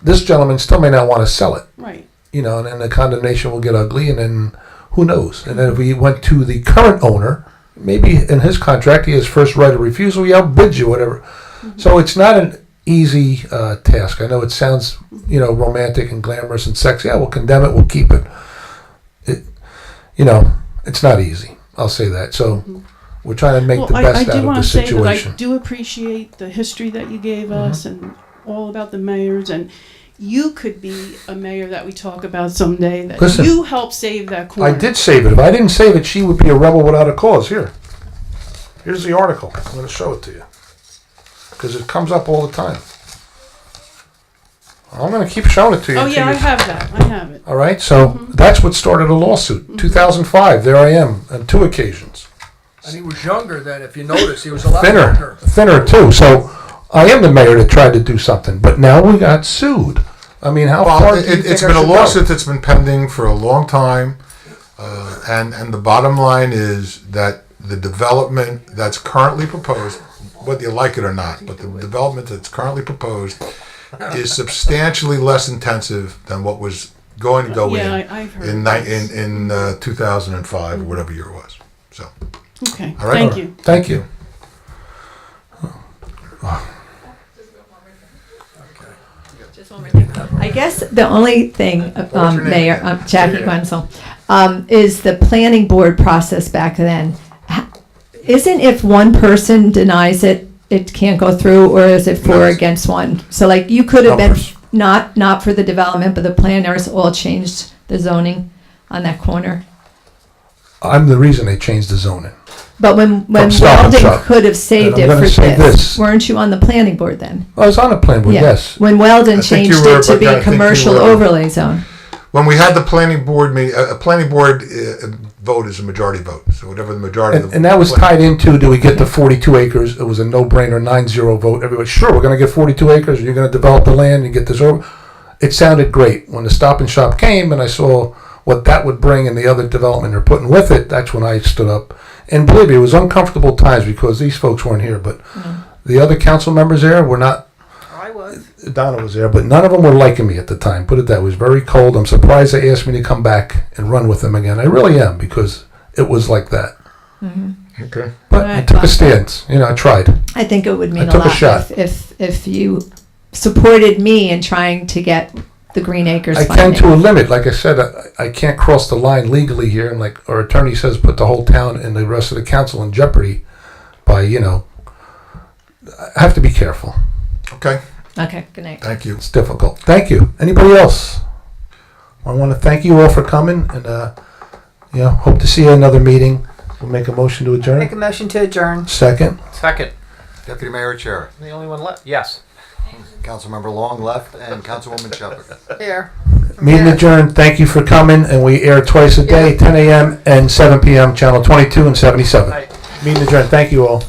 this gentleman still may not want to sell it. Right. You know, and then the condemnation will get ugly, and then who knows? And then if we went to the current owner, maybe in his contract he has first right of refusal. He outbids you, whatever. So it's not an easy task. I know it sounds, romantic and glamorous and sexy. Yeah, we'll condemn it. We'll keep it. It's not easy. I'll say that. So we're trying to make the best out of the situation. I do appreciate the history that you gave us and all about the mayors, and you could be a mayor that we talk about someday. That Listen, you helped save that corner. I did save it. If I didn't save it, she would be a rebel without a cause. Here's the article. I'm going to show it to you because it comes up all the time. I'm going to keep showing it to you. Oh yeah, I have that. I have it. All right, so that's what started a lawsuit. 2005. There I am on 2 occasions. And he was younger then, if you notice. He was a lot younger. Thinner too. So I am the mayor that tried to do something, but now we got sued. I mean, how far do you think it's I been a should go? lawsuit that's been pending for a long time, and the bottom line is that the development that's currently proposed, whether you like it or not, but the development that's currently proposed is substantially less intensive than what was going to go I've heard in 2005 or whatever year it was. So, okay, all right. Thank you. Thank you. I guess the only thing, What's your name? Mayor, Jackie Yeah. Wenzel, is the planning board process back then. Isn't if one person denies it, it can't go through, or is it four against one? So like you could have been Numbers. not for the development, but the planners all changed the zoning on that corner. I'm the reason they changed the zoning. But when From Stop and Weldon Shop. could have saved And I'm it gonna for say this. weren't you on the planning board then? I was on the plan board, Yeah. yes. When Weldon I think you changed were, it to but be I think you commercial were. overlay zone. When we had the planning board meeting, a planning board vote is a majority vote. So whatever the majority of the. And that was tied into, do we get the 42 acres? It was a no-brainer 9-0 vote. Everybody, sure, we're going to get 42 acres. You're going to develop the land and get this over. It sounded great. When the Stop and Shop came and I saw what that would bring and the other development they're putting with it, that's when I stood up. And believe me, it was uncomfortable times because these folks weren't here, but the other council members there were not. I was. Donna was there, but none of them were liking me at the time. Put it that way. It was very cold. I'm surprised they asked me to come back and run with them again. I really am, because it was like that. Okay. But I took a stance. You know, I tried. I think it would mean I took a lot a shot. if you supported me in trying to get the Green Acres I funding. can to a limit. Like I said, I can't cross the line legally here, and like our attorney says, put the whole town and the rest of the council in jeopardy by, I have to be careful. Okay. Okay, good night. Thank you. It's difficult. Thank you. Anybody else? I want to thank you all for coming, and hope to see you at another meeting. We'll make a motion to adjourn. Make a motion to adjourn. Second. Second. Deputy Mayor Chair. The only one left. Yes. Councilmember Long left and Councilwoman Shepherd. Here. Meeting adjourned. Thank you for coming, and we air twice a day, 10 a.m. and 7 p.m. Channel 22 and 77. Meeting adjourned. Thank you all.